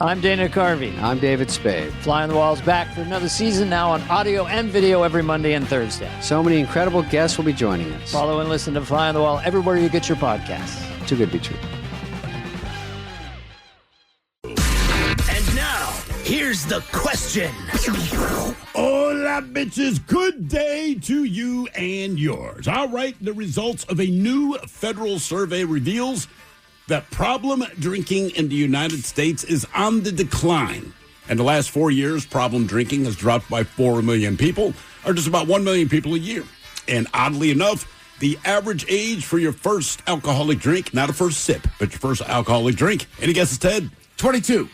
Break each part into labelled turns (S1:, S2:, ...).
S1: I'm Dana Carvey.
S2: I'm David Spade.
S1: Fly on the Wall's back for another season, now on audio and video every Monday and Thursday.
S2: So many incredible guests will be joining us.
S1: Follow and listen to Fly on the Wall everywhere you get your podcasts.
S2: Too good to be true.
S3: And now, here's the question.
S4: Hola, bitches. Good day to you and yours. All right, the results of a new federal survey reveals that problem drinking in the United States is on the decline. In the last 4 years, problem drinking has dropped by 4 million people, or just about 1 million people a year. And oddly enough, the average age for your first alcoholic drink, not a first sip, but your first alcoholic drink, any guesses, Ted?
S5: 22.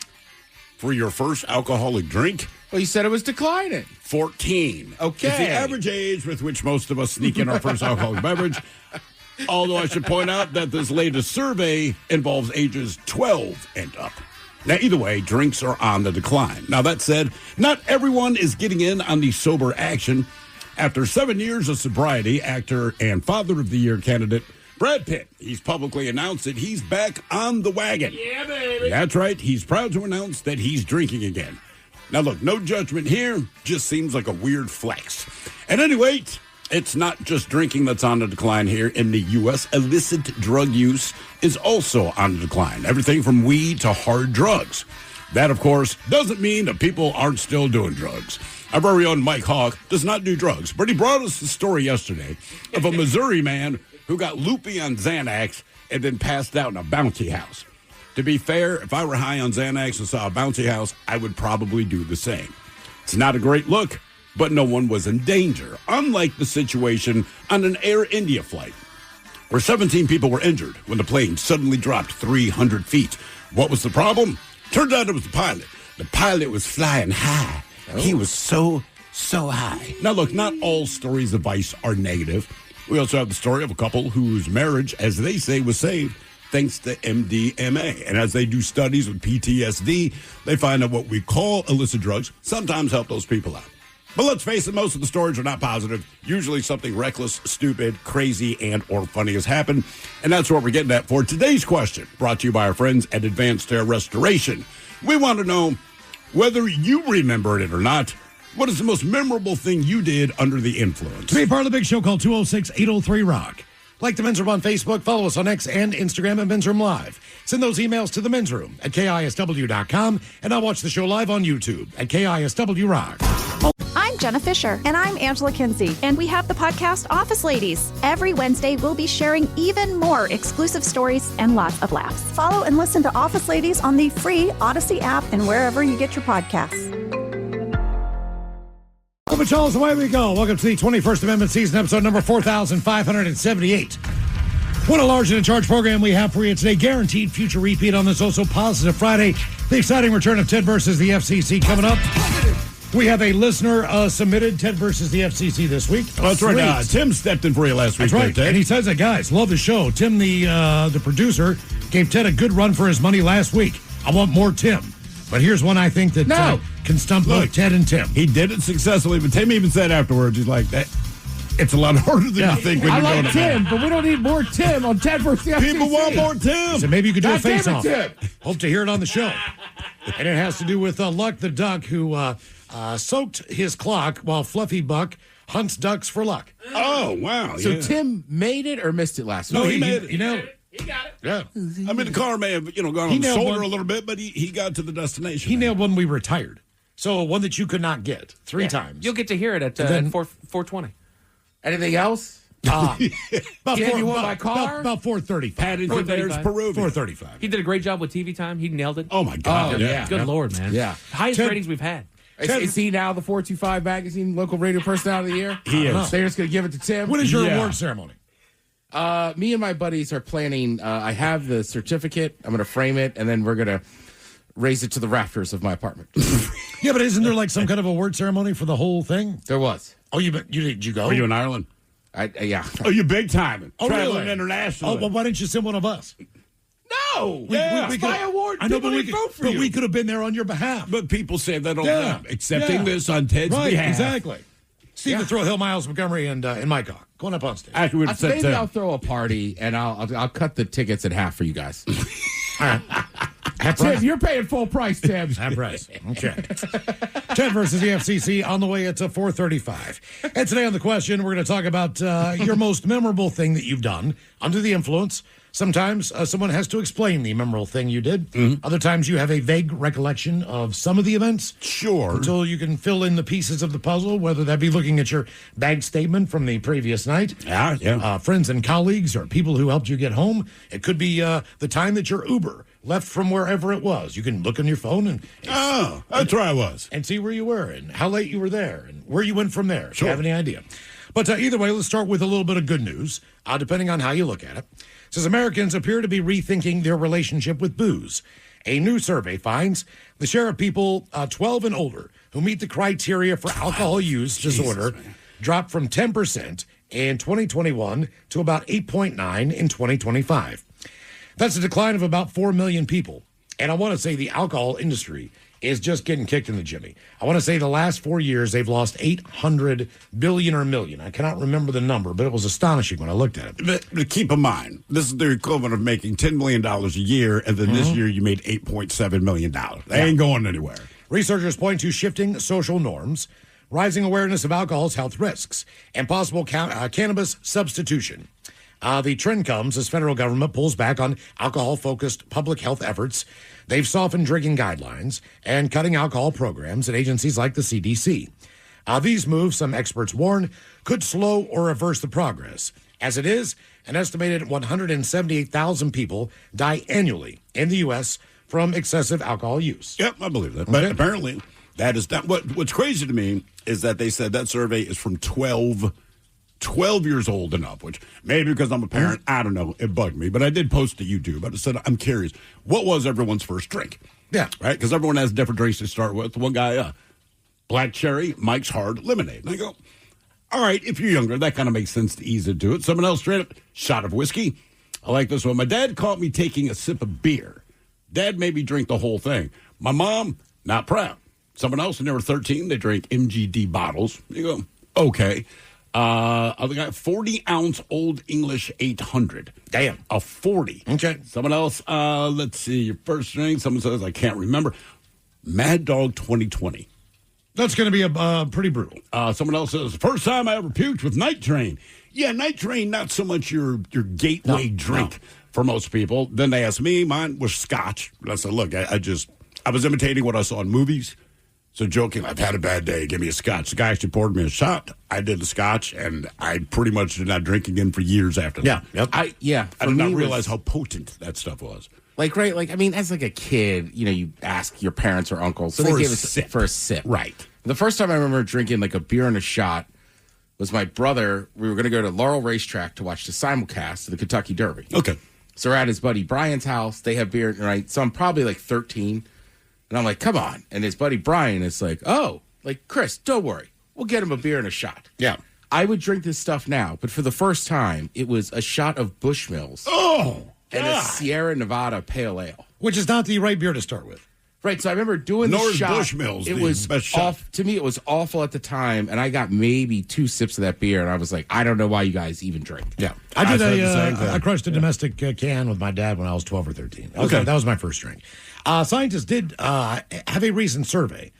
S4: For your first alcoholic drink?
S5: Well, you said it was declining.
S4: 14.
S5: Okay.
S4: It's the average age with which most of us sneak in our first alcoholic beverage. Although I should point out that this latest survey involves ages 12 and up. Now, either way, drinks are on the decline. Now, that said, not everyone is getting in on the sober action. After 7 years of sobriety, actor and Father of the Year candidate Brad Pitt, he's publicly announced that he's back on the wagon.
S5: Yeah, baby.
S4: That's right. He's proud to announce that he's drinking again. Now, look, no judgment here. Just seems like a weird flex. At any rate, it's not just drinking that's on the decline here in the U.S. Illicit drug use is also on the decline. Everything from weed to hard drugs. That, of course, doesn't mean that people aren't still doing drugs. Our very own Mike Hawk does not do drugs, but he brought us the story yesterday of a Missouri man who got loopy on Xanax and then passed out in a bouncy house. To be fair, if I were high on Xanax and saw a bouncy house, I would probably do the same. It's not a great look, but no one was in danger, unlike the situation on an Air India flight, where 17 people were injured when the plane suddenly dropped 300 feet. What was the problem? Turns out it was the pilot. The pilot was flying high. Oh. He was so high. Now, look, not all stories of vice are negative. We also have the story of a couple whose marriage, as they say, was saved thanks to MDMA. And as they do studies with PTSD, they find that what we call illicit drugs sometimes help those people out. But let's face it, most of the stories are not positive. Usually something reckless, stupid, crazy, and or funny has happened. And that's what we're getting at for today's question, brought to you by our friends at Advanced Hair Restoration. We want to know, whether you remember it or not, what is the most memorable thing you did under the influence?
S6: To be a part of the big show, call 206-803-ROCK. Like the Men's Room on Facebook, follow us on X and Instagram at Men's Room Live. Send those emails to the Men's Room at KISW.com, and I'll watch the show live on YouTube at KISW Rock.
S7: I'm Jenna Fisher.
S8: And I'm Angela Kinsey.
S7: And we have the podcast Office Ladies.
S8: Every Wednesday, we'll be sharing even more exclusive stories and lots of laughs.
S7: Follow and listen to Office Ladies on the free Odyssey app and wherever you get your podcasts.
S6: Well, Charles, away we go. Welcome to the 21st Amendment season, episode number 4,578. What a large and in charge program we have for you today. Guaranteed future repeat on this also positive Friday. The exciting return of Ted versus the FCC coming up. We have a listener submitted Ted versus the FCC this week.
S4: Oh, that's right. Tim stepped in for you last week.
S6: That's right.
S4: Ted.
S6: And he says that, guys, love the show. Tim, the producer, gave Ted a good run for his money last week. I want more Tim. But here's one I think that can stump both Ted and Tim.
S4: He did it successfully, but Tim even said afterwards, he's like, that. It's a lot harder than you think when
S5: I
S4: you're
S5: like
S4: going
S5: Tim, but we don't need more Tim on Ted versus the FCC.
S4: People want more Tim.
S6: So maybe you could do a face-off.
S5: Tim.
S6: Hope to hear it on the show. And it has to do with Luck the Duck, who soaked his clock while Fluffy Buck hunts ducks for luck.
S4: Oh, wow.
S5: So Tim made it or missed it last week?
S4: No, he made it.
S6: He nailed it.
S5: He got it.
S6: Yeah.
S4: I mean, the car may have, gone on the shoulder a little bit, but he got to the destination.
S6: He nailed one we retired. So one that you could not get three times.
S9: You'll get to hear it at 4:20.
S5: Anything else?
S6: About
S5: you want my car?
S6: About 4:35.
S4: Paddington Bears Peruvian.
S6: 4:35.
S9: He did a great job with TV time. He nailed it.
S4: Oh, my God.
S5: Oh, yeah.
S9: Good Lord, man.
S5: Yeah.
S9: Highest ratings we've had.
S5: Is he now the 425 Magazine Local Radio Personality of the Year?
S4: He is.
S5: They're just going to give it to Tim?
S6: What is your award ceremony?
S5: Me and my buddies are planning. I have the certificate. I'm going to frame it, and then we're going to raise it to the rafters of my apartment.
S6: Yeah, but isn't there like some kind of award ceremony for the whole thing?
S5: There was.
S6: Oh, did you go?
S4: Were you in Ireland?
S5: Yeah.
S4: Oh, you big time.
S6: Oh,
S4: Traveling
S6: really?
S4: internationally.
S6: Oh, well, why didn't you send one of us?
S5: No.
S6: We
S5: my award.
S6: I know, but
S5: you.
S6: we could have been there on your behalf.
S4: But people say that all the time. Accepting this on Ted's behalf.
S6: Exactly. Steve, throw Hill, Miles, Montgomery, and Mike Hawk. Going up on stage.
S4: Actually,
S5: maybe I'll throw a party, and I'll cut the tickets in half for you guys.
S6: All right.
S5: Tim, you're paying full price, Tim.
S6: Half price. Okay. Ted versus the FCC on the way at 4:35. And today on the question, we're going to talk about your most memorable thing that you've done under the influence. Sometimes someone has to explain the memorable thing you did. Mm-hmm. Other times you have a vague recollection of some of the events.
S4: Sure.
S6: Until you can fill in the pieces of the puzzle, whether that be looking at your bank statement from the previous night.
S4: Yeah.
S6: Friends and colleagues or people who helped you get home. It could be the time that your Uber left from wherever it was. You can look on your phone and
S4: that's where I was.
S6: And see where you were and how late you were there and where you went from there.
S4: Sure.
S6: Do you have any idea? But either way, let's start with a little bit of good news, depending on how you look at it. It says Americans appear to be rethinking their relationship with booze. A new survey finds the share of people 12 and older who meet the criteria for alcohol use disorder dropped from 10% in 2021 to about 8.9 in 2025. That's a decline of about 4 million people. And I want to say the alcohol industry is just getting kicked in the jimmy. I want to say the last 4 years, they've lost 800 billion or million. I cannot remember the number, but it was astonishing when I looked at it.
S4: But keep in mind, this is the equivalent of making $10 million a year, and then this year you made $8.7 million. They ain't going anywhere.
S6: Researchers point to shifting social norms, rising awareness of alcohol's health risks, and possible cannabis substitution. The trend comes as federal government pulls back on alcohol-focused public health efforts. They've softened drinking guidelines and cutting alcohol programs at agencies like the CDC. These moves, some experts warn, could slow or reverse the progress. As it is, an estimated 178,000 people die annually in the U.S. from excessive alcohol use.
S4: Yep, I believe that. But apparently, that is not. What's crazy to me is that they said that survey is from 12 years old and up, which maybe because I'm a parent, I don't know, it bugged me. But I did post to YouTube. I said, I'm curious, what was everyone's first drink?
S6: Yeah.
S4: Right? Because everyone has different drinks to start with. One guy, black cherry, Mike's Hard Lemonade. And I go, all right, if you're younger, that kind of makes sense to ease into it. Someone else straight up, shot of whiskey. I like this one. My dad caught me taking a sip of beer. Dad made me drink the whole thing. My mom, not proud. Someone else, when they were 13, they drank MGD bottles. You go, okay. Other guy, 40-ounce Old English 800.
S6: Damn.
S4: A 40.
S6: Okay.
S4: Someone else, let's see, your first drink. Someone says, I can't remember. Mad Dog 2020.
S6: That's going to be pretty brutal.
S4: Someone else says, first time I ever puked with Night Train. Yeah, Night Train, not so much your gateway drink for most people. Then they asked me, mine was Scotch. And I said, look, I was imitating what I saw in movies. So joking, I've had a bad day, give me a Scotch. The guy actually poured me a shot. I did the Scotch, and I pretty much did not drink again for years after that.
S6: Yep.
S5: I
S4: did not realize how potent that stuff was.
S5: As like a kid, you ask your parents or uncles. So
S4: For
S5: they
S4: a
S5: gave us
S4: sip.
S5: for a sip.
S4: Right.
S5: The first time I remember drinking like a beer and a shot was my brother. We were going to go to Laurel Racetrack to watch the simulcast of the Kentucky Derby.
S4: Okay.
S5: So we're at his buddy Brian's house. They have beer, right? So I'm probably like 13. And I'm like, come on. And his buddy Brian is like, Chris, don't worry. We'll get him a beer and a shot.
S6: Yeah.
S5: I would drink this stuff now, but for the first time, it was a shot of Bushmills.
S4: Oh,
S5: and a Sierra Nevada Pale Ale.
S6: Which is not the right beer to start with.
S5: Right, so I remember doing
S4: Nor
S5: the
S4: is
S5: shot.
S4: Bushmills
S5: it
S4: the
S5: was
S4: best shot.
S5: off to me. It was awful at the time, and I got maybe 2 sips of that beer, and I was like, I don't know why you guys even drink.
S6: Yeah, I did.
S4: said the same thing.
S6: I crushed a domestic can with my dad when I was 12 or 13. That was my first drink. Scientists did have a recent survey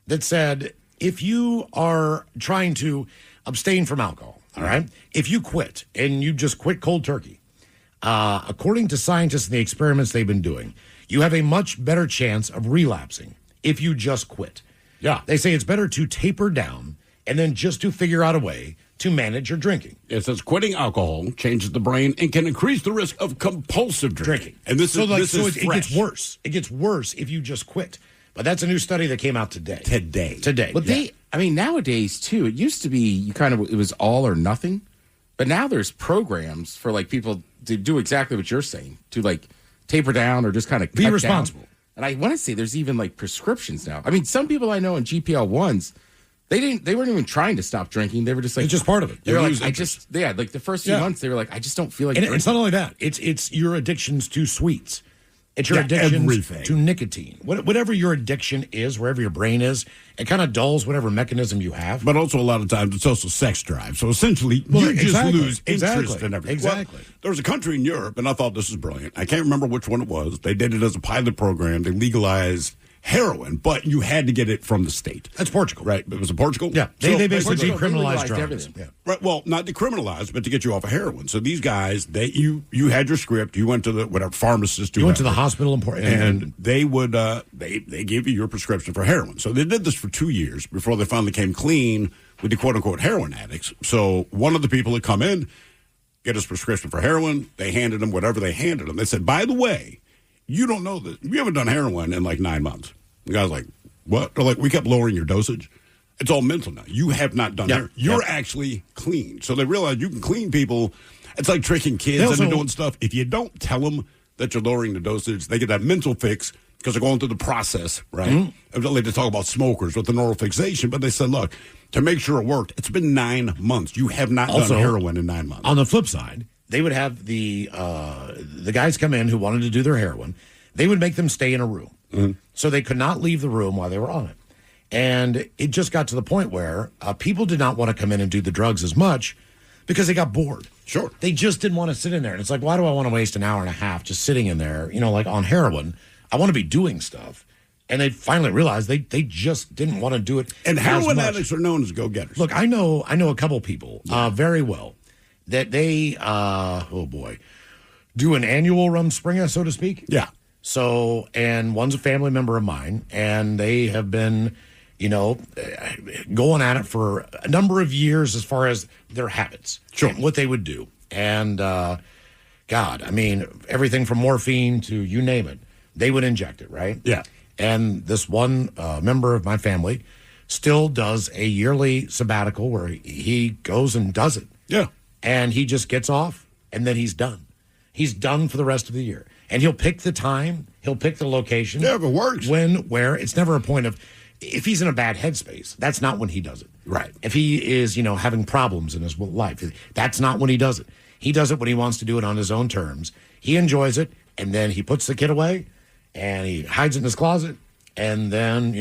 S6: that said if you are trying to abstain from alcohol, all right, if you quit and you just quit cold turkey, according to scientists and the experiments they've been doing, you have a much better chance of relapsing if you just quit.
S4: Yeah.
S6: They say it's better to taper down and then just to figure out a way to manage your drinking.
S4: It says quitting alcohol changes the brain and can increase the risk of compulsive drinking. And this is
S6: it gets worse. It gets worse if you just quit. But that's a new study that came out today. Today.
S5: But nowadays, too, it used to be it was all or nothing. But now there's programs for like people to do exactly what you're saying, to like taper down or just kind of
S6: be responsible.
S5: Down. And I want to say there's even like prescriptions now. I mean, some people I know in GPL1s, they weren't even trying to stop drinking. They were just like,
S6: it's just part of it.
S5: They were like, like the first few months, they were like, I just don't feel like
S6: and
S5: drinking.
S6: it's not only that. It's your addictions to sweets. It's your
S4: Yeah,
S6: addiction
S4: everything.
S6: to nicotine. Whatever your addiction is, wherever your brain is, it kind of dulls whatever mechanism you have.
S4: But also a lot of times it's also sex drive. So essentially, you just lose interest in everything.
S6: Exactly.
S4: Well, there was a country in Europe, and I thought this was brilliant. I can't remember which one it was. They did it as a pilot program. They legalized heroin, but you had to get it from the state.
S6: That's Portugal.
S4: Right? It was in Portugal?
S6: Yeah. They basically
S5: Portugal
S6: decriminalized
S5: legalized
S6: drugs.
S5: everything.
S6: Yeah.
S4: Right. Well, not decriminalized, but to get you off of heroin. So these guys, you had your script. You went to the whatever pharmacist.
S6: You went to the hospital in Portugal.
S4: and they would they gave you your prescription for heroin. So they did this for 2 years before they finally came clean with the quote unquote heroin addicts. So one of the people that come in get his prescription for heroin. They handed him whatever they handed him. They said, by the way, you don't know that we haven't done heroin in like 9 months. The guy's like, what? They're like, we kept lowering your dosage. It's all mental now. You have not done heroin. You're actually clean. So they realize you can clean people. It's like tricking kids into doing stuff. If you don't tell them that you're lowering the dosage, they get that mental fix because they're going through the process, right? Like they talk about smokers with the neural fixation, but they said, look, to make sure it worked, it's been 9 months. You have not done heroin in 9 months.
S6: On the flip side, they would have the guys come in who wanted to do their heroin. They would make them stay in a room. So they could not leave the room while they were on it. And it just got to the point where people did not want to come in and do the drugs as much because they got bored.
S4: Sure.
S6: They just didn't want to sit in there. And it's like, why do I want to waste an hour and a half just sitting in there, like on heroin? I want to be doing stuff. And they finally realized they just didn't want to do it.
S4: And heroin
S6: much.
S4: addicts are known as go-getters.
S6: Look, I know a couple people very well that they, do an annual rumspringa, so to speak.
S4: Yeah.
S6: So, and one's a family member of mine, and they have been, going at it for a number of years as far as their habits.
S4: Sure.
S6: And what they would do. And, God, I mean, everything from morphine to you name it, they would inject it, right?
S4: Yeah.
S6: And this one member of my family still does a yearly sabbatical where he goes and does it.
S4: Yeah.
S6: And he just gets off, and then he's done. He's done for the rest of the year. And he'll pick the time, he'll pick the location.
S4: Yeah, if it works.
S6: When, where. It's never a point of, if he's in a bad headspace, that's not when he does it.
S4: Right.
S6: If he is, having problems in his life, that's not when he does it. He does it when he wants to do it on his own terms. He enjoys it, and then he puts the kid away, and he hides it in his closet, and then,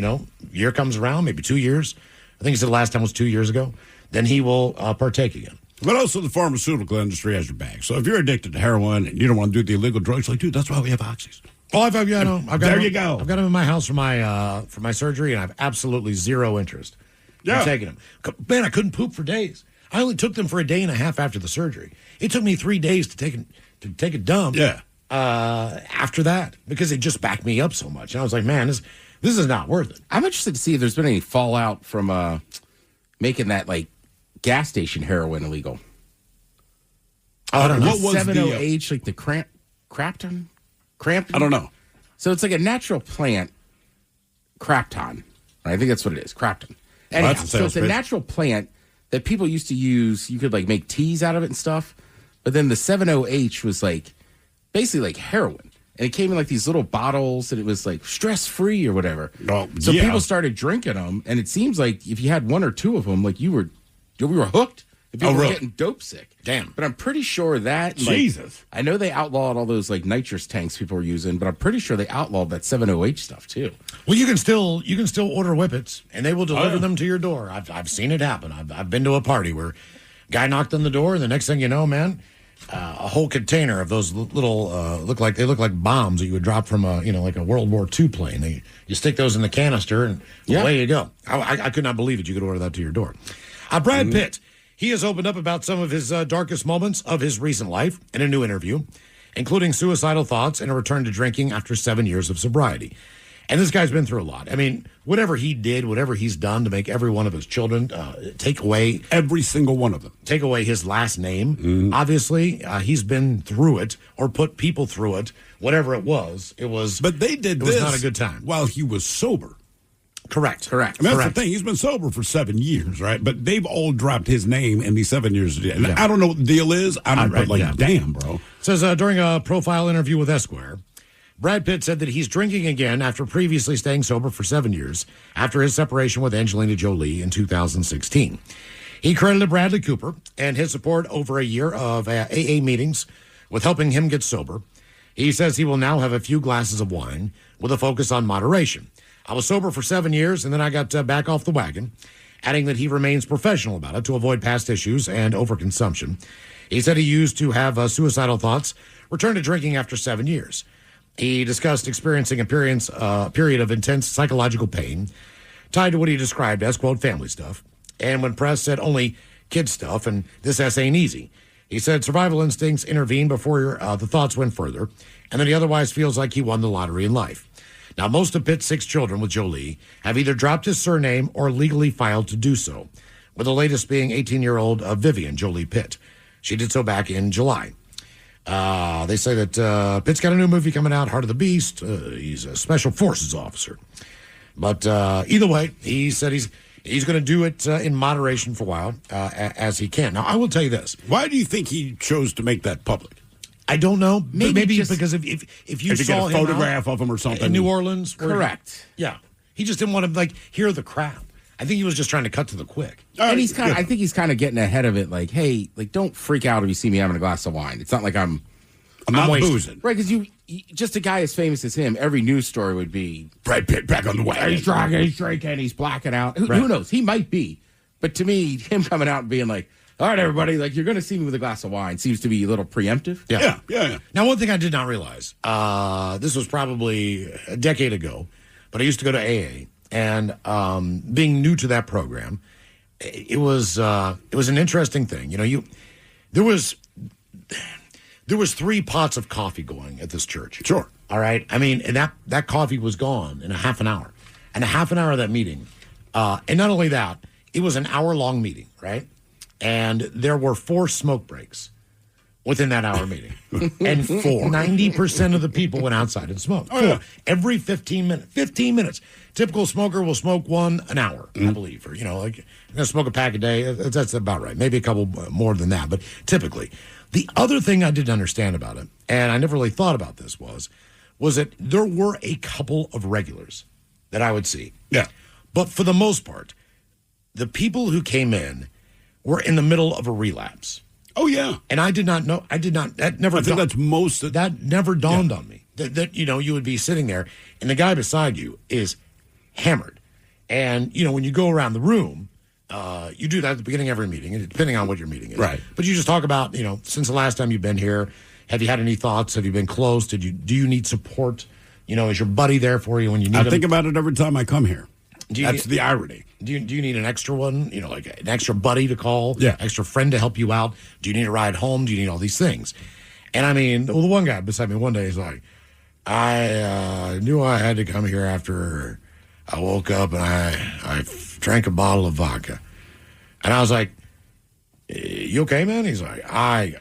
S6: year comes around, maybe 2 years. I think he said the last time was 2 years ago. Then he will partake again.
S4: But also the pharmaceutical industry has your back. So if you're addicted to heroin and you don't want to do the illegal drugs, like, dude, that's why we have oxys.
S6: Oh, I've got
S4: there
S6: them,
S4: you go.
S6: I've got them in my house for my surgery, and I have absolutely zero interest in taking them. Man, I couldn't poop for days. I only took them for a day and a half after the surgery. It took me 3 days to take a dump.
S4: Yeah.
S6: After that, because it just backed me up so much, and I was like, man, this is not worth it.
S5: I'm interested to see if there's been any fallout from making that like gas station heroin illegal.
S6: I don't know.
S4: What was
S5: 7-0-H, like the Crampton?
S4: I don't know.
S5: So it's like a natural plant, Crapton. I think that's what it is, Crapton. Anyhow,
S4: that's a
S5: so
S4: sales
S5: it's a
S4: pitch.
S5: natural plant that people used to use. You could like make teas out of it and stuff. But then the 7-0-H was like basically like heroin. And it came in like these little bottles and it was like stress free or whatever.
S4: Oh,
S5: so
S4: yeah.
S5: people started drinking them. And it seems like if you had one or two of them, like we were hooked. If people were
S4: really?
S5: getting dope sick.
S6: Damn.
S5: But I'm pretty sure that. like,
S4: Jesus.
S5: I know they outlawed all those like nitrous tanks people were using, but I'm pretty sure they outlawed that 7-0-H stuff too.
S6: Well, you can still order whippets, and they will deliver them to your door. I've seen it happen. I've been to a party where a guy knocked on the door, and the next thing you know, man, a whole container of those little look like bombs that you would drop from like a World War II plane. You stick those in the canister, and away you go. I could not believe it. You could order that to your door. Brad Pitt. He has opened up about some of his darkest moments of his recent life in a new interview, including suicidal thoughts and a return to drinking after 7 years of sobriety. And this guy's been through a lot. I mean, whatever he did, whatever he's done to make every one of his children take away
S4: Every single one of them.
S6: take away his last name. Obviously, he's been through it or put people through it. Whatever it was.
S4: But they did
S6: It
S4: this
S6: was not a good time.
S4: while he was sober.
S6: Correct.
S4: I mean, that's the thing. He's been sober for 7 years, right? But they've all dropped his name in these 7 years. And I don't know what the deal is. I don't know, but damn, bro.
S6: It says during a profile interview with Esquire, Brad Pitt said that he's drinking again after previously staying sober for 7 years after his separation with Angelina Jolie in 2016. He credited Bradley Cooper and his support over a year of AA meetings with helping him get sober. He says he will now have a few glasses of wine with a focus on moderation. I was sober for 7 years, and then I got back off the wagon, adding that he remains professional about it to avoid past issues and overconsumption. He said he used to have suicidal thoughts, returned to drinking after 7 years. He discussed experiencing a period of intense psychological pain tied to what he described as, quote, family stuff. And when pressed, said only kid stuff, and this ain't easy. He said survival instincts intervened before the thoughts went further, and that he otherwise feels like he won the lottery in life. Now, most of Pitt's 6 children with Jolie have either dropped his surname or legally filed to do so, with the latest being 18-year-old Vivian Jolie Pitt. She did so back in July. They say that Pitt's got a new movie coming out, Heart of the Beast. He's a special forces officer. But either way, he said he's going to do it in moderation for a while, as he can. Now, I will tell you this.
S4: Why do you think he chose to make that public?
S6: I don't know. Maybe because if you saw
S4: get a photograph of him or something
S6: in New Orleans,
S5: correct?
S6: Yeah, he just didn't want to hear the crowd. I think he was just trying to cut to the quick.
S5: And I think he's kind of getting ahead of it. Like, hey, don't freak out if you see me having a glass of wine. It's not like I'm
S4: not boozing,
S5: right? Because you just a guy as famous as him, every news story would be
S4: Brad Pitt back on the way.
S5: He's drunk, he's drinking, he's blacking out. Who knows? He might be, but to me, him coming out and being like, all right, everybody, you're going to see me with a glass of wine seems to be a little preemptive.
S4: Yeah.
S6: Now, one thing I did not realize, this was probably a decade ago, but I used to go to AA, and being new to that program, it was an interesting thing. There was 3 pots of coffee going at this church.
S4: Sure.
S6: All right. I mean, and that coffee was gone in a half an hour, and a half an hour of that meeting, and not only that, it was an hour-long meeting, right? And there were 4 smoke breaks within that hour meeting. And 90% of the people went outside and smoked.
S4: Oh, yeah.
S6: Every 15 minutes. 15 minutes. Typical smoker will smoke one an hour, I believe. Or, I'm going to smoke a pack a day. That's about right. Maybe a couple more than that, but typically. The other thing I didn't understand about it, and I never really thought about this, was that there were a couple of regulars that I would see.
S4: Yeah.
S6: But for the most part, the people who came in were in the middle of a relapse.
S4: Oh, yeah.
S6: And I did not know. That never.
S4: I think that's most of
S6: that never dawned on me. That you would be sitting there and the guy beside you is hammered. And, when you go around the room, you do that at the beginning of every meeting, depending on what your meeting is.
S4: Right.
S6: But you just talk about, since the last time you've been here, have you had any thoughts? Have you been close? Do you need support? Is your buddy there for you when you need him?
S4: I think about it every time I come here. That's the irony.
S6: Do you need an extra one? Like an extra buddy to call?
S4: Yeah.
S6: Extra friend to help you out? Do you need a ride home? Do you need all these things? And I mean, the one guy beside me one day is like, I knew I had to come here after I woke up and I drank a bottle of vodka. And I was like, you okay, man? He's like, I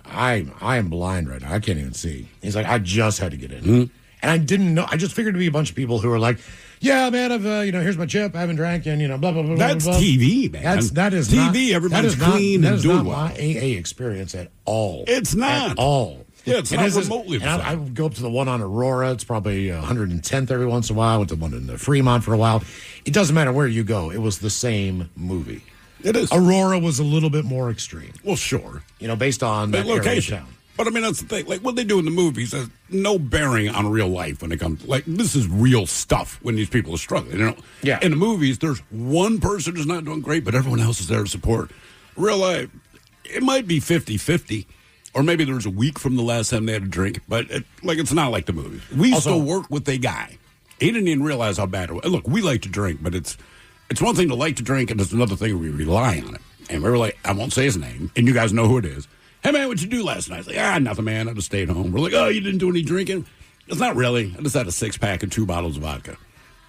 S6: am blind right now. I can't even see. He's like, I just had to get in. Mm-hmm. And I didn't know. I just figured it'd be a bunch of people who are like, yeah, man, I've, here's my chip. I haven't drank, and, blah, blah, blah,
S4: That's
S6: blah, blah.
S4: TV, man.
S6: That is
S4: TV,
S6: not,
S4: everybody's
S6: that is
S4: clean
S6: not,
S4: and doing
S6: well.
S4: well.
S6: That is not my AA experience at all.
S4: It's not.
S6: At all.
S4: Yeah, it's not remotely the same.
S6: I would go up to the one on Aurora. It's probably 110th every once in a while. I went to one in Fremont for a while. It doesn't matter where you go. It was the same movie.
S4: It is.
S6: Aurora was a little bit more extreme.
S4: Well, sure.
S6: Based on that
S4: location.
S6: Area of town.
S4: But I mean, that's the thing. Like what they do in the movies has no bearing on real life when it comes. This is real stuff when these people are struggling.
S6: Yeah.
S4: In the movies, there's one person who's not doing great, but everyone else is there to support. Real life, it might be 50-50, or maybe there was a week from the last time they had a drink. But it's not like the movies. We used to work with a guy. He didn't even realize how bad it was. Look, we like to drink, but it's one thing to like to drink, and it's another thing we rely on it. And we were like, I won't say his name, and you guys know who it is. Hey, man, what'd you do last night? He's like, nothing, man. I just stayed home. We're like, oh, you didn't do any drinking? It's not really. I just had a 6-pack and 2 bottles of vodka.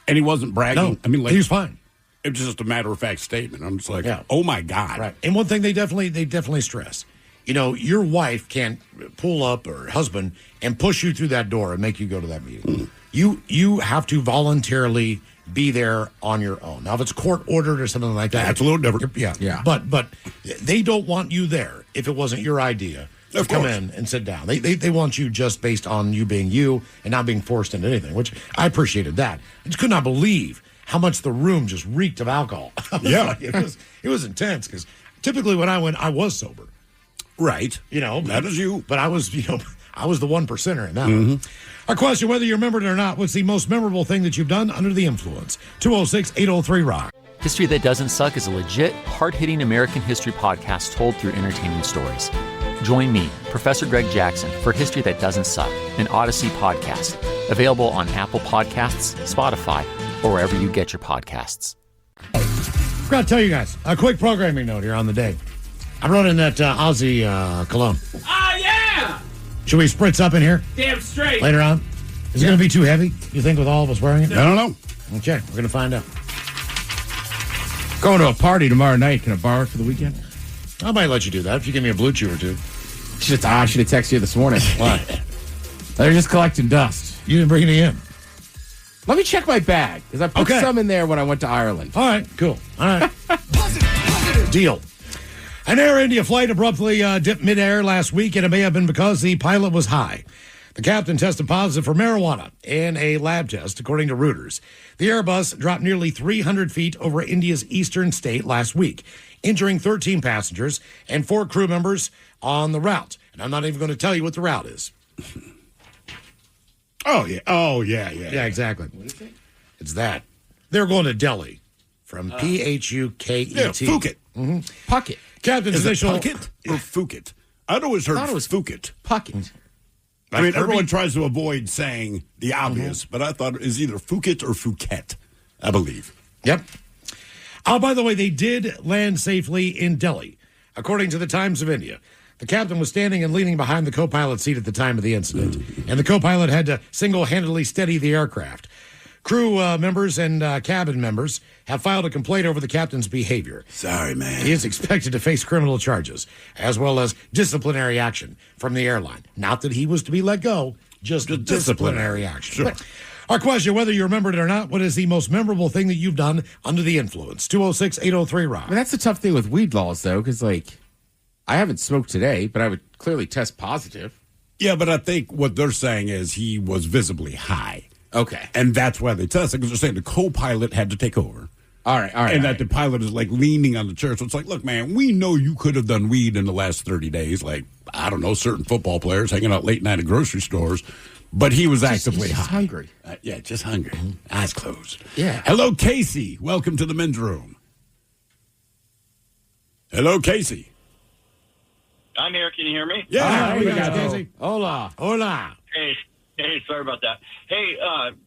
S4: And he wasn't bragging.
S6: No,
S4: I mean,
S6: he was fine.
S4: It was just a matter-of-fact statement. I'm just like, oh, my God.
S6: Right. And one thing they definitely stress, your wife can't pull up, or husband, and push you through that door and make you go to that meeting. You have to voluntarily be there on your own. Now, if it's court ordered or something like that,
S4: that's a little different.
S6: Yeah. But they don't want you there if it wasn't your idea to come in and sit down. They want you just based on you being you and not being forced into anything, which I appreciated that. I just could not believe how much the room just reeked of alcohol.
S4: Yeah.
S6: It was intense because typically when I went, I was sober.
S4: Right.
S6: That
S4: is you.
S6: But I was, I was the 1%er in that one. Our question, whether you remember it or not, what's the most memorable thing that you've done under the influence? 206-803-ROCK.
S10: History That Doesn't Suck is a legit, hard-hitting American history podcast told through entertaining stories. Join me, Professor Greg Jackson, for History That Doesn't Suck, an Odyssey podcast. Available on Apple Podcasts, Spotify, or wherever you get your podcasts.
S6: Forgot to tell you guys, a quick programming note here on the day. I wrote in that Aussie cologne.
S9: Oh, yeah!
S6: Should we spritz up in here
S9: Damn straight.
S6: later on? Is it going to be too heavy, you think, with all of us wearing it?
S4: I don't know.
S6: Okay, we're going to find out.
S5: Going to a party tomorrow night. Can I borrow it for the weekend?
S6: I might let you do that if you give me a blue chew or two.
S5: I should have texted you this morning.
S6: Why?
S5: They're just collecting dust.
S6: You didn't bring any in.
S5: Let me check my bag, because I put some in there when I went to Ireland.
S6: All right, cool. All right. Deal. An Air India flight abruptly dipped midair last week, and it may have been because the pilot was high. The captain tested positive for marijuana in a lab test, according to Reuters. The Airbus dropped nearly 300 feet over India's eastern state last week, injuring 13 passengers and 4 crew members on the route. And I'm not even going to tell you what the route is.
S4: Oh, yeah.
S6: Yeah, exactly. What is it? It's that. They're going to Delhi from Phuket.
S4: Yeah, Phuket.
S5: Puckett.
S6: Captain's
S4: Is it
S6: initial...
S4: Puckett or Phuket? I'd always heard
S5: it was
S4: Phuket.
S5: Puckett.
S4: I mean, everyone tries to avoid saying the obvious, but I thought it was either Phuket or Phuket, I believe.
S6: Yep. Oh, by the way, they did land safely in Delhi, according to the Times of India. The captain was standing and leaning behind the co-pilot seat at the time of the incident, and the co-pilot had to single-handedly steady the aircraft. Crew members and cabin members have filed a complaint over the captain's behavior.
S4: Sorry, man.
S6: He is expected to face criminal charges, as well as disciplinary action from the airline. Not that he was to be let go, just disciplinary action.
S4: Sure.
S6: Our question, whether you remembered it or not, what is the most memorable thing that you've done under the influence? 206-803-ROCK.
S5: I mean, that's the tough thing with weed laws, though, because, I haven't smoked today, but I would clearly test positive.
S4: Yeah, but I think what they're saying is he was visibly high.
S5: Okay.
S4: And that's why they tested, because they're saying the co-pilot had to take over.
S5: All right.
S4: And that the pilot is leaning on the chair. So it's look, man, we know you could have done weed in the last 30 days. I don't know, certain football players hanging out late night at grocery stores. But he was actively high.
S5: Hungry.
S4: Just hungry. Eyes closed.
S5: Yeah.
S4: Hello, Casey. Welcome to the men's room. Hello, Casey.
S11: I'm here. Can you hear me?
S4: Yeah.
S6: we got Casey.
S5: Hola.
S6: Hola.
S11: Hey, sorry about that. Hey,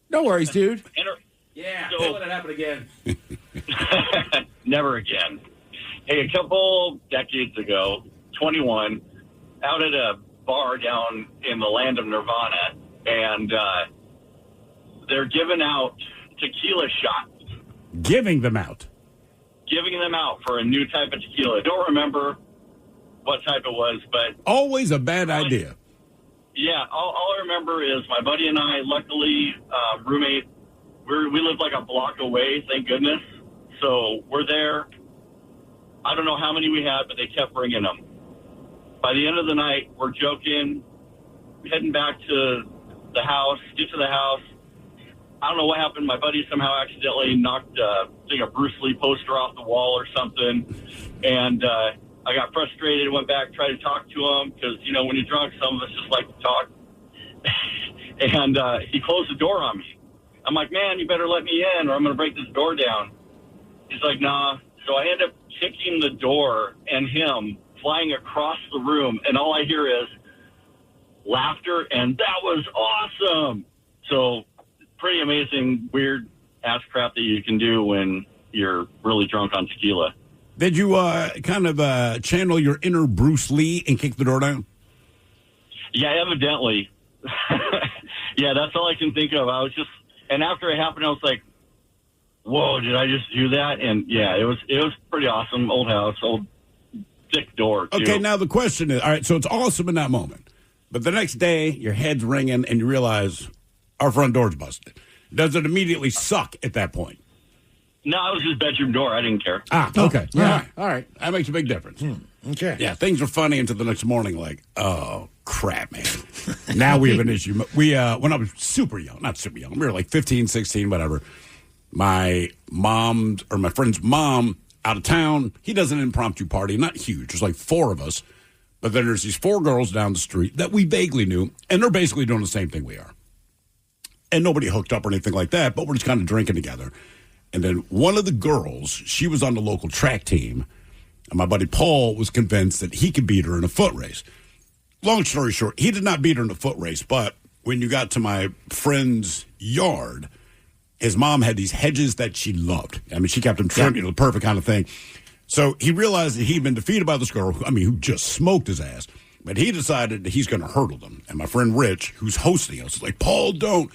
S5: No worries, dude.
S9: Yeah,
S11: So-
S9: don't let it happen again.
S11: never again. Hey, a couple decades ago, 21, out at a bar down in the land of Nirvana, and they're giving out tequila shots.
S4: Giving them out.
S11: Giving them out for a new type of tequila. I don't remember what type it was, but
S4: Always a bad idea.
S11: yeah, all I remember is my buddy and I, luckily, roommate, we lived a block away, thank goodness. So we're there. I don't know how many we had, but they kept bringing them. By the end of the night, we're joking, heading back to the house, get to the house. I don't know what happened. My buddy somehow accidentally knocked a Bruce Lee poster off the wall or something. And I got frustrated, went back, tried to talk to him because, when you're drunk, some of us just like to talk. And he closed the door on me. I'm like, man, you better let me in or I'm going to break this door down. He's like, nah. So I end up kicking the door and him flying across the room. And all I hear is laughter. And that was awesome. So pretty amazing, weird ass crap that you can do when you're really drunk on tequila.
S4: Did you channel your inner Bruce Lee and kick the door down?
S11: Yeah, evidently. Yeah, that's all I can think of. And after it happened, I was like, whoa, did I just do that? And yeah, it was pretty awesome. Old house, old thick door, too.
S4: Okay, now the question is, all right, so it's awesome in that moment. But the next day, your head's ringing and you realize our front door's busted. Does it immediately suck at that point?
S11: No, it was his bedroom door. I didn't care.
S4: Okay.
S6: Yeah.
S4: All right. That makes a big difference.
S6: Okay.
S4: Yeah, things are funny until the next morning, oh, crap, man. Now we have an issue. We, when I was super young, not super young, we were 15, 16, whatever. My friend's mom out of town, he does an impromptu party, not huge. There's 4 of us. But then there's these 4 girls down the street that we vaguely knew, and they're basically doing the same thing we are. And nobody hooked up or anything like that, but we're just kind of drinking together. And then one of the girls, she was on the local track team, and my buddy Paul was convinced that he could beat her in a foot race. Long story short, he did not beat her in a foot race, but when you got to my friend's yard, his mom had these hedges that she loved. I mean, she kept them trimmed, the perfect kind of thing. So he realized that he'd been defeated by this girl, who just smoked his ass. But he decided that he's going to hurdle them. And my friend Rich, who's hosting us, is like, Paul, don't.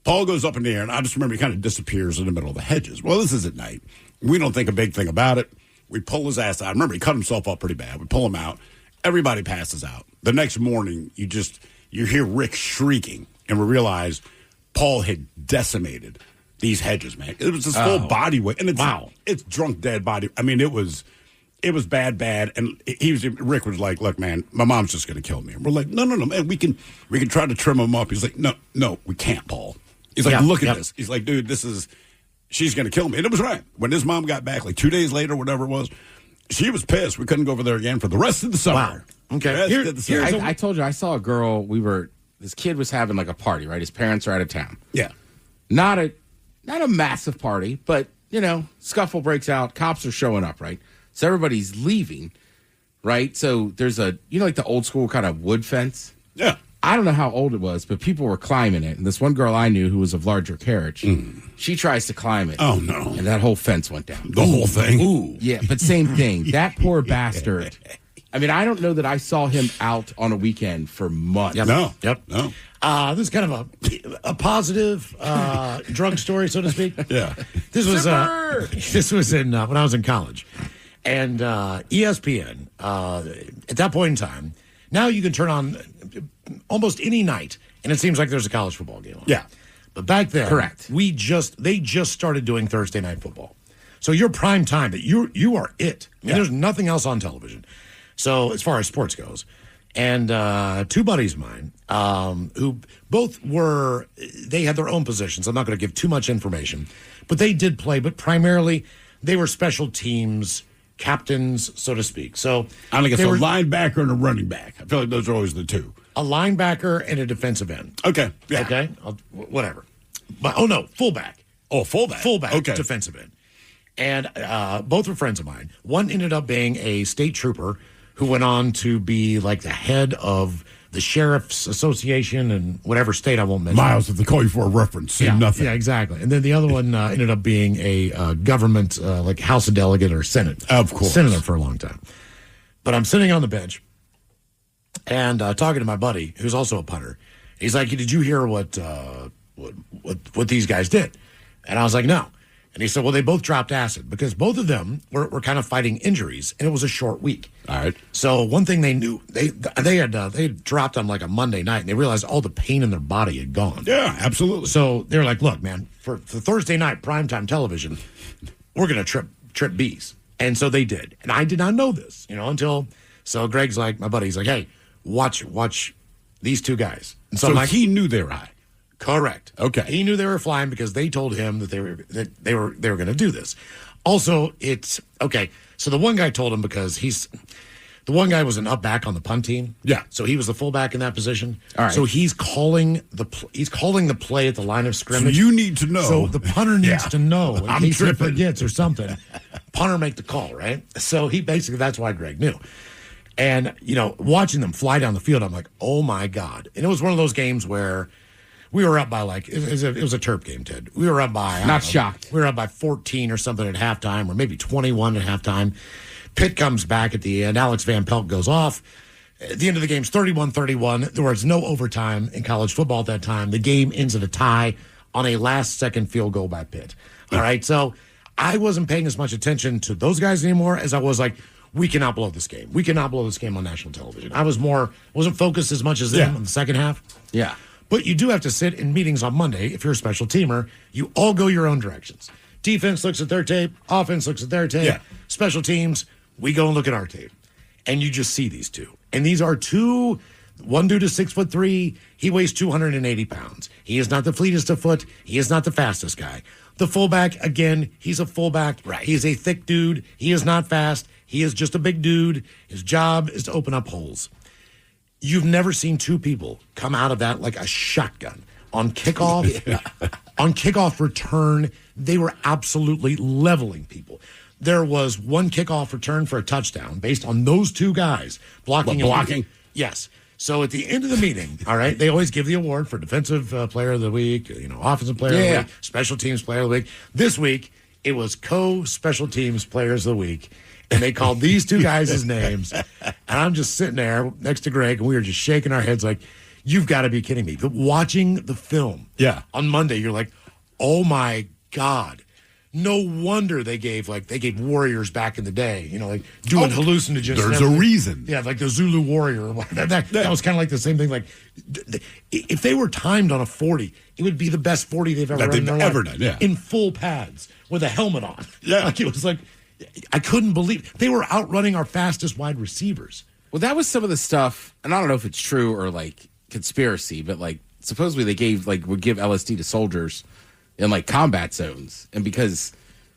S4: Paul goes up in the air, and I just remember he kind of disappears in the middle of the hedges. Well, this is at night. We don't think a big thing about it. We pull his ass out. I remember he cut himself up pretty bad. We pull him out. Everybody passes out. The next morning, you hear Rick shrieking, and we realize Paul had decimated these hedges, man. It was his full body weight. And it's drunk, dead body. I mean, it was bad. And Rick was like, look, man, my mom's just going to kill me. And we're like, no, man, we can try to trim him up. He's like, no, we can't, Paul. He's like, look at this. He's like, dude, she's going to kill me. And it was right. When his mom got back, like 2 days later, whatever it was, she was pissed. We couldn't go over there again for the rest of the summer.
S6: Wow. Okay.
S5: I told you, I saw a girl, this kid was having like a party, right? His parents are out of town.
S4: Yeah.
S5: Not a massive party, but, scuffle breaks out. Cops are showing up, right? So everybody's leaving, right? So there's like the old school kind of wood fence.
S4: Yeah.
S5: I don't know how old it was, but people were climbing it. And this one girl I knew who was of larger carriage, she tries to climb it.
S4: Oh, no.
S5: And that whole fence went down.
S4: The whole thing?
S5: Ooh. Yeah, but same thing. That poor bastard. I mean, I don't know that I saw him out on a weekend for months.
S4: Yep. No.
S6: This is kind of a positive drunk story, so to speak.
S4: Yeah.
S6: This was in when I was in college. And ESPN, at that point in time, now you can turn on almost any night, and it seems like there's a college football game on.
S4: Yeah.
S6: But back then,
S5: correct.
S6: They just started doing Thursday night football. So you're prime time, but you are it. I mean, there's nothing else on television. So as far as sports goes. And 2 buddies of mine, who both they had their own positions. I'm not going to give too much information, but they did play, but primarily they were special teams captains, so to speak. So
S4: I think it's a linebacker and a running back. I feel like those are always the 2.
S6: A linebacker and a defensive end.
S4: Okay. Yeah.
S6: Okay. Whatever. But fullback.
S4: Oh, fullback.
S6: Fullback.
S4: Okay.
S6: Defensive end. And both were friends of mine. One ended up being a state trooper who went on to be like the head of the Sheriff's Association in whatever state I won't mention.
S4: Miles, if they call you for a reference, say nothing.
S6: Yeah, exactly. And then the other one ended up being a government, like House of Delegate or Senate.
S4: Of course.
S6: Senator for a long time. But I'm sitting on the bench and talking to my buddy, who's also a punter. He's like, did you hear what these guys did? And I was like, no. And he said, well, they both dropped acid because both of them were kind of fighting injuries, and it was a short week.
S4: All right.
S6: So one thing they knew, they had dropped on like a Monday night, and they realized all the pain in their body had gone.
S4: Yeah, absolutely.
S6: So they were like, look, man, for Thursday night primetime television, we're going to trip bees. And so they did. And I did not know this, so Greg's like, my buddy's like, hey, watch these 2 guys. And so
S4: he knew they were high.
S6: Correct.
S4: Okay.
S6: He knew they were flying because they told him that they were going to do this. Also, it's okay. So the one guy told him because the one guy was an up back on the punt team.
S4: Yeah.
S6: So he was the fullback in that position.
S5: All right.
S6: So he's calling the play at the line of scrimmage.
S4: So you need to know.
S6: So the punter needs to know in case he
S4: tripping.
S6: forgets or something. Punter make the call, right? So that's why Greg knew. And watching them fly down the field, I'm like, oh my God! And it was one of those games where we were up by it was a Terp game, Ted. We were up by
S5: not shocked.
S6: We were up by 14 or something at halftime, or maybe 21 at halftime. Pitt comes back at the end. Alex Van Pelt goes off. At the end of the game's 31-31. There was no overtime in college football at that time. The game ends in a tie on a last-second field goal by Pitt. All right, so I wasn't paying as much attention to those guys anymore as I was like, we cannot blow this game. We cannot blow this game on national television. I wasn't focused as much as them in the second half.
S5: Yeah.
S6: But you do have to sit in meetings on Monday. If you're a special teamer, you all go your own directions. Defense looks at their tape. Offense looks at their tape.
S4: Yeah.
S6: Special teams, we go and look at our tape. And you just see these 2. And these are 2, one dude is 6'3". He weighs 280 pounds. He is not the fleetest of foot. He is not the fastest guy. The fullback, again, he's a fullback.
S4: Right.
S6: He's a thick dude. He is not fast. He is just a big dude. His job is to open up holes. You've never seen two people come out of that like a shotgun. On kickoff, on kickoff return, they were absolutely leveling people. There was one kickoff return for a touchdown based on those two guys blocking.
S4: Blocking?
S6: Yes. So at the end of the meeting, all right, they always give the award for defensive player of the week, offensive player of the week, special teams player of the week. This week, it was co-special teams players of the week. And they called these two guys' names. And I'm just sitting there next to Greg, and we were just shaking our heads like, you've got to be kidding me. But watching the film on Monday, you're like, oh, my God. No wonder they gave warriors back in the day, like doing hallucinogens.
S4: There's a reason.
S6: Yeah, like the Zulu warrior. That was kind of like the same thing. Like, if they were timed on a 40, it would be the best 40 they've ever run in their life.
S4: Done, yeah.
S6: In full pads with a helmet on.
S4: Yeah.
S6: Like, it was like, I couldn't believe they were outrunning our fastest wide receivers.
S5: Well, that was some of the stuff, and I don't know if it's true or like conspiracy, but like supposedly they would give LSD to soldiers in like combat zones, and because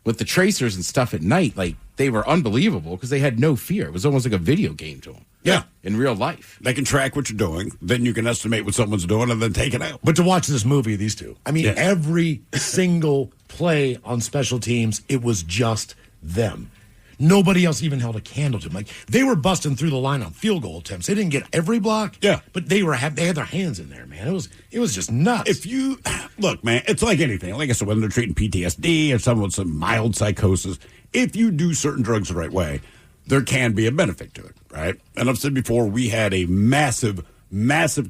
S5: with the tracers and stuff at night, like they were unbelievable because they had no fear. It was almost like a video game to them.
S4: Yeah,
S5: in real life,
S4: they can track what you're doing. Then you can estimate what someone's doing and then take it out.
S6: But to watch this movie, these two, I mean, every single play on special teams, it was just them. Nobody else even held a candle to them. Like, they were busting through the line on field goal attempts. They didn't get every block, but they had their hands in there, man. It was just nuts.
S4: If you look, man, it's like anything. Like I said, when they're treating PTSD or someone with some mild psychosis, if you do certain drugs the right way, there can be a benefit to it, right? And I've said before, we had a massive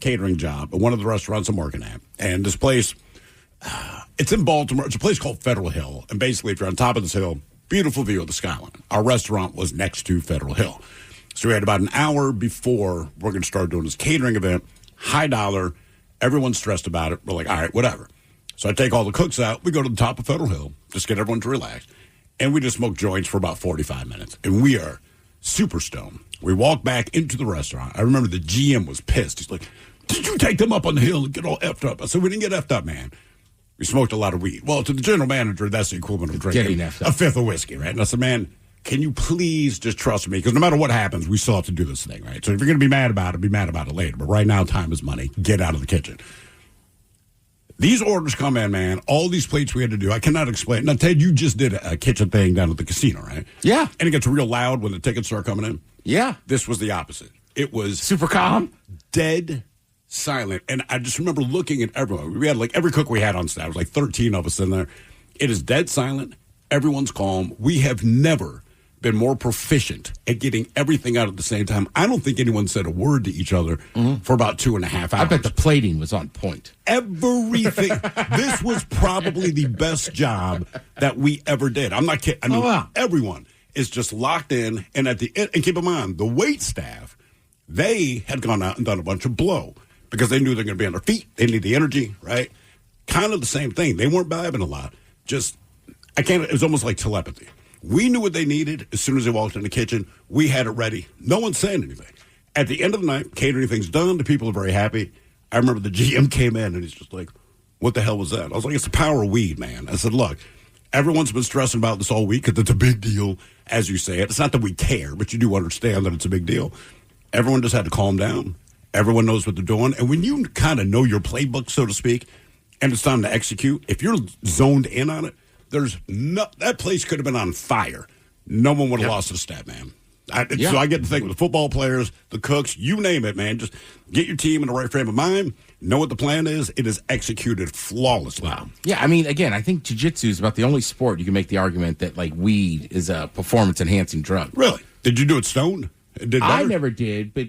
S4: catering job at one of the restaurants I'm working at, and this place, it's in Baltimore. It's a place called Federal Hill, and basically, if you're on top of this hill, beautiful view of the skyline. Our restaurant was next to Federal Hill. So we had about an hour before we're going to start doing this catering event, high dollar. Everyone's stressed about it. We're like, all right, whatever. So I take all the cooks out. We go to the top of Federal Hill, just get everyone to relax. And we just smoke joints for about 45 minutes. And we are super stoned. We walk back into the restaurant. I remember the GM was pissed. He's like, did you take them up on the hill and get all effed up? I said, we didn't get effed up, man. We smoked a lot of weed. Well, to the general manager, that's the equivalent of drinking a fifth of whiskey, right? And I said, man, can you please just trust me? Because no matter what happens, we still have to do this thing, right? So if you're going to be mad about it later. But right now, time is money. Get out of the kitchen. These orders come in, man. All these plates we had to do, I cannot explain. Now, Ted, you just did a kitchen thing down at the casino, right?
S5: Yeah.
S4: And it gets real loud when the tickets start coming in?
S5: Yeah.
S4: This was the opposite. It was
S5: super calm,
S4: dead silent. And I just remember looking at everyone. We had like every cook we had on staff. There was like 13 of us in there. It is dead silent. Everyone's calm. We have never been more proficient at getting everything out at the same time. I don't think anyone said a word to each other for about 2.5 hours.
S5: I bet the plating was on point.
S4: Everything. This was probably the best job that we ever did. I'm not kidding. I mean, everyone is just locked in. And at the end, and keep in mind, the wait staff, they had gone out and done a bunch of blow because they knew they're going to be on their feet. They need the energy, right? Kind of the same thing. They weren't vibing a lot. It was almost like telepathy. We knew what they needed as soon as they walked in the kitchen. We had it ready. No one's saying anything. At the end of the night, catering thing's done. The people are very happy. I remember the GM came in and he's just like, what the hell was that? I was like, it's the power of weed, man. I said, look, everyone's been stressing about this all week because it's a big deal, as you say it. It's not that we care, but you do understand that it's a big deal. Everyone just had to calm down. Everyone knows what they're doing. And when you kind of know your playbook, so to speak, and it's time to execute, if you're zoned in on it, that place could have been on fire. No one would have lost a step, man. So I get to think with the football players, the cooks, you name it, man. Just get your team in the right frame of mind. Know what the plan is. It is executed flawlessly.
S5: Wow. Yeah, I mean, again, I think jiu-jitsu is about the only sport you can make the argument that, like, weed is a performance-enhancing drug.
S4: Really? Did you do it stoned?
S5: I never did, but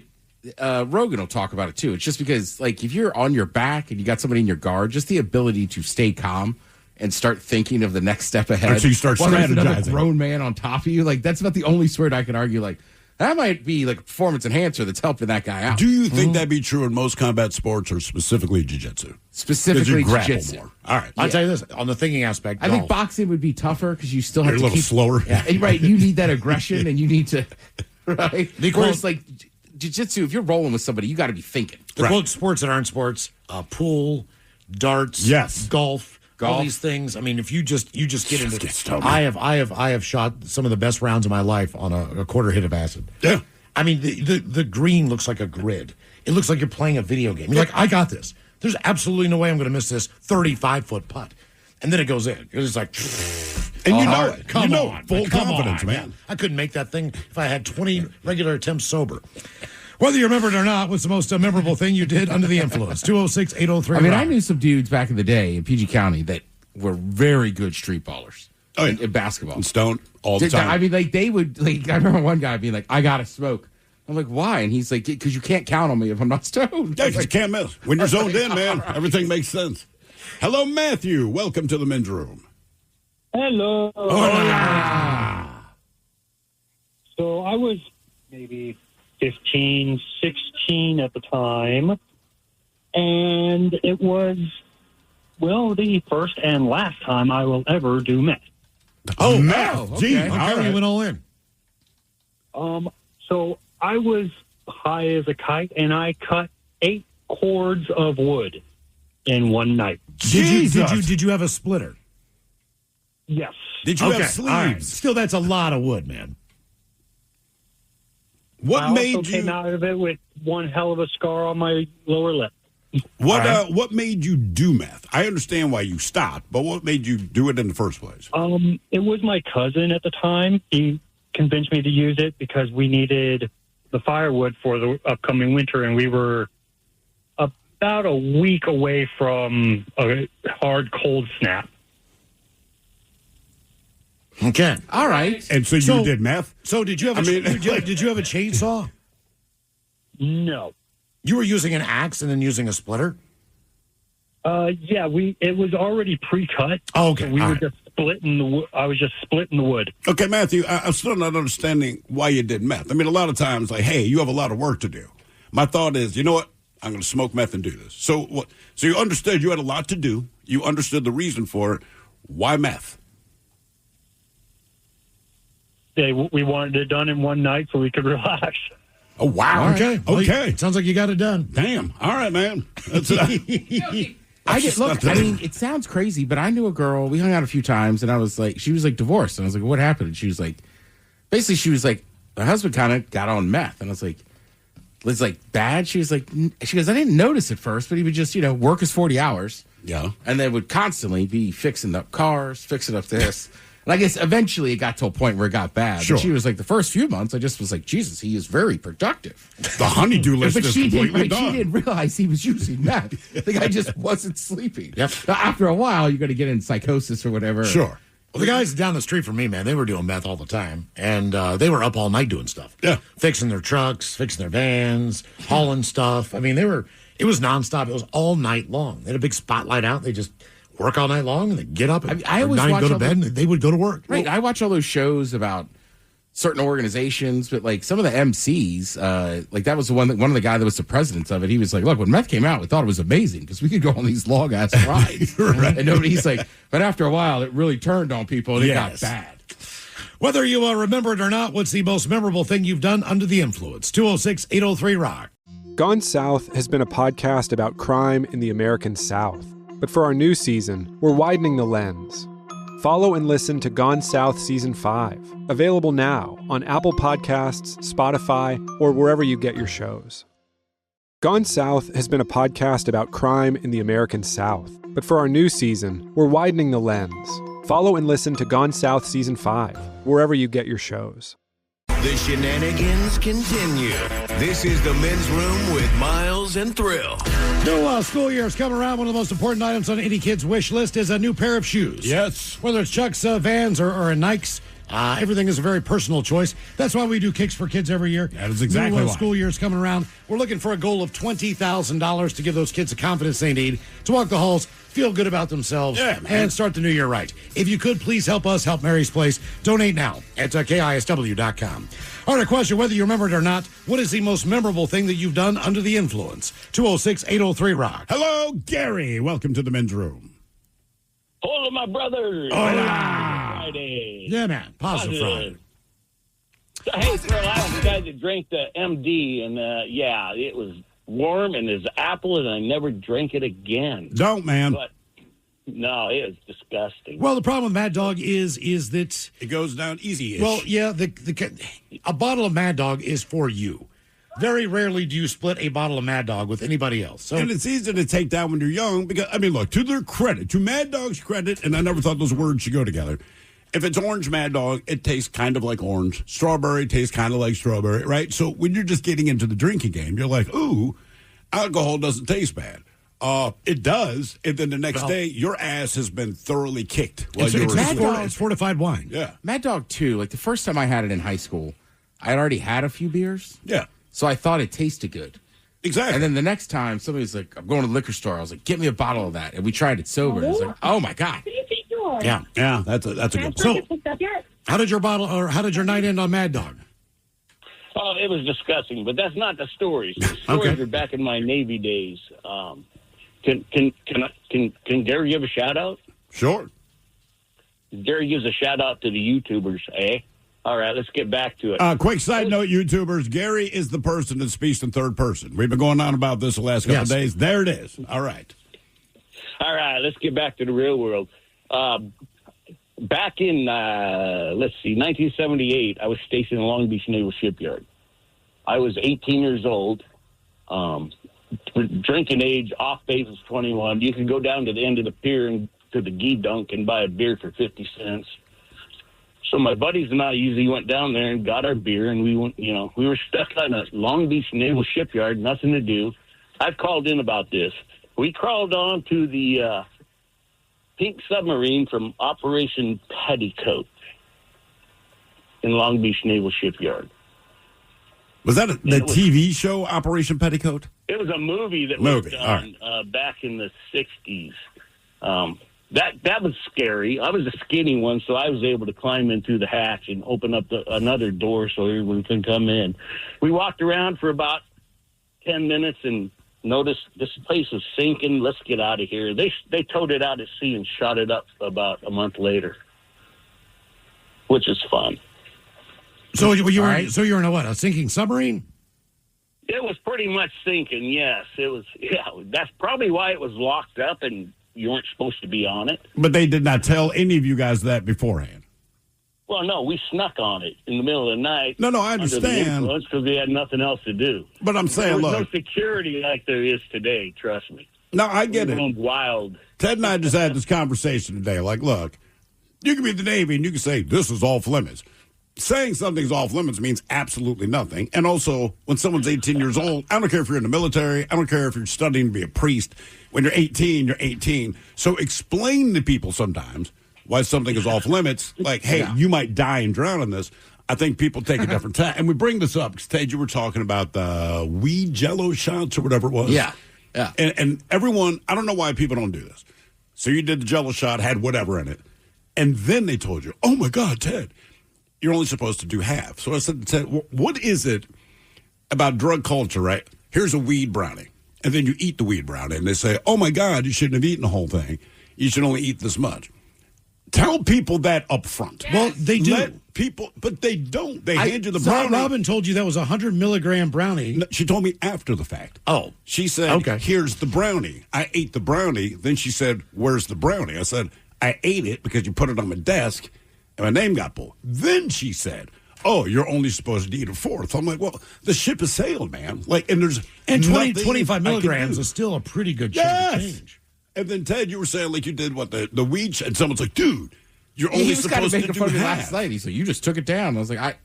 S5: Rogan will talk about it, too. It's just because, like, if you're on your back and you got somebody in your guard, just the ability to stay calm and start thinking of the next step ahead.
S4: Right, so you start strategizing.
S5: Another grown man on top of you. Like, that's about the only sport I could argue, like, that might be like a performance enhancer that's helping that guy out.
S4: Do you think that'd be true in most combat sports or specifically jiu-jitsu?
S5: Specifically jiu-jitsu.
S4: All right.
S6: I'll tell you this, on the thinking aspect,
S5: I think boxing would be tougher because you still have to
S4: keep a little slower.
S5: Yeah, right. You need that aggression and you need to, right? Whereas, like, jiu-jitsu, if you're rolling with somebody, you got to be thinking.
S6: The quote sports that aren't sports, pool, darts, golf, all these things. I mean, if you just get into
S4: get stoned.
S6: I have shot some of the best rounds of my life on a quarter hit of acid.
S4: Yeah.
S6: I mean, the green looks like a grid. It looks like you're playing a video game. You're like, I got this. There's absolutely no way I'm going to miss this 35-foot putt. And then it goes in. It's like,
S4: and you know it.
S6: Come
S4: you know
S6: on.
S4: full
S6: Come
S4: confidence,
S6: on.
S4: man.
S6: I couldn't make that thing if I had 20 regular attempts sober. Whether you remember it or not, what's the most memorable thing you did under the influence? 206-803.
S5: I mean, I knew some dudes back in the day in PG County that were very good street ballers in basketball.
S4: And stoned all the time.
S5: I mean, like, they would, like, I remember one guy being like, I got to smoke. I'm like, why? And he's like, because you can't count on me if I'm not stoned.
S4: Yeah, 'cause you can't miss. When you're zoned in, man, everything makes sense. Hello, Matthew. Welcome to the men's room.
S12: Hello.
S4: Hola.
S12: So I was maybe 15, 16 at the time. And it was, well, the first and last time I will ever do meth.
S4: Oh, meth.
S6: Okay.
S4: Gee,
S6: Okay,
S4: all right.
S6: you went all in.
S12: So I was high as a kite, and I cut 8 cords of wood in one night.
S6: Did you have a splitter?
S12: Yes.
S4: Did you
S6: Okay,
S4: have
S6: all right.
S4: sleeves?
S6: Still, that's a lot of wood, man.
S4: What
S12: I
S4: made
S12: also
S4: you?
S12: came out of it with one hell of a scar on my lower lip.
S4: What made you do meth? I understand why you stopped, but what made you do it in the first place?
S12: It was my cousin at the time. He convinced me to use it because we needed the firewood for the upcoming winter, and we were about a week away from a hard cold snap.
S6: Okay.
S5: All right.
S4: And so you did meth?
S6: So did you have did you have a chainsaw?
S12: No.
S6: You were using an axe and then using a splitter?
S12: Yeah, it was already pre-cut.
S6: Oh, okay.
S12: So we
S6: All
S12: were
S6: right.
S12: just splitting the wood. I was just splitting the wood.
S4: Okay, Matthew, I'm still not understanding why you did meth. I mean, a lot of times, like, hey, you have a lot of work to do. My thought is, you know what? I'm going to smoke meth and do this. So what? So you understood you had a lot to do. You understood the reason for it. Why meth?
S12: We wanted it done in one night so we could relax.
S4: Oh, wow.
S6: All right.
S4: Okay.
S6: Well,
S4: Okay.
S6: Sounds like you got it done.
S4: Damn. All right, man. That's
S5: I get, look, I mean, it sounds crazy, but I knew a girl. We hung out a few times, and I was like, she was like divorced. And I was like, what happened? And she was like, basically, she was like, her husband kind of got on meth. And I was like, was like bad? She was like, she goes, I didn't notice at first, but he would just, work his 40 hours.
S4: Yeah.
S5: And then would constantly be fixing up cars, fixing up this. And I guess eventually it got to a point where it got bad.
S4: Sure.
S5: But she was like, the first few months, I just was like, Jesus, he is very productive.
S4: The honeydew list
S5: But
S4: is
S5: she
S4: completely
S5: didn't,
S4: done.
S5: she didn't realize he was using meth. The guy just wasn't sleeping.
S6: Yep.
S5: After a while, you're going to get in psychosis or whatever.
S4: Sure.
S6: Well, the guys down the street from me, man, they were doing meth all the time. And they were up all night doing stuff.
S4: Yeah.
S6: Fixing their trucks, fixing their vans, hauling stuff. I mean, it was nonstop. It was all night long. They had a big spotlight out. They just work all night long and they get up and
S5: I always watch
S6: go to
S5: all
S6: bed and they would go to work.
S5: Right. I watch all those shows about certain organizations, but like some of the MCs, like that was one of the guys that was the president of it. He was like, look, when meth came out, we thought it was amazing because we could go on these long ass rides.
S4: Right.
S5: And nobody's like, but after a while, it really turned on people and it got bad.
S6: Whether you remember it or not, what's the most memorable thing you've done under the influence? 206-803-ROCK.
S13: Gone South has been a podcast about crime in the American South. But for our new season, we're widening the lens. Follow and listen to Gone South Season 5, available now on Apple Podcasts, Spotify, or wherever you get your shows. Gone South has been a podcast about crime in the American South. But for our new season, we're widening the lens. Follow and listen to Gone South Season 5, wherever you get your shows.
S3: The shenanigans continue. This is the men's room with Miles and Thrill.
S6: New school year is coming around. One of the most important items on any kid's wish list is a new pair of shoes.
S4: Yes.
S6: Whether it's Chuck's, Vans, or a Nikes, everything is a very personal choice. That's why we do Kicks for Kids every year.
S4: That is exactly
S6: New
S4: why.
S6: school year is coming around. We're looking for a goal of $20,000 to give those kids the confidence they need to walk the halls, feel good about themselves, and start the new year right. If you could, please help us help Mary's Place. Donate now at KISW.com. All right, a question, whether you remember it or not, what is the most memorable thing that you've done under the influence? 206-803-ROCK.
S4: Hello, Gary. Welcome to the men's room.
S14: Hola, my brothers.
S6: Hola.
S14: Friday.
S6: Yeah, man. Positive Friday.
S14: So, hey, Thrill, I was the guy that drank the MD, and yeah, it was warm and as apple, and I never drank it again.
S4: Don't, man.
S14: But No, it was disgusting.
S6: Well, the problem with Mad Dog is that
S4: it goes down easy-ish.
S6: Well, yeah, a bottle of Mad Dog is for you. Very rarely do you split a bottle of Mad Dog with anybody else. So,
S4: and it's easy to take down when you're young because, I mean, look, to their credit, to Mad Dog's credit, and I never thought those words should go together. If it's orange Mad Dog, it tastes kind of like orange. Strawberry tastes kind of like strawberry, right? So when you're just getting into the drinking game, you're like, ooh, alcohol doesn't taste bad. It does, and then the next day, your ass has been thoroughly kicked.
S6: It's fortified wine.
S4: Yeah.
S5: Mad Dog 2, like the first time I had it in high school, I had already had a few beers.
S4: Yeah.
S5: So I thought it tasted good.
S4: Exactly.
S5: And then the next time, somebody was like, I'm going to the liquor store. I was like, get me a bottle of that. And we tried it sober. And it was like, oh, my God.
S6: Yeah.
S4: That's a good
S6: So, how did your night end on Mad Dog?
S14: Oh, it was disgusting, but that's not the stories. The stories are back in my Navy days. Can Gary give a shout out?
S4: Sure.
S14: Gary gives a shout out to the YouTubers, eh? All right, let's get back to it.
S4: Quick side note, YouTubers. Gary is the person that speaks in third person. We've been going on about this the last couple of days. There it is. All right.
S14: All right, let's get back to the real world. Back in, 1978, I was stationed in Long Beach Naval Shipyard. I was 18 years old. Drinking age, off base was 21. You could go down to the end of the pier and to the Gee Dunk and buy a beer for 50 cents. So my buddies and I usually went down there and got our beer, and we went, we were stuck on a Long Beach Naval Shipyard, nothing to do. I've called in about this. We crawled on to the pink submarine from Operation Petticoat in Long Beach Naval Shipyard.
S4: Was that the TV show Operation Petticoat?
S14: It was a movie that was done back in the 60s. That was scary. I was a skinny one, so I was able to climb in through the hatch and open up another door so everyone can come in. We walked around for about 10 minutes and noticed this place is sinking. Let's get out of here. They towed it out at sea and shot it up about a month later, which is fun.
S6: So you were in a sinking submarine?
S14: It was pretty much sinking. Yes, it was. Yeah, that's probably why it was locked up and you weren't supposed to be on it.
S4: But they did not tell any of you guys that beforehand.
S14: Well, no, we snuck on it in the middle of the night.
S4: No, I understand.
S14: Because we had nothing else to do.
S4: But I'm saying,
S14: there was
S4: look,
S14: no security like there is today. Trust me.
S4: No, I get it.
S14: Wild.
S4: Ted and I just had this conversation today. Like, look, you can be in the Navy and you can say this is off limits. Saying something's off limits means absolutely nothing. And also, when someone's 18 years old, I don't care if you're in the military. I don't care if you're studying to be a priest. When you're 18, you're 18. So explain to people sometimes why something is off limits. Like, hey, you might die and drown in this. I think people take a different tack. And we bring this up because, Ted, you were talking about the weed jello shots or whatever it was.
S5: Yeah.
S4: And everyone, I don't know why people don't do this. So you did the jello shot, had whatever in it. And then they told you, oh, my God, Ted, you're only supposed to do half. So I said to Ted, what is it about drug culture, right? Here's a weed brownie. And then you eat the weed brownie. And they say, oh, my God, you shouldn't have eaten the whole thing. You should only eat this much. Tell people that up front.
S6: Yes. Well, they do.
S4: Let people, but they don't. They hand you the brownie.
S6: Robin told you that was a 100-milligram brownie.
S4: No, she told me after the fact.
S6: Oh.
S4: She said, okay, here's the brownie. I ate the brownie. Then she said, where's the brownie? I said, I ate it because you put it on my desk and my name got pulled. Then she said, oh, you're only supposed to eat a fourth. I'm like, well, the ship has sailed, man. Like, and there's
S6: 25 milligrams is still a pretty good chunk of change.
S4: And then, Ted, you were saying, like, you did what, the weed, and someone's like, dude, you're only supposed to do half.
S5: Last night. He said, you just took it down. I was like,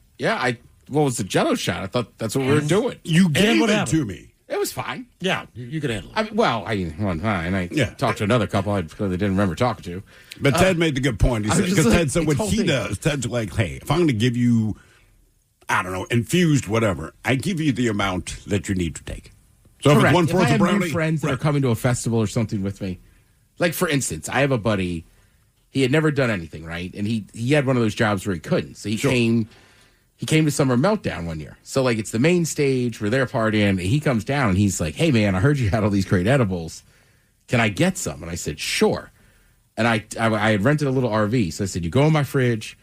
S5: what was the jello shot? I thought that's what we were doing.
S4: You gave it to me.
S5: It was fine.
S6: Yeah, you could handle it.
S5: I mean, one time, I talked to another couple I clearly didn't remember talking to.
S4: But Ted made the good point. He said, because Ted said what he does, Ted's like, hey, if I'm going to give you, I don't know, infused whatever, I give you the amount that you need to take. So
S5: correct.
S4: If it's 1/4
S5: I have
S4: brownie,
S5: new friends that are coming to a festival or something with me, like for instance, I have a buddy. He had never done anything right, and he had one of those jobs where he couldn't. So he came to Summer Meltdown one year. So like it's the main stage where they're partying, and he comes down and he's like, "Hey man, I heard you had all these great edibles. Can I get some?" And I said, "Sure." And I had rented a little RV, so I said, "You go in my fridge.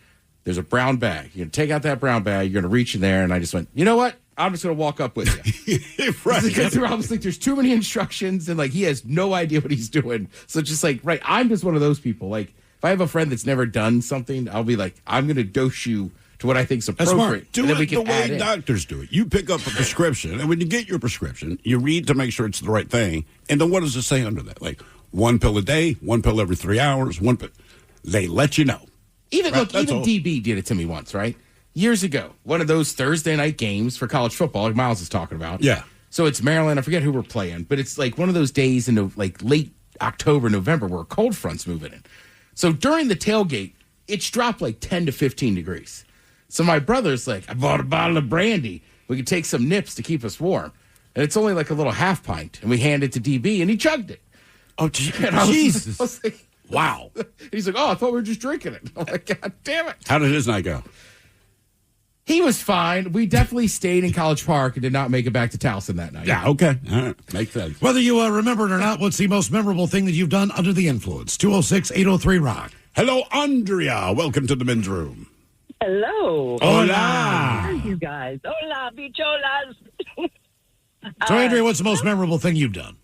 S5: There's a brown bag. You're gonna take out that brown bag. You're gonna reach in there." And I just went, "You know what? I'm just going to walk up with you.
S4: Right.
S5: Because I was like, there's too many instructions, and like he has no idea what he's doing. So just like, right, I'm just one of those people. Like, if I have a friend that's never done something, I'll be like, I'm going to dose you to what I think's
S4: That's
S5: appropriate.
S4: smart. Do
S5: and then we
S4: it
S5: can
S4: the way
S5: add in.
S4: doctors do it. You pick up a prescription, and when you get your prescription, you read to make sure it's the right thing. And then what does it say under that? Like, 1 pill a day, 1 pill every 3 hours, 1 pill. They let you know.
S5: Even
S4: Right,
S5: look,
S4: that's
S5: even
S4: all.
S5: DB did it to me once, right? Years ago, one of those Thursday night games for college football, like Miles is talking about.
S4: Yeah.
S5: So it's Maryland. I forget who we're playing, but it's like one of those days in like late October, November, where a cold front's moving in. So during the tailgate, it's dropped like 10 to 15 degrees. So my brother's like, I bought a bottle of brandy. We could take some nips to keep us warm. And it's only like a little half pint. And we hand it to DB, and he chugged it.
S4: Oh, Jesus.
S5: I was like,
S4: wow.
S5: He's like, oh, I thought we were just drinking it. I'm like, God damn it.
S4: How did his night go?
S5: He was fine. We definitely stayed in College Park and did not make it back to Towson that night.
S4: Yeah, okay. All right. Makes sense.
S6: Whether you remember it or not, what's the most memorable thing that you've done under the influence? 206-803-ROCK.
S4: Hello, Andrea. Welcome to the men's room.
S15: Hello.
S4: Hola.
S15: How are you guys? Hola, bicholas.
S6: So, Andrea, what's the most memorable thing you've done?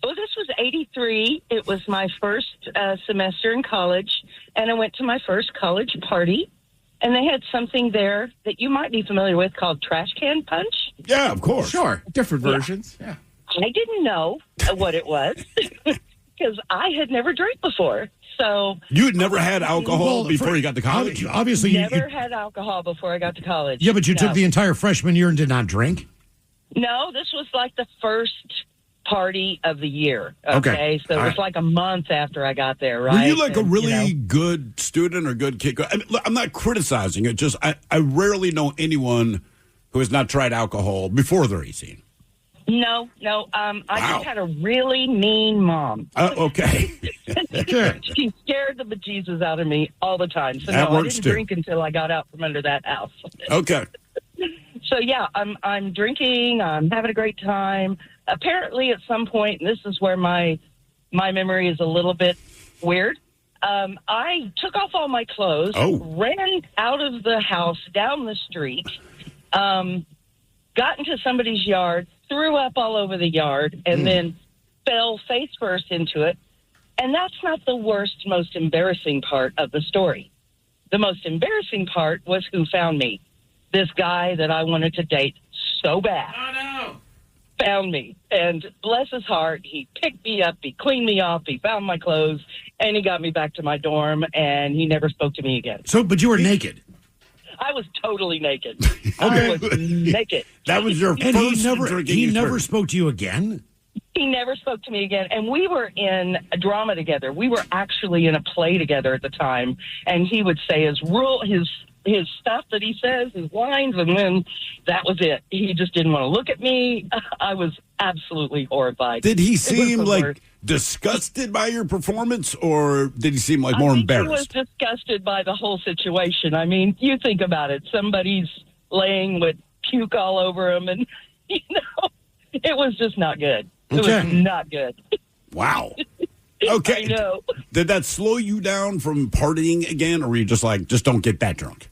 S15: Well, this was 83. It was my first semester in college, and I went to my first college party, and they had something there that you might be familiar with called trash can punch.
S4: Yeah, of course.
S5: Sure. Different versions. Yeah.
S15: I didn't know what it was because I had never drank before. So
S4: You had never had alcohol before you got to college?
S6: Obviously,
S15: never had alcohol before I got to college.
S6: Yeah, but you took
S15: No.
S6: the entire freshman year and did not drink?
S15: No, this was like the first party of the year.
S6: Okay.
S15: Okay. So it
S4: All
S15: was
S4: right.
S15: like a month after I got there, right?
S4: Were you like a
S15: And,
S4: really good student or good kid? I mean, look, I'm not criticizing it. Just I rarely know anyone who has not tried alcohol before they're 18.
S15: No. I just had a really mean mom.
S4: Okay.
S15: She scared the bejesus out of me all the time. So
S4: That
S15: no, I
S4: works,
S15: didn't
S4: too.
S15: drink until I got out from under that house.
S4: Okay.
S15: So yeah, I'm drinking. I'm having a great time. Apparently, at some point, and this is where my memory is a little bit weird. I took off all my clothes, ran out of the house down the street, got into somebody's yard, threw up all over the yard, and then fell face first into it. And that's not the worst, most embarrassing part of the story. The most embarrassing part was who found me. This guy that I wanted to date so bad found me. And bless his heart, he picked me up, he cleaned me off, he found my clothes, and he got me back to my dorm, and he never spoke to me again.
S6: So, but you were naked.
S15: I was totally naked. I was naked.
S4: That was your
S6: And
S4: first
S6: he
S4: drinking
S6: never
S4: experience.
S6: spoke to you again?
S15: He never spoke to me again. And we were in a drama together. We were actually in a play together at the time. And he would say his stuff that he says, his lines, and then that was it. He just didn't want to look at me. I was absolutely horrified.
S4: Did he
S15: It was
S4: seem
S15: the
S4: like
S15: worst.
S4: disgusted by your performance, or did he seem like more
S15: I think
S4: embarrassed?
S15: He was disgusted by the whole situation. I mean, you think about it. Somebody's laying with puke all over him, and, it was just not good. It was not good.
S4: Wow. Okay.
S15: I know.
S4: Did that slow you down from partying again, or were you just like, just don't get that drunk?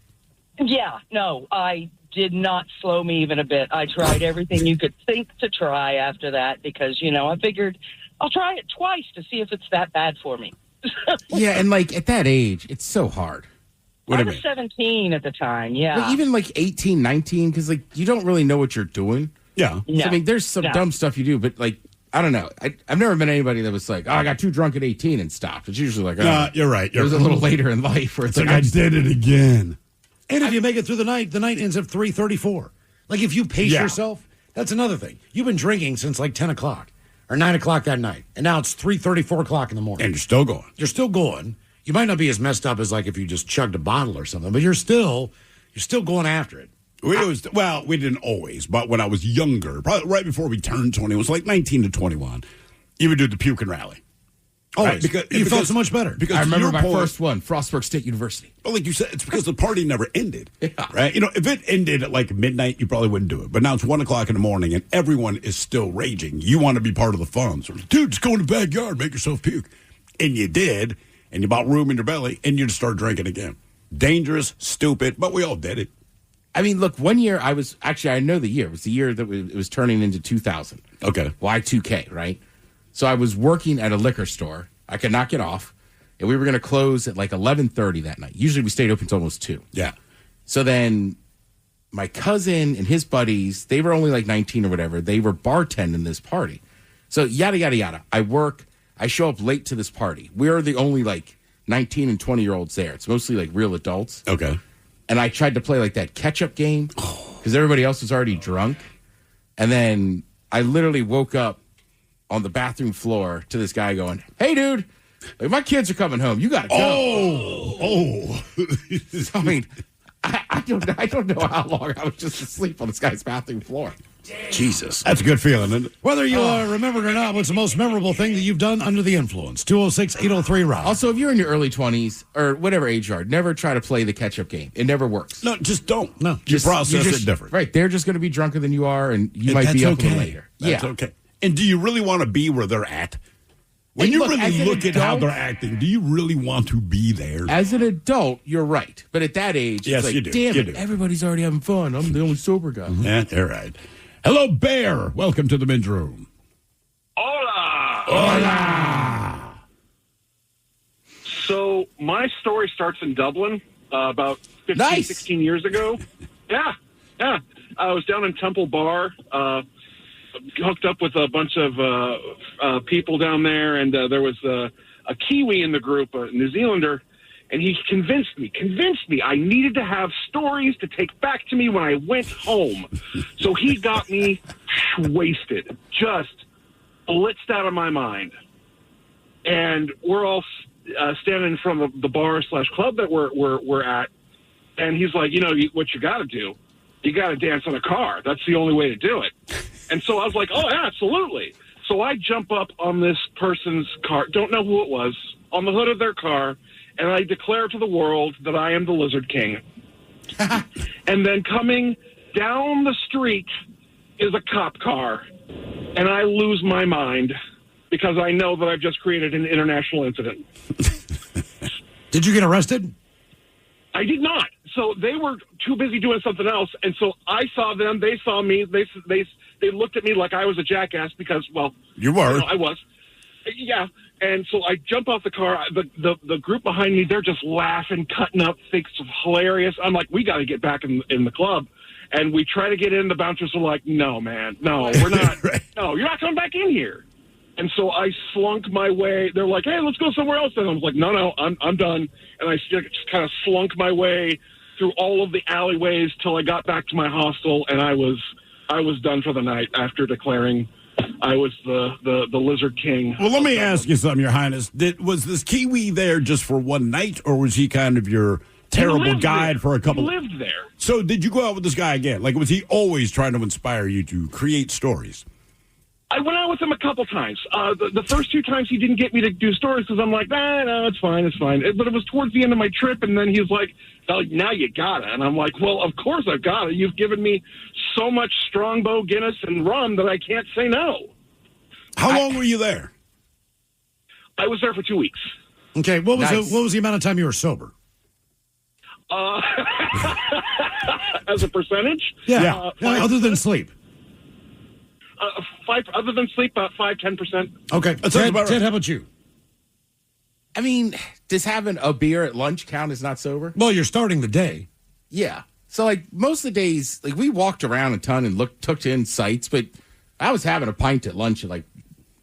S15: Yeah, no, I did not slow me even a bit. I tried everything you could think to try after that because, I figured I'll try it twice to see if it's that bad for me.
S5: Yeah, and like at that age, it's so hard.
S15: I was 17 at the time, yeah.
S5: Like, even like 18, 19, because like you don't really know what you're doing.
S4: Yeah.
S15: No.
S5: So, I mean, there's some
S15: No.
S5: dumb stuff you do, but like, I don't know. I've never met anybody that was like, oh, I got too drunk at 18 and stopped. It's usually like,
S4: No, you're right.
S5: It was a little later in life where it's
S4: like I did it again.
S6: And if you make it through the night ends at 3:34. Like if you pace yourself, that's another thing. You've been drinking since like 10 o'clock or 9 o'clock that night, and now it's 3:30, 4 o'clock in the morning.
S4: And you're still going.
S6: You're still going. You might not be as messed up as like if you just chugged a bottle or something, but you're still going after it.
S4: We didn't always, but when I was younger, probably right before we turned 20, it was like 19 to 21, you would do the puke and rally.
S6: Always.
S4: Right?
S6: You felt so much better.
S4: Because
S5: I
S4: to
S5: remember
S4: your
S5: my
S4: point-
S5: first one, Frostburg State University.
S4: But like you said, it's because the party never ended. Right? If it ended at like midnight, you probably wouldn't do it. But now it's 1 o'clock in the morning and everyone is still raging. You want to be part of the fun. So, dude, just go in the backyard, make yourself puke. And you did. And you bought room in your belly and you just started drinking again. Dangerous, stupid, but we all did it.
S5: I mean, look, one year I know the year. It was the year that it was turning into 2000.
S4: Okay.
S5: Y2K, right? So I was working at a liquor store. I could not get off. And we were going to close at like 11:30 that night. Usually we stayed open until almost 2.
S4: Yeah.
S5: So then my cousin and his buddies, they were only like 19 or whatever. They were bartending this party. So yada, yada, yada. I show up late to this party. We're the only like 19 and 20-year-olds there. It's mostly like real adults.
S4: Okay.
S5: And I tried to play like that catch-up game because everybody else was already drunk. And then I literally woke up on the bathroom floor to this guy going, "Hey, dude, like, my kids are coming home. You got to go."
S4: Oh.
S5: So, I mean, I don't know how long I was just asleep on this guy's bathroom floor.
S4: Jesus. That's a good feeling, isn't it?
S6: Whether you remember it or not, what's the most memorable thing that you've done under the influence? 206-803-ROB.
S5: Also, if you're in your early 20s or whatever age you are, never try to play the catch-up game. It never works.
S4: No, just don't.
S6: No.
S4: You process it different.
S5: Right. They're just going to be drunker than you are, and you might be up a little later.
S4: That's okay. And do you really want to be where they're at? When you really look at how they're acting, do you really want to be there?
S5: As an adult, you're right. But at that age,
S4: yes,
S5: it's like,
S4: you do.
S5: Damn
S4: you
S5: it,
S4: do.
S5: everybody's already having fun. I'm the only sober guy.
S4: Yeah, all right. Hello, Bear. Welcome to the men's room.
S16: Hola.
S4: Hola.
S16: So my story starts in Dublin about 15, 16 years ago. Yeah. I was down in Temple Bar, hooked up with a bunch of people down there, and there was a Kiwi in the group, a New Zealander, and he convinced me I needed to have stories to take back to me when I went home. So he got me wasted, just blitzed out of my mind. And we're all standing in front of the bar/club that we're at, and he's like, what you got to do? You got to dance on a car. That's the only way to do it. And so I was like, oh, absolutely. So I jump up on this person's car, don't know who it was, on the hood of their car, and I declare to the world that I am the Lizard King. And then coming down the street is a cop car, and I lose my mind because I know that I've just created an international incident.
S6: Did you get arrested?
S16: I did not. So they were too busy doing something else, and so I saw them. They saw me. They looked at me like I was a jackass because, well,
S4: you were.
S16: I was. Yeah. And so I jump off the car. The group behind me, they're just laughing, cutting up, thinks it's hilarious. I'm like, we got to get back in the club. And we try to get in. The bouncers are like, no, man, no, we're not.
S4: Right.
S16: No, you're not coming back in here. And so I slunk my way. They're like, hey, let's go somewhere else. And I was like, no, I'm done. And I just kind of slunk my way through all of the alleyways till I got back to my hostel. And I was done for the night after declaring I was the Lizard King.
S4: Well, let me ask you something, Your Highness. Was this Kiwi there just for one night, or was he kind of your terrible guide for a couple?
S16: He lived there.
S4: So did you go out with this guy again? Like, was he always trying to inspire you to create stories?
S16: I went out with him a couple times. The first 2 times he didn't get me to do stories because I'm like, no, it's fine. But it was towards the end of my trip, and then he's like, oh, now you got it. And I'm like, well, of course I've got it. You've given me so much Strongbow, Guinness, and rum that I can't say no.
S4: How long were you there?
S16: I was there for 2 weeks.
S6: Okay, what was the amount of time you were sober?
S16: As a percentage?
S6: Yeah, other than sleep.
S16: Other than sleep, about 5-10%.
S6: Okay. Ted, how about you?
S5: I mean, does having a beer at lunch count as not sober?
S6: Well, you're starting the day.
S5: Yeah. So, like, most of the days, like, we walked around a ton and took in sights, but I was having a pint at lunch at, like,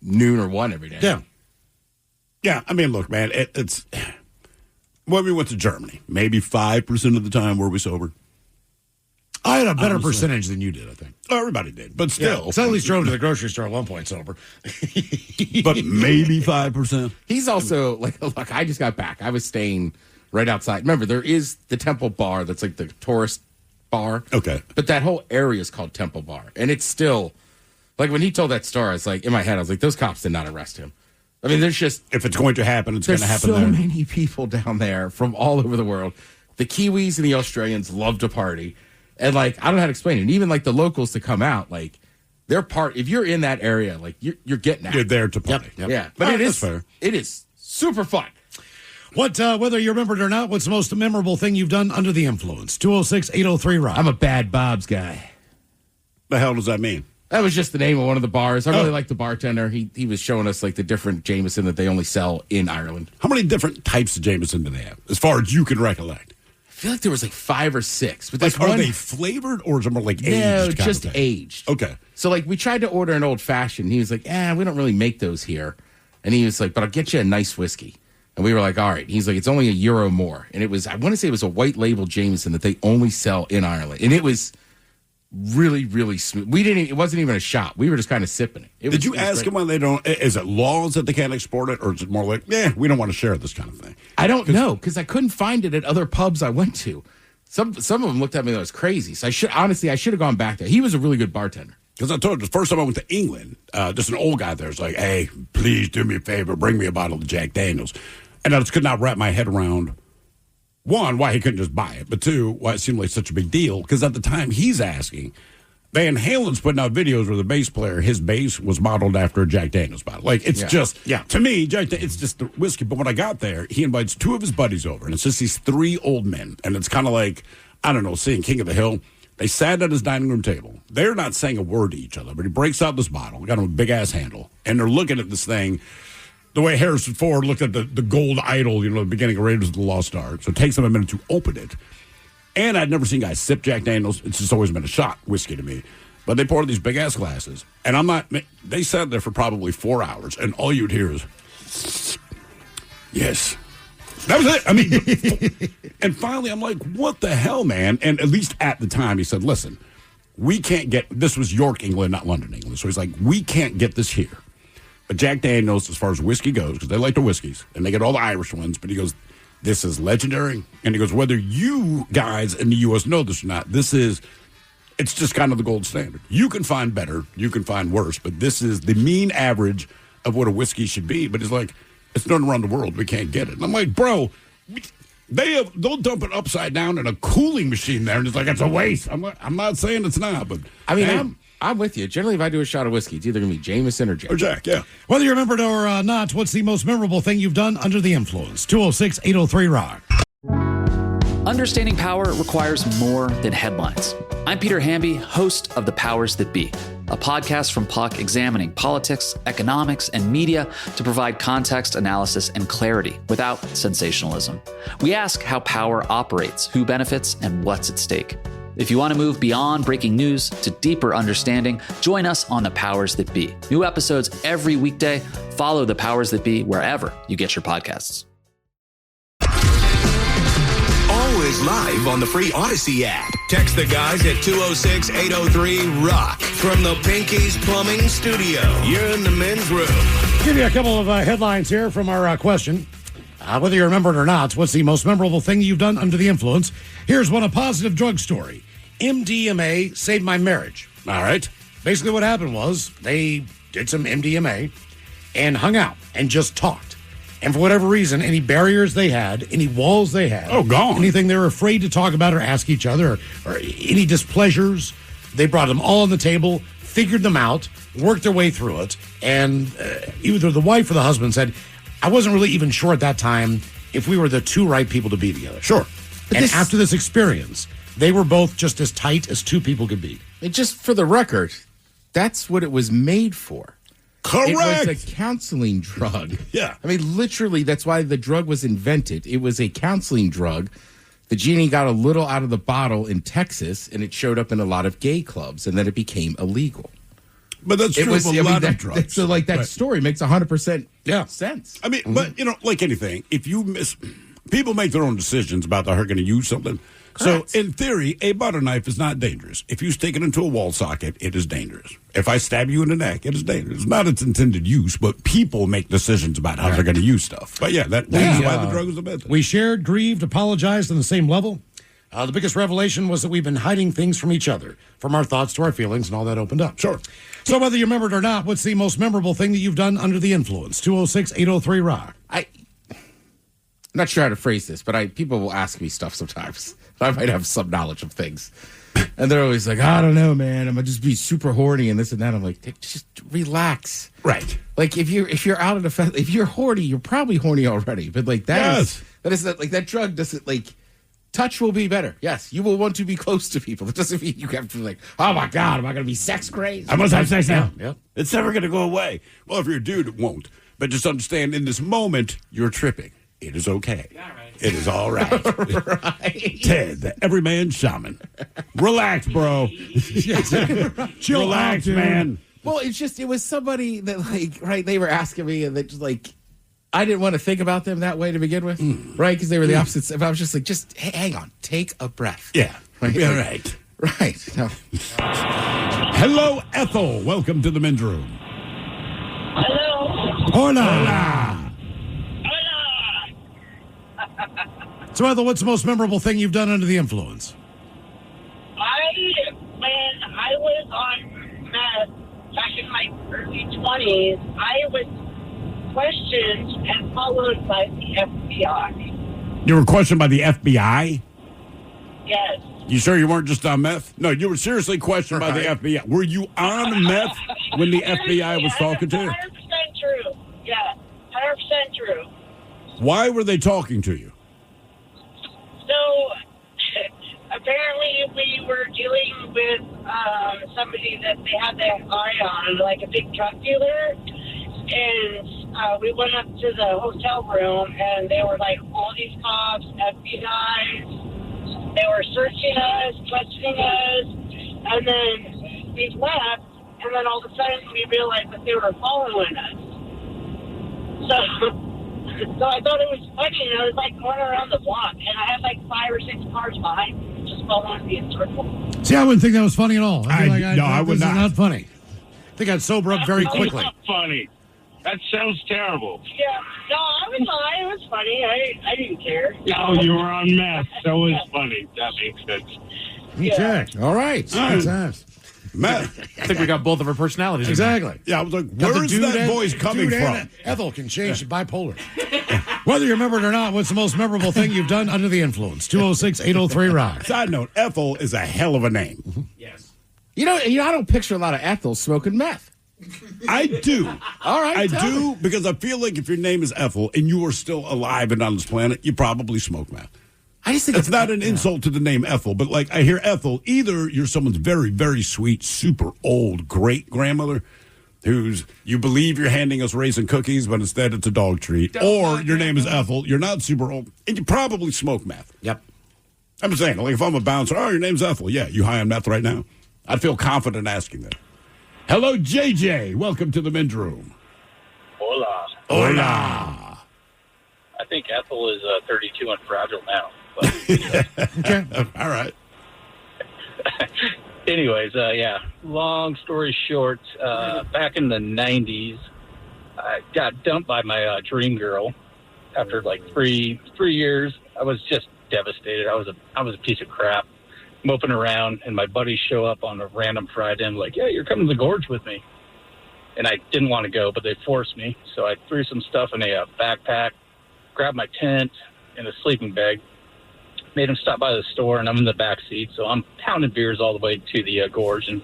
S5: noon or 1 every day.
S6: Yeah.
S4: Yeah, I mean, look, man, it's... When we went to Germany, maybe 5% of the time were we sober.
S6: I had a better percentage than you did, I think.
S4: Oh, everybody did, but still.
S6: Yeah, I at least drove to the grocery store at one point sober.
S4: But maybe 5%.
S5: He's also, like, look, I just got back. I was staying right outside. Remember, there is the Temple Bar that's like the tourist bar.
S4: Okay.
S5: But that whole area is called Temple Bar. And it's still, like, when he told that story, I was like, in my head, I was like, those cops did not arrest him. I mean, there's just...
S4: If it's going to happen, it's going to happen
S5: there.
S4: there.
S5: There's so many people down there from all over the world. The Kiwis and the Australians love to party. And, like, I don't know how to explain it. And even, like, the locals to come out, like, they're if you're in that area, like, you're getting out.
S4: You're there to party.
S5: Yep. Yeah. But it is super fun.
S6: Whether you remember it or not, what's the most memorable thing you've done under the influence? 206-803-ROCK.
S5: I'm a Bad Bob's guy.
S4: The hell does that mean?
S5: That was just the name of one of the bars. I really like the bartender. He was showing us like the different Jameson that they only sell in Ireland.
S4: How many different types of Jameson do they have, as far as you can recollect?
S5: I feel like there was like 5 or 6. But
S4: like, are they flavored or is it more like aged?
S5: No, just aged.
S4: Okay.
S5: So like we tried to order an old fashioned. He was like, we don't really make those here. And he was like, but I'll get you a nice whiskey. And we were like, all right. He's like, it's only €1 more. And it was, I want to say it was a white label Jameson that they only sell in Ireland. And it was really, really smooth. It wasn't even a shot. We were just kind of sipping it.
S4: Did you ask them why they don't, is it laws that they can't export it? Or is it more like, we don't want to share this kind of thing?
S5: I don't know, because I couldn't find it at other pubs I went to. Some of them looked at me like I was crazy. So I should have gone back there. He was a really good bartender.
S4: Because I told you, the first time I went to England, just an old guy there was like, hey, please do me a favor, bring me a bottle of Jack Daniels. And I just could not wrap my head around, one, why he couldn't just buy it, but two, why it seemed like such a big deal. Because at the time he's asking, Van Halen's putting out videos where the bass player, his bass was modeled after a Jack Daniels bottle. Like, it's to me, it's just the whiskey. But when I got there, he invites 2 of his buddies over, and it's just these 3 old men. And it's kind of like, I don't know, seeing King of the Hill. They sat at his dining room table. They're not saying a word to each other, but he breaks out this bottle, got him a big-ass handle, and they're looking at this thing the way Harrison Ford looked at the gold idol, the beginning of Raiders of the Lost Ark. So it takes them a minute to open it. And I'd never seen guys sip Jack Daniels. It's just always been a shot whiskey to me. But they poured these big-ass glasses, and they sat there for probably 4 hours, and all you'd hear is, yes. That was it. I mean, and finally I'm like, what the hell, man? And at least at the time he said, listen, we can't get, this was York, England, not London, England. So he's like, we can't get this here. But Jack Daniels, as far as whiskey goes, because they like the whiskeys, and they get all the Irish ones, but he goes, this is legendary. And he goes, whether you guys in the U.S. know this or not, it's just kind of the gold standard. You can find better, you can find worse, but this is the mean average of what a whiskey should be. But he's like, it's known around the world, we can't get it. And I'm like, bro, they'll dump it upside down in a cooling machine there, and it's like, it's a waste. I'm not saying it's not, but
S5: I mean, I'm with you. Generally, if I do a shot of whiskey, it's either going to be Jameson or Jack.
S4: Or Jack, yeah.
S6: Whether you remember it or not, what's the most memorable thing you've done under the influence? 206-803-ROCK.
S17: Understanding power requires more than headlines. I'm Peter Hamby, host of The Powers That Be, a podcast from Puck examining politics, economics, and media to provide context, analysis, and clarity without sensationalism. We ask how power operates, who benefits, and what's at stake. If you want to move beyond breaking news to deeper understanding, join us on The Powers That Be. New episodes every weekday. Follow The Powers That Be wherever you get your podcasts.
S3: Always live on the free Odyssey app. Text the guys at 206-803-ROCK from the Pinky's Plumbing Studio. You're in the men's room.
S6: Give you a couple of headlines here from our question. Whether you remember it or not, what's the most memorable thing you've done under the influence? Here's one, a positive drug story. MDMA saved my marriage.
S4: All right.
S6: Basically what happened was they did some MDMA and hung out and just talked. And for whatever reason, any barriers they had, any walls they had,
S4: gone.
S6: Anything they were afraid to talk about or ask each other, or any displeasures, they brought them all on the table, figured them out, worked their way through it, and either the wife or the husband said, I wasn't really even sure at that time if we were the 2 right people to be together.
S4: Sure.
S6: And after this experience, they were both just as tight as 2 people could be.
S5: And just for the record, that's what it was made for.
S4: Correct.
S5: It was a counseling drug.
S4: Yeah.
S5: I mean, literally, that's why the drug was invented. It was a counseling drug. The genie got a little out of the bottle in Texas, and it showed up in a lot of gay clubs, and then it became illegal.
S4: But that's true of a lot of drugs.
S5: So, like, that story makes 100% sense.
S4: I mean, but, like anything, if you people make their own decisions about how they're going to use something. Correct. So, in theory, a butter knife is not dangerous. If you stick it into a wall socket, it is dangerous. If I stab you in the neck, it is dangerous. It's not its intended use, but people make decisions about how they're going to use stuff. But, that's why the drug is a bad thing.
S6: We shared, grieved, apologized on the same level. The biggest revelation was that we've been hiding things from each other, from our thoughts to our feelings, and all that opened up.
S4: Sure.
S6: So whether you remember it or not, what's the most memorable thing that you've done under the influence? 206-803-ROCK.
S5: I'm not sure how to phrase this, but people will ask me stuff sometimes. I might have some knowledge of things. And they're always like, I don't know, man. I'm gonna just be super horny and this and that. I'm like, just relax.
S4: Right.
S5: Like if you're out at a fest, if you're horny, you're probably horny already. But like that drug doesn't like. Touch will be better. Yes, you will want to be close to people. It doesn't mean you have to be like, oh my God, am I going to be sex crazy?
S4: I must have sex now.
S5: Yep.
S4: It's never going to go away. Well, if you're a dude, it won't. But just understand, in this moment, you're tripping. It is okay. It is all right.
S5: Right.
S4: Ted, the everyman shaman. Relax, bro.
S6: Chill
S4: Relax,
S6: out,
S4: man.
S5: Well, it was somebody that like, right, they were asking me and that just like, I didn't want to think about them that way to begin with, right? Because they were the opposites. But I was just like, hang on, take a breath.
S4: Yeah.
S5: Right.
S4: All right.
S5: Right. No.
S6: Hello, Ethel. Welcome to the men's room.
S18: Hello.
S6: Hola. So, Ethel, what's the most memorable thing you've done under the influence?
S18: When I was on meth back in my early 20s, I was questioned and followed by the FBI.
S4: You were questioned by the FBI?
S18: Yes.
S4: You sure you weren't just on meth? No, you were seriously questioned by the FBI. Were you on meth when the FBI was talking to you?
S18: 100% true. Yeah, 100% true.
S4: Why were they talking to you?
S18: So, apparently we were dealing with somebody that they had their eye on, like a big drug dealer. And we went up to the hotel room, and they were like, all these cops, FBI, they were searching us, questioning us, and then we left, and then all of a sudden we realized that they were following us. So I thought it was funny, and I was like going around the block, and I had like 5 or 6 cars behind me, just following me in circles.
S6: See, I wouldn't think that was funny at all.
S4: I would not.
S6: Not funny. I think I'd sober up very quickly.
S14: It's not funny. That sounds terrible.
S18: Yeah, no, I was fine. It was funny. I didn't care.
S14: No, you were on meth. So it was funny. That makes sense.
S6: Okay.
S5: All right.
S6: Good times.
S4: Meth.
S19: I think we got both of our personalities.
S6: Exactly.
S4: Yeah, I was like, where is that voice coming from?
S6: Ethel can change to bipolar. Whether you remember it or not, what's the most memorable thing you've done under the influence? 206-803-ROCK.
S4: Side note, Ethel is a hell of a name.
S19: Yes.
S5: You know, I don't picture a lot of Ethel smoking meth.
S4: I do.
S5: All right.
S4: I do, because I feel like if your name is Ethel and you are still alive and on this planet, you probably smoke meth.
S5: I just think
S4: it's not an insult to the name Ethel, but like I hear Ethel, either you're someone's very, very sweet, super old great grandmother who's you believe you're handing us raisin cookies, but instead it's a dog treat, or your name is Ethel, you're not super old, and you probably smoke meth.
S5: Yep.
S4: I'm just saying, like if I'm a bouncer, oh, your name's Ethel. Yeah, you high on meth right now? I'd feel confident asking that. Hello, JJ. Welcome to the men's room.
S20: Hola.
S4: Hola.
S20: I think Ethel is 32 and fragile now. But,
S4: okay. All right.
S20: Anyways, yeah. Long story short, back in the 90s, I got dumped by my dream girl. After like three years, I was just devastated. I was a piece of crap, moping around, and my buddies show up on a random Friday and like, yeah, you're coming to the gorge with me. And I didn't want to go, but they forced me. So I threw some stuff in a backpack, grabbed my tent and a sleeping bag, made them stop by the store, and I'm in the back seat. So I'm pounding beers all the way to the gorge and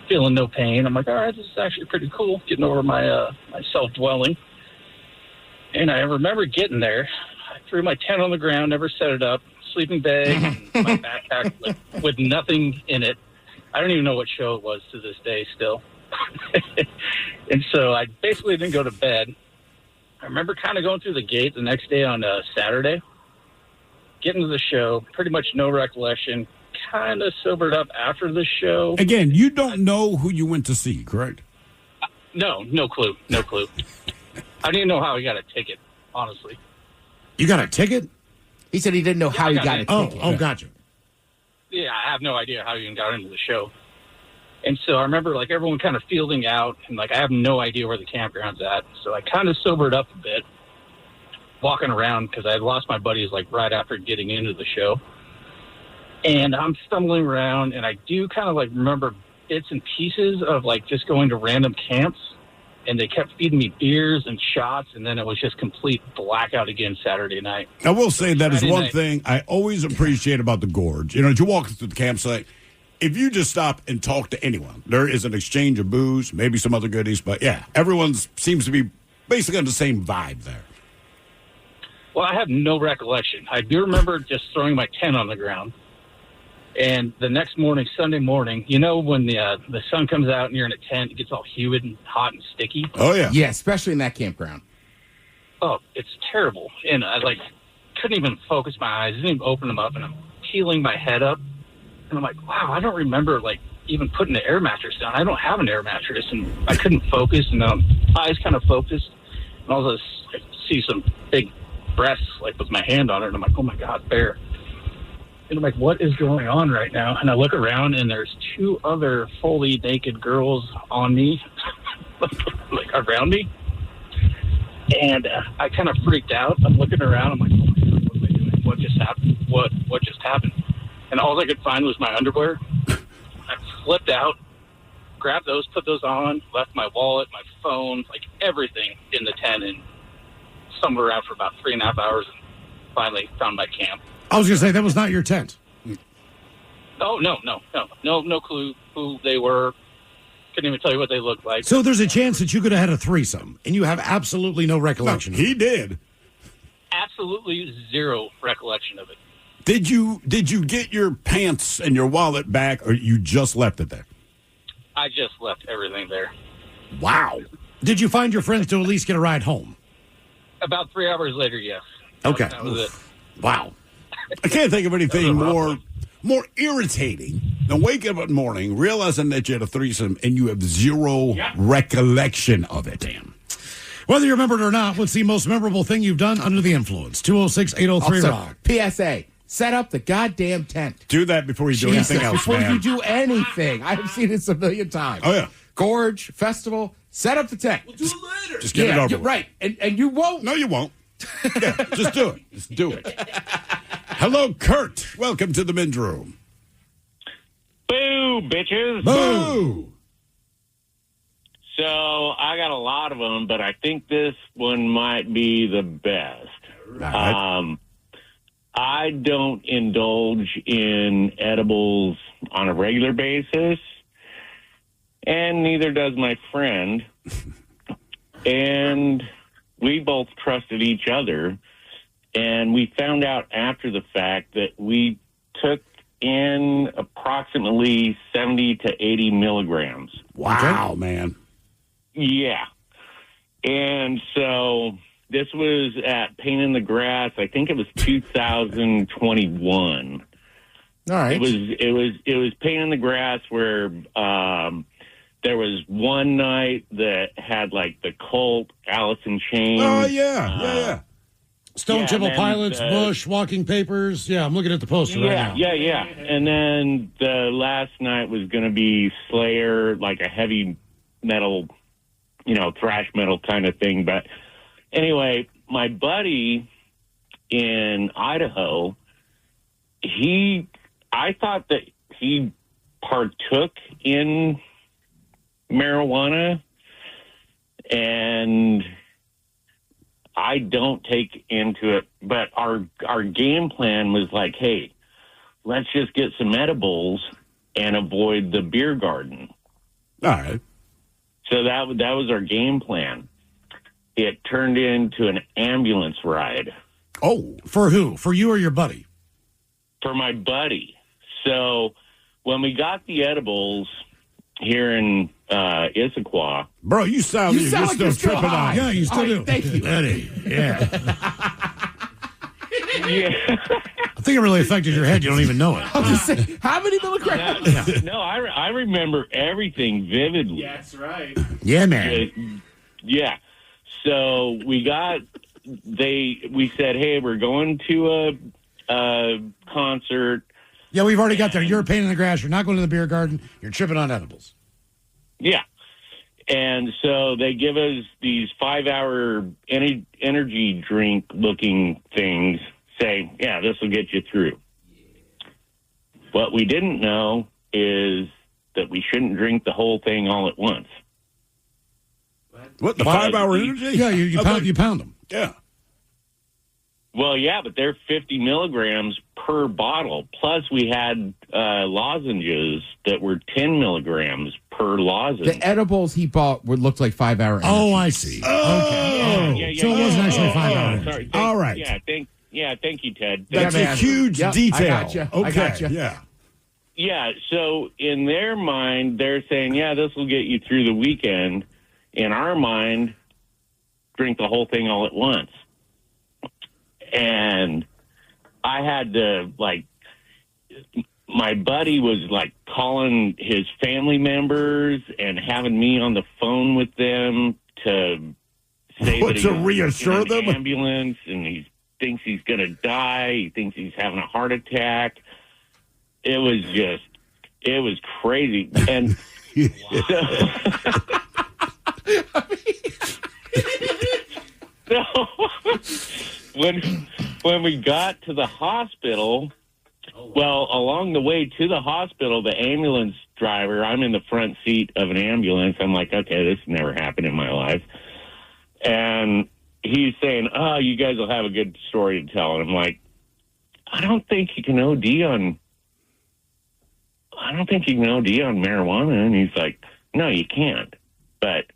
S20: feeling no pain. I'm like, all right, this is actually pretty cool, getting over my my self-dwelling. And I remember getting there. I threw my tent on the ground, never set it up, sleeping bag, and my backpack with nothing in it. I don't even know what show it was to this day still. And so I basically didn't go to bed. I remember kind of going through the gate the next day on Saturday, getting to the show, pretty much no recollection, kind of sobered up after the show.
S4: Again, you don't know who you went to see, correct?
S20: No clue. I didn't even know how I got a ticket, honestly.
S6: You got a ticket?
S5: He said he didn't know how he got a ticket.
S6: Oh, gotcha.
S20: Yeah, I have no idea how I even got into the show. And so I remember, like, everyone kind of fielding out, and, like, I have no idea where the campground's at. So I kind of sobered up a bit, walking around, because I had lost my buddies, like, right after getting into the show. And I'm stumbling around, and I do kind of, like, remember bits and pieces of, like, just going to random camps. And they kept feeding me beers and shots, and then it was just complete blackout again Saturday night.
S4: I will say that is
S20: Friday
S4: one
S20: night.
S4: thing I always appreciate about the gorge. You know, as you walk through the campsite, if you just stop and talk to anyone, there is an exchange of booze, maybe some other goodies, but yeah, everyone seems to be basically on the same vibe there.
S20: Well, I have no recollection. I do remember just throwing my tent on the ground. And the next morning, Sunday morning, you know when the sun comes out and you're in a tent, it gets all humid and hot and sticky?
S4: Oh, yeah.
S5: Yeah, especially in that campground.
S20: Oh, it's terrible. And I, couldn't even focus my eyes. I didn't even open them up. And I'm peeling my head up. And I'm like, wow, I don't remember, even putting the air mattress down. I don't have an air mattress. And I couldn't focus. And eyes kind of focused. And all of a sudden, I see some big breasts, with my hand on it. And I'm like, oh, my God, bear. And I'm like, what is going on right now? And I look around, and there's two other fully naked girls on me, around me. And I kind of freaked out. I'm looking around. I'm like, oh, my God, what am I doing? What just happened? What just happened? And all I could find was my underwear. I flipped out, grabbed those, put those on, left my wallet, my phone, everything in the tent, and stumbled around for about 3.5 hours and finally found my camp.
S6: I was going to say, that was not your tent.
S20: Oh, no clue who they were. Couldn't even tell you what they looked like.
S6: So there's a chance that you could have had a threesome, and you have absolutely no recollection.
S4: No, he did.
S20: Absolutely zero recollection of it.
S4: Did you get your pants and your wallet back, or you just left it there?
S20: I just left everything there.
S6: Wow. Did you find your friends to at least get a ride home?
S20: About 3 hours later, yes.
S6: Okay.
S20: That was it.
S6: Wow.
S4: I can't think of anything more irritating than waking up in the morning, realizing that you had a threesome, and you have zero recollection of it. Damn.
S6: Whether you remember it or not, what's the most memorable thing you've done under the influence? 206-803-ROCK.
S5: PSA, set up the goddamn tent.
S4: Do that before you do anything else,
S5: before
S4: man.
S5: you do anything. I have seen this a million times.
S4: Oh, yeah.
S5: Gorge, festival, set up the tent.
S4: We'll do it later. Just get it over with.
S5: Right, and you won't.
S4: No, you won't. Yeah, just do it. Just do it. Hello, Kurt. Welcome to the men's room.
S21: Boo, bitches.
S4: Boo.
S21: So I got a lot of them, but I think this one might be the best.
S4: Right.
S21: I don't indulge in edibles on a regular basis, and neither does my friend. And we both trusted each other, and we found out after the fact that we took in approximately 70 to 80 milligrams.
S4: Wow, man.
S21: Yeah. And so this was at Pain in the Grass. I think it was 2021.
S5: All right.
S21: It was Pain in the Grass where there was one night that had the Cult, Alice in Chains.
S4: Oh, yeah.
S6: Stone Temple Pilots, Bush, Walking Papers. Yeah, I'm looking at the poster right now.
S21: Yeah. And then the last night was going to be Slayer, a heavy metal, thrash metal kind of thing. But anyway, my buddy in Idaho, I thought that he partook in marijuana, and I don't take into it, but our game plan was hey, let's just get some edibles and avoid the beer garden.
S4: All right.
S21: So that was our game plan. It turned into an ambulance ride.
S6: Oh, for who? For you or your buddy?
S21: For my buddy. So when we got the edibles here in Issaquah.
S4: Bro, you sound like you're still tripping out.
S6: Yeah, you still do.
S5: Thank you.
S6: Eddie. Yeah.
S21: Yeah.
S6: I think it really affected your head. You don't even know it.
S5: I was just saying, how many milligrams?
S21: No, I remember everything vividly.
S9: Yeah, that's right.
S6: Yeah, man.
S21: Yeah. So we said, hey, we're going to a concert.
S6: Yeah, we've already got there. You're a pain in the grass. You're not going to the beer garden. You're tripping on edibles.
S21: Yeah. And so they give us these 5-hour energy drink looking things, say, yeah, this will get you through. What we didn't know is that we shouldn't drink the whole thing all at once.
S4: What, the 5-hour energy?
S6: Yeah, you pound them.
S4: Yeah.
S21: Well, yeah, but they're 50 milligrams per bottle. Plus, we had lozenges that were 10 milligrams per lozenge.
S5: The edibles he bought looked like 5 hour energy.
S6: Oh, I see. Okay. So it wasn't actually 5 hours.
S21: Sorry.
S6: All right.
S21: Thank you, Ted.
S4: That's a huge detail.
S5: I gotcha.
S4: Okay.
S5: I gotcha.
S4: Yeah.
S21: Yeah, so in their mind, they're saying, yeah, this will get you through the weekend. In our mind, drink the whole thing all at once. And I had to, my buddy was, calling his family members and having me on the phone with them to say that
S4: to reassure
S21: in an
S4: them?
S21: ambulance, and he thinks he's going to die. He thinks he's having a heart attack. It was crazy. And when we got to the hospital, well, along the way to the hospital, the ambulance driver, I'm in the front seat of an ambulance. I'm like, okay, this never happened in my life. And he's saying, oh, you guys will have a good story to tell. And I'm like, I don't think you can OD on marijuana. And he's like, no, you can't. But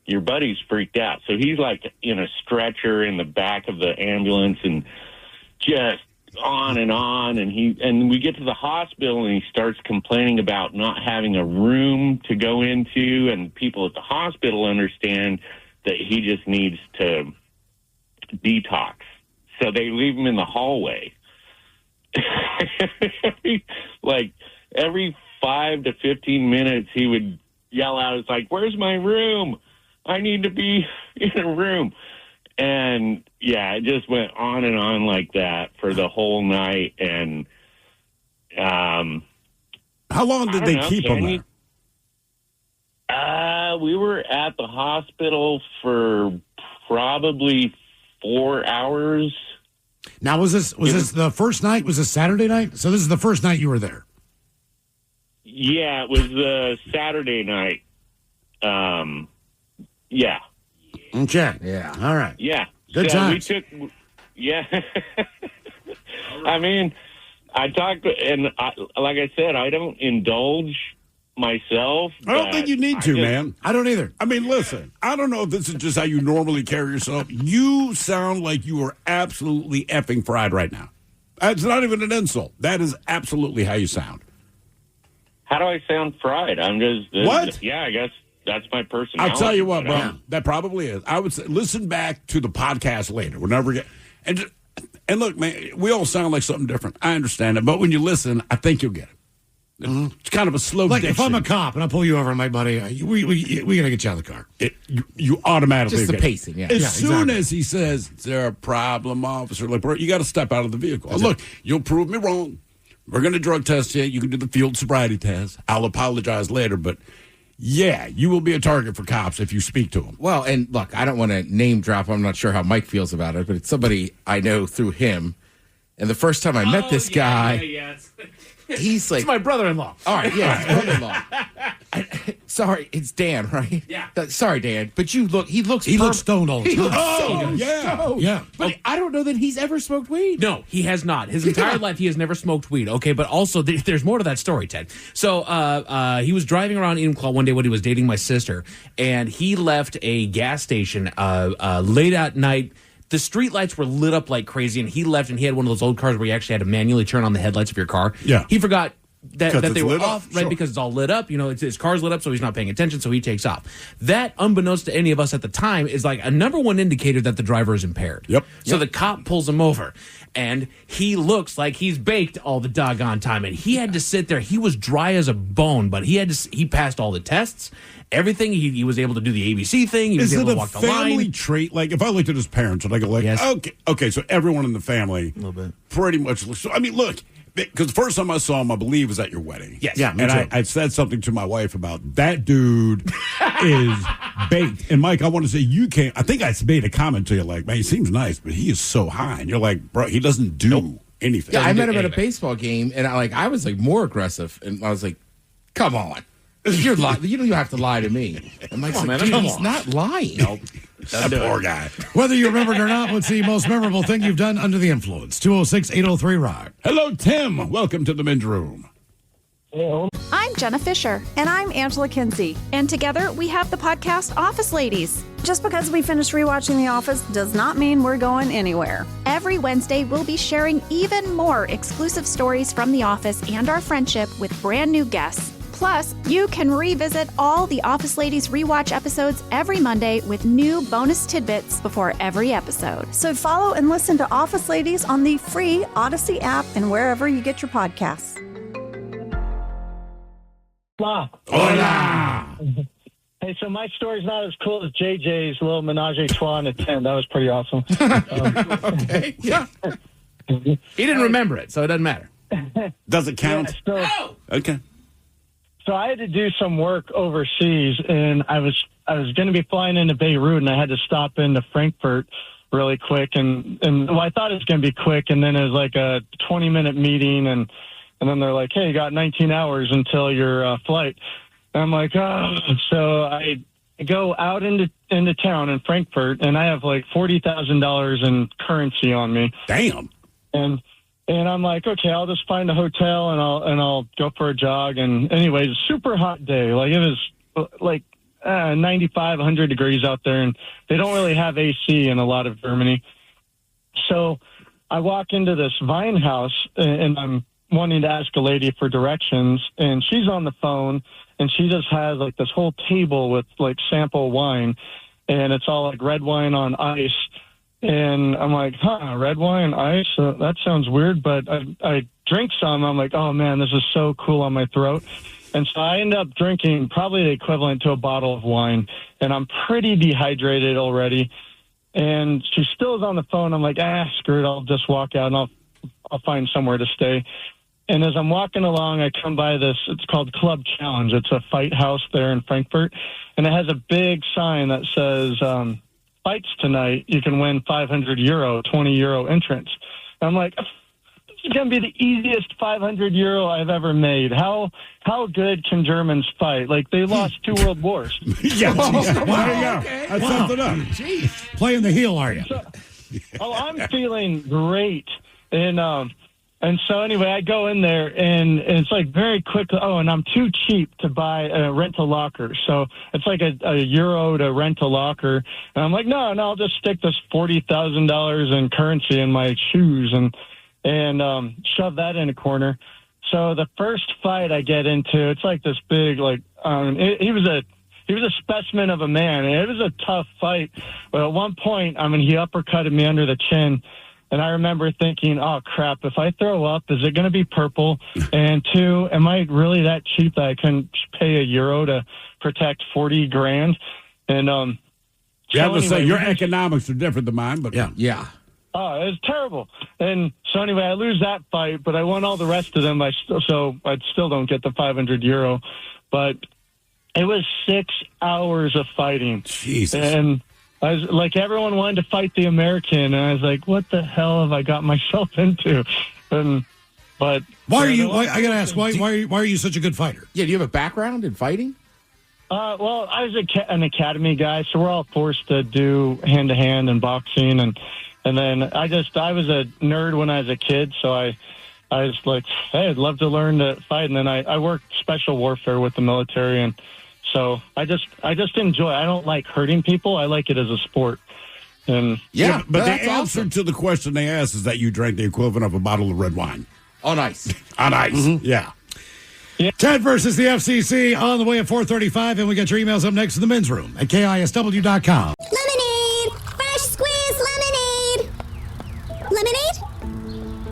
S21: your buddy's freaked out. So he's in a stretcher in the back of the ambulance and just on. And we get to the hospital and he starts complaining about not having a room to go into. And people at the hospital understand that he just needs to detox. So they leave him in the hallway. Every 5 to 15 minutes, he would yell out, it's like, where's my room? I need to be in a room. And, yeah, it just went on and on like that for the whole night. And
S4: how long did they keep him there?
S21: We were at the hospital for probably 4 hours.
S6: Now, was this the first night? Was this Saturday night? So this is the first night you were there?
S21: Yeah, it was Saturday night. Yeah.
S6: Okay. Yeah. All right.
S21: Yeah.
S6: Good times.
S21: Yeah. I mean, I talked, and like I said, I don't indulge myself.
S4: I don't think you need to, man.
S6: I don't either.
S4: I mean, listen, I don't know if this is just how you normally carry yourself. You sound like you are absolutely effing fried right now. That's not even an insult. That is absolutely how you sound.
S21: How do I sound fried? I'm just...
S4: What?
S21: Yeah, I guess that's my personality.
S4: I'll tell you what, bro. That probably is. I would say, listen back to the podcast later. And look, man, we all sound like something different. I understand it. But when you listen, I think you'll get it. It's kind of a slow
S6: Like,
S4: diction.
S6: if I'm a cop and I pull you over, my buddy, we got to get you out of the car.
S4: You automatically
S5: Just the
S4: get it.
S5: pacing, yeah.
S4: As soon as he says, is there a problem, officer? Like, bro, you got to step out of the vehicle. Look, you'll prove me wrong. We're going to drug test you. You can do the field sobriety test. I'll apologize later, but yeah, you will be a target for cops if you speak to them.
S5: Well, and look, I don't want to name drop. I'm not sure how Mike feels about it, but it's somebody I know through him. And the first time I met this guy, he's like...
S19: It's my brother-in-law.
S5: All right, yeah, it's brother-in-law. Sorry, it's Dan, right?
S19: Yeah.
S5: Sorry, Dan, but he looks
S6: stoned all the time.
S5: Oh,
S6: yeah.
S5: But I don't know that he's ever smoked weed.
S19: No, he has not. His entire life, he has never smoked weed. Okay, but also there's more to that story, Ted. So he was driving around Enumclaw one day when he was dating my sister, and he left a gas station late at night. The street lights were lit up like crazy, and he left, and he had one of those old cars where you actually had to manually turn on the headlights of your car.
S4: Yeah.
S19: He forgot that they were
S4: lit up,
S19: off, right?
S4: sure.
S19: Because it's all lit up. You know, his car's lit up, so he's not paying attention, so he takes off. That, unbeknownst to any of us at the time, is like a number one indicator that the driver is impaired.
S4: Yep.
S19: So the cop pulls him over, and he looks like he's baked all the doggone time, and he had to sit there. He was dry as a bone, but he passed all the tests. Everything, he was able to do the ABC thing. He was able to walk the line.
S4: Is it a family trait? Like, if I looked at his parents, and I go like,
S19: Yes.
S4: okay, so everyone in the family,
S19: A little bit.
S4: pretty much. So, I mean, look, because the first time I saw him, I believe, was at your wedding.
S19: Yes.
S6: Yeah, me
S4: And
S6: too.
S4: I said something to my wife about that dude is baked. And Mike, I want to say I think I made a comment to you like, man, he seems nice, but he is so high. And you're like, bro, he doesn't do anything.
S5: Yeah, I met him at a baseball game, and I was like more aggressive, and I was like, "Come on." You don't even have to lie to me. And Mike's like, dude, he's not lying.
S4: Nope. That poor guy.
S6: Whether you remember it or not, what's the most memorable thing you've done under the influence? 206-803-ROCK.
S4: Hello, Tim. Welcome to the men's room.
S8: I'm Jenna Fisher.
S7: And I'm Angela Kinsey.
S8: And together we have the podcast Office Ladies.
S7: Just because we finished rewatching The Office does not mean we're going anywhere.
S8: Every Wednesday, we'll be sharing even more exclusive stories from The Office and our friendship with brand new guests. Plus, you can revisit all the Office Ladies rewatch episodes every Monday with new bonus tidbits before every episode.
S7: So follow and listen to Office Ladies on the free Odyssey app and wherever you get your podcasts.
S1: Hola. Hey, so my story's not as cool as JJ's little menage a trois in a tent. That was pretty awesome.
S5: Okay. Yeah. He didn't remember it, so it doesn't matter.
S4: Does it count?
S1: Yeah,
S4: Okay.
S1: So I had to do some work overseas, and I was going to be flying into Beirut, and I had to stop into Frankfurt really quick. And well, I thought it was going to be quick, and then it was like a 20-minute meeting, and then they're like, hey, you got 19 hours until your flight. And I'm like, oh. So I go out into town in Frankfurt, and I have like $40,000 in currency on me.
S4: Damn.
S1: And I'm like, okay, I'll just find a hotel and I'll go for a jog. And anyways, super hot day. Like it was like 95, 100 degrees out there, and they don't really have AC in a lot of Germany. So I walk into this wine house, and I'm wanting to ask a lady for directions, and she's on the phone, and she just has like this whole table with like sample wine, and it's all like red wine on ice. And I'm like, red wine, ice? That sounds weird, but I drink some. I'm like, oh, man, this is so cool on my throat. And so I end up drinking probably the equivalent to a bottle of wine, and I'm pretty dehydrated already. And she still is on the phone. I'm like, screw it, I'll just walk out, and I'll find somewhere to stay. And as I'm walking along, I come by this, it's called Club Challenge. It's a fight house there in Frankfurt, and it has a big sign that says, fights tonight, you can win €500, 20 euro entrance. And I'm like, this is going to be the easiest 500 euro I've ever made. How good can Germans fight? Like, they lost 2 world wars.
S4: Yeah, there you go. That's something up.
S6: Jeez. Playing the heel, are you?
S1: I'm feeling great. And so anyway, I go in there, and it's like very quick. Oh, and I'm too cheap to buy a rental locker. So it's like a euro to rent a locker. And I'm like, no, I'll just stick this $40,000 in currency in my shoes and shove that in a corner. So the first fight I get into, it's like this big, like, he was a specimen of a man. And it was a tough fight. But at one point, he uppercutted me under the chin. And I remember thinking, oh, crap, if I throw up, is it going to be purple? And 2, am I really that cheap that I couldn't pay €1 to protect $40,000? And
S4: your economics are different than mine, but
S5: yeah.
S1: Oh, it was terrible. And so anyway, I lose that fight, but I won all the rest of them. So I still don't get the €500. But it was 6 hours of fighting.
S4: Jesus.
S1: And I was like, everyone wanted to fight the American, and I was like, what the hell have I got myself into? But
S6: why are you? I gotta ask, why are you such a good fighter?
S5: Yeah, do you have a background in fighting?
S1: Well, I was an academy guy, so we're all forced to do hand-to-hand and boxing, and then I was a nerd when I was a kid, so I was like, hey, I'd love to learn to fight, and then I worked special warfare with the military, and so I just enjoy. I don't like hurting people. I like it as a sport. And
S4: but the answer to the question they asked is that you drank the equivalent of a bottle of red wine
S5: on ice.
S4: On ice,
S6: Yeah. Ted versus the FCC on the way at 4:35, and we got your emails up next in the men's room at KISW.com.
S22: Lemonade! Fresh squeezed lemonade! Lemonade?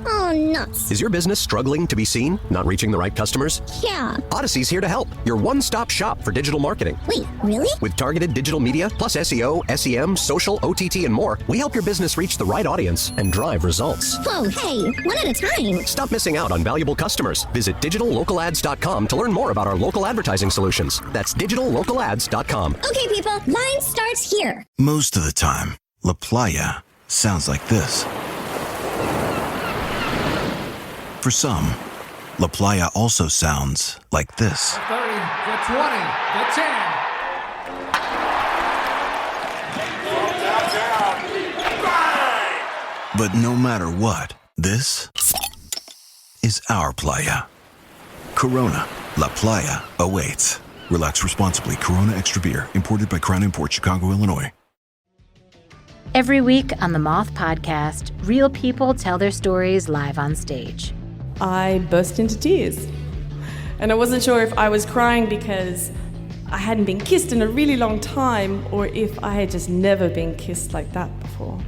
S22: Oh, nuts.
S23: Is your business struggling to be seen? Not reaching the right customers?
S22: Yeah.
S23: Odyssey's here to help. Your one-stop shop for digital marketing.
S22: Wait, really?
S23: With targeted digital media, plus SEO, SEM, social, OTT, and more, we help your business reach the right audience and drive results.
S22: Whoa, hey, one at a time.
S23: Stop missing out on valuable customers. Visit digitallocalads.com to learn more about our local advertising solutions. That's digitallocalads.com.
S22: Okay, people, line starts here.
S24: Most of the time, La Playa sounds like this. For some, La Playa also sounds like this.
S9: 30, the 20, the 10.
S24: But no matter what, this is our playa. Corona, La Playa awaits. Relax responsibly. Corona Extra Beer, imported by Crown Imports, Chicago, Illinois.
S2: Every week on the Moth Podcast, real people tell their stories live on stage.
S10: I burst into tears. And I wasn't sure if I was crying because I hadn't been kissed in a really long time or if I had just never been kissed like that before.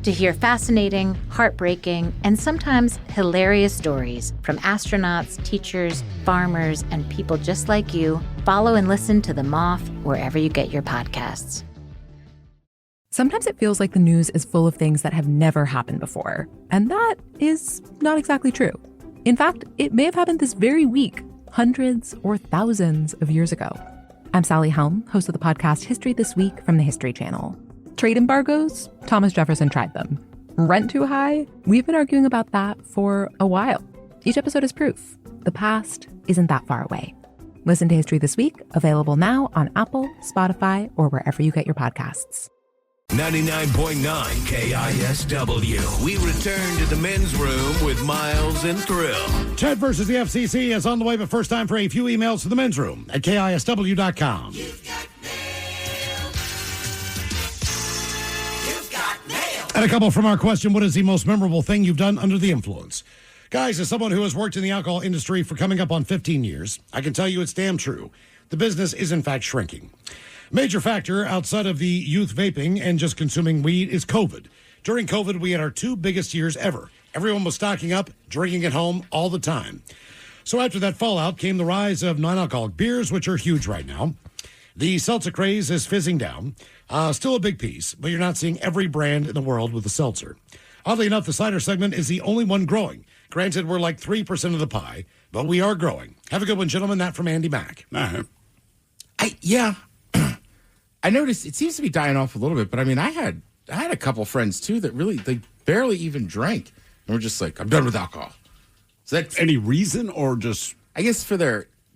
S2: To hear fascinating, heartbreaking, and sometimes hilarious stories from astronauts, teachers, farmers, and people just like you, follow and listen to The Moth wherever you get your podcasts.
S11: Sometimes it feels like the news is full of things that have never happened before, and that is not exactly true. In fact, it may have happened this very week, hundreds or thousands of years ago. I'm Sally Helm, host of the podcast History This Week from the History Channel. Trade embargoes? Thomas Jefferson tried them. Rent too high? We've been arguing about that for a while. Each episode is proof. The past isn't that far away. Listen to History This Week, available now on Apple, Spotify, or wherever you get your podcasts.
S3: 99.9 KISW. We return to the men's room with Miles and Thrill.
S6: Ted versus the FCC is on the way, but first time for a few emails to the men's room at KISW.com. And a couple from our question, what is the most memorable thing you've done under the influence? Guys, as someone who has worked in the alcohol industry for coming up on 15 years, I can tell you it's damn true. The business is in fact shrinking. Major factor outside of the youth vaping and just consuming weed is COVID. During COVID, we had our two biggest years ever. Everyone was stocking up, drinking at home all the time. So after that fallout came the rise of non-alcoholic beers, which are huge right now. The seltzer craze is fizzing down. Still a big piece, but you're not seeing every brand in the world with a seltzer. Oddly enough, the cider segment is the only one growing. Granted, we're like 3% of the pie, but we are growing. Have a good one, gentlemen. That from Andy Mack.
S5: I noticed it seems to be dying off a little bit, but I mean, I had a couple friends too that really they barely even drank, and were just like, I'm done with alcohol. So that's
S4: any reason, or just
S5: I guess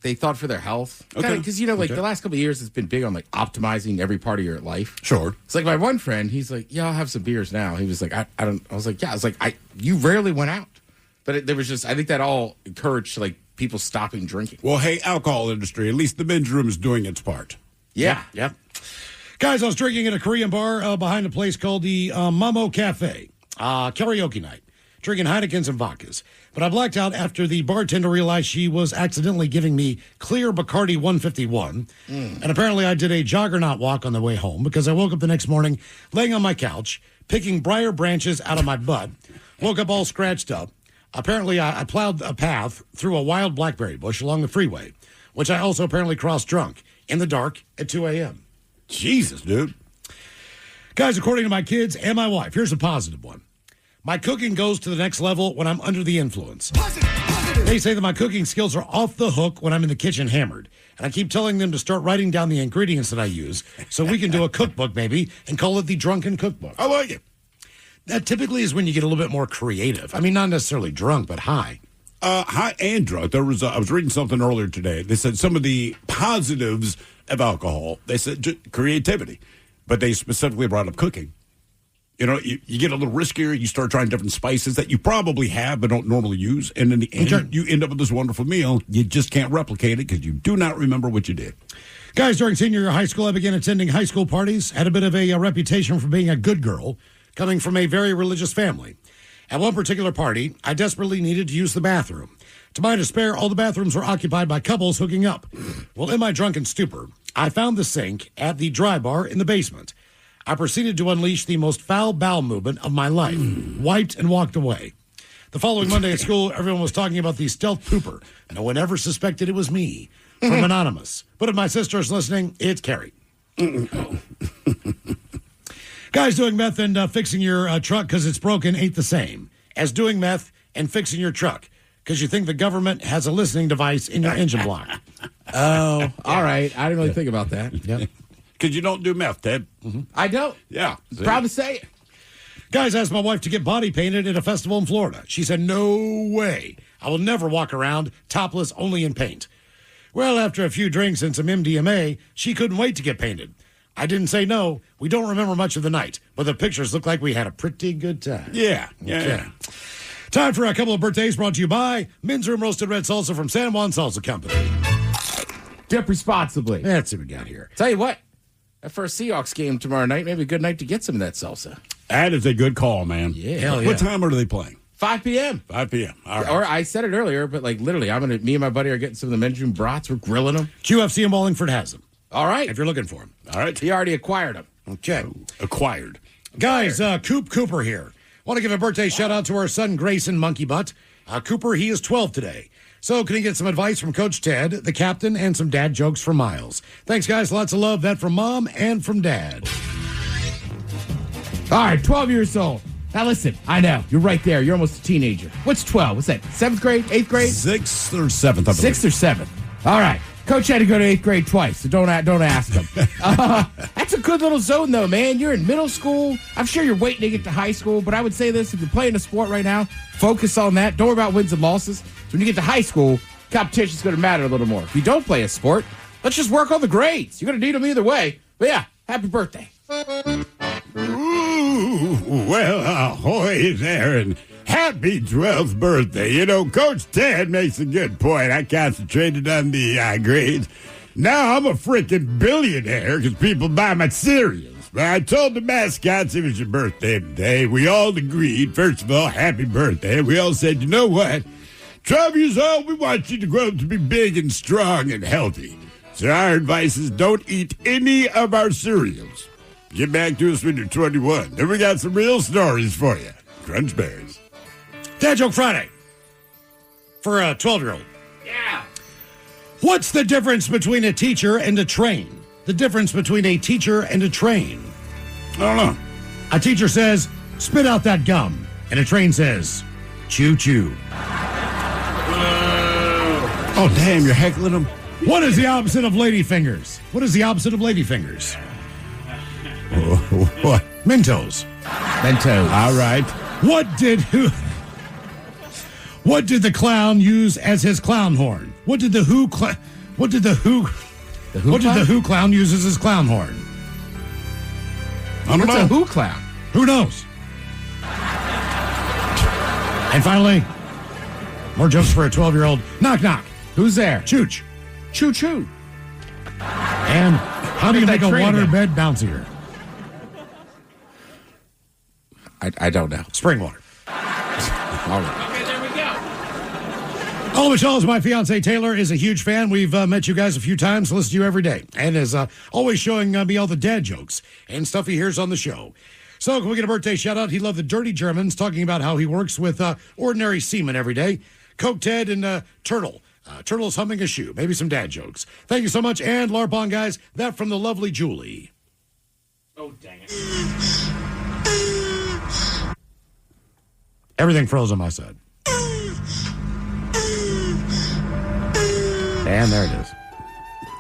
S5: they thought for their health.
S4: Okay,
S5: because the last couple of years it's been big on like optimizing every part of your life.
S4: Sure.
S5: It's like my one friend, he's like, yeah, I'll have some beers now. He was like, I don't. I was like, yeah. I was like, you rarely went out, but there was just I think that all encouraged like people stopping drinking.
S4: Well, hey, alcohol industry, at least the men's room is doing its part.
S5: Yeah.
S6: Guys, I was drinking at a Korean bar behind a place called the Mamo Cafe. Karaoke night. Drinking Heinekens and vodkas. But I blacked out after the bartender realized she was accidentally giving me clear Bacardi 151. And apparently I did a juggernaut walk on the way home because I woke up the next morning laying on my couch, picking briar branches out of my butt, woke up all scratched up. Apparently I plowed a path through a wild blackberry bush along the freeway, which I also apparently crossed drunk in the dark at 2 a.m.
S4: Jesus, dude.
S6: Guys, according to my kids and my wife, here's a positive one. My cooking goes to the next level when I'm under the influence. Positive. They say that my cooking skills are off the hook when I'm in the kitchen hammered. And I keep telling them to start writing down the ingredients that I use so we can do a cookbook maybe and call it the Drunken Cookbook.
S4: I like it.
S6: That typically is when you get a little bit more creative. I mean, not necessarily drunk, but high.
S4: High and drunk. I was reading something earlier today. They said some of the positives of alcohol, they said creativity, but they specifically brought up cooking. You know, you get a little riskier. You start trying different spices that you probably have but don't normally use. And in the end, you end up with this wonderful meal. You just can't replicate it because you do not remember what you did.
S6: Guys, during senior year of high school, I began attending high school parties. Had a bit of a reputation for being a good girl, coming from a very religious family. At one particular party, I desperately needed to use the bathroom. To my despair, all the bathrooms were occupied by couples hooking up. Well, in my drunken stupor, I found the sink at the dry bar in the basement. I proceeded to unleash the most foul bowel movement of my life, wiped and walked away. The following Monday at school, everyone was talking about the stealth pooper. No one ever suspected it was me. From Anonymous. But if my sister is listening, it's Carrie. Guys, doing meth and fixing your truck because it's broken ain't the same as doing meth and fixing your truck because you think the government has a listening device in your engine block.
S5: Oh, all right. I didn't really think about that.
S6: Yep.
S4: Because you don't do meth, Ted.
S5: I don't.
S4: Yeah.
S5: Proud to say it.
S6: Guys, asked my wife to get body painted at a festival in Florida. She said, no way. I will never walk around topless, only in paint. Well, after a few drinks and some MDMA, she couldn't wait to get painted. I didn't say no. We don't remember much of the night, but the pictures look like we had a pretty good time.
S4: Yeah.
S6: Okay. Time for a couple of birthdays brought to you by Men's Room Roasted Red Salsa from San Juan Salsa Company.
S5: Dip responsibly.
S6: That's what we got here.
S5: Tell you what, that first Seahawks game tomorrow night, maybe a good night to get some of that salsa.
S4: That is a good call, man.
S5: Yeah.
S6: Hell yeah.
S4: What time are they playing?
S5: 5 p.m.
S4: 5 p.m. All right.
S5: Or I said it earlier, but like literally, me and my buddy are getting some of the men's room brats. We're grilling them.
S6: QFC in Wallingford has them.
S5: All right.
S6: If you're looking for them.
S4: All right.
S5: He already acquired them.
S6: Okay.
S4: Acquired.
S6: Guys, Coop Cooper here. Want to give a birthday shout out to our son Grayson Monkey Butt. Cooper, he is 12 today. So can he get some advice from Coach Ted, the captain, and some dad jokes from Miles? Thanks, guys. Lots of love. That from Mom and from Dad.
S5: All right, 12 years old. Now listen, I know, you're right there. You're almost a teenager. What's 12? What's that, 7th grade, 8th grade?
S4: 6th or 7th, I believe.
S5: 6th or 7th. All right. Coach had to go to 8th grade twice, so don't ask him. That's a good little zone, though, man. You're in middle school. I'm sure you're waiting to get to high school, but I would say this, if you're playing a sport right now, focus on that. Don't worry about wins and losses. So when you get to high school, competition's going to matter a little more. If you don't play a sport, let's just work on the grades. You're going to need them either way. But yeah, happy birthday.
S4: Ooh, well, ahoy there, and happy 12th birthday. You know, Coach Ted makes a good point. I concentrated on the grades. Now I'm a freaking billionaire because people buy my cereals. But I told the mascots it was your birthday today. We all agreed, first of all, happy birthday. We all said, you know what? 12 years old, we want you to grow up to be big and strong and healthy. So our advice is don't eat any of our cereals. Get back to us when you're 21. Then we got some real stories for you. Crunch Berries.
S6: Dad Joke Friday. For a 12-year-old.
S5: Yeah.
S6: What's the difference between a teacher and a train? The difference between a teacher and a train.
S4: I don't know.
S6: A teacher says, spit out that gum. And a train says, choo choo.
S4: Oh, damn, you're heckling them?
S6: What is the opposite of ladyfingers? What is the opposite of ladyfingers?
S4: What?
S6: Mentos.
S5: Mentos.
S4: All right.
S6: What did the clown use as his clown horn? What did the Who clown use as his clown horn?
S4: I don't know.
S5: What's a Who clown?
S6: Who knows? And finally, more jokes for a 12-year-old. Knock, knock.
S5: Who's there?
S6: Chooch.
S5: Choo choo.
S6: And how do you make a waterbed bouncier?
S5: I don't know.
S6: Spring water.
S5: All right.
S19: Okay, there we go.
S6: All Michelle is my fiance Taylor is a huge fan. We've met you guys a few times, listen to you every day, and is always showing me all the dad jokes and stuff he hears on the show. So can we get a birthday shout out? He loved the Dirty Germans, talking about how he works with ordinary seamen every day. Coke Ted and Turtle. Turtle's humming a shoe. Maybe some dad jokes. Thank you so much. And Larpon, guys, that from the lovely Julie.
S19: Oh, dang it.
S6: Everything froze on my side. And there it is.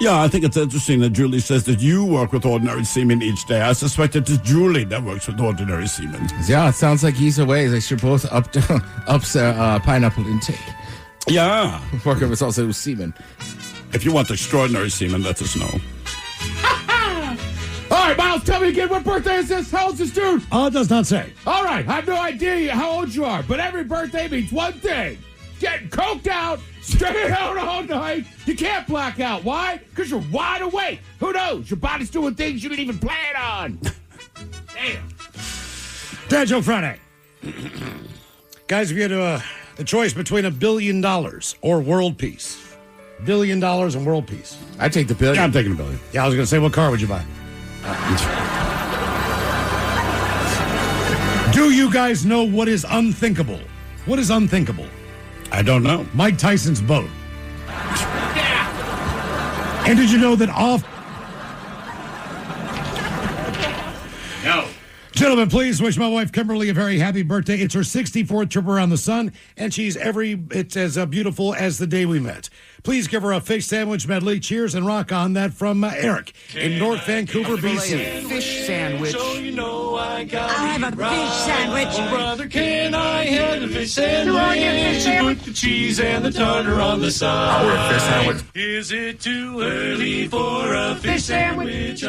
S4: Yeah, I think it's interesting that Julie says that you work with ordinary seamen each day. I suspect it is Julie that works with ordinary seamen.
S5: Yeah, it sounds like either way. They should both up pineapple intake.
S4: Yeah.
S5: Working with also semen.
S4: If you want extraordinary semen, let us know.
S5: All right, Miles, tell me again, what birthday is this? How old's this dude?
S6: It does not say.
S5: All right, I have no idea how old you are, but every birthday means one thing. Getting coked out, staying out all night. You can't black out. Why? Because you're wide awake. Who knows? Your body's doing things you didn't even plan on. Damn.
S6: Dad Joke Friday. Guys, if you had the choice between $1 billion or world peace. $1 billion and world peace.
S5: I take the billion.
S4: Yeah, I'm taking $1 billion.
S6: Yeah, I was going to say, what car would you buy? Do you guys know what is unthinkable? What is unthinkable?
S4: I don't know.
S6: Mike Tyson's boat. And did you know that
S19: No.
S6: Gentlemen, please wish my wife Kimberly a very happy birthday. It's her 64th trip around the sun, and she's it's as beautiful as the day we met. Please give her a fish sandwich medley. Cheers and rock on. That from Eric in North Vancouver, BC.
S5: Fish sandwich.
S12: So you know I
S9: got
S12: I'll have a fish sandwich.
S9: Oh, brother, can I have a fish sandwich?
S12: Do I get a fish sandwich?
S9: Put the cheese and the tartar on the side.
S5: I'll wear a fish sandwich.
S9: Is it too early for a fish sandwich?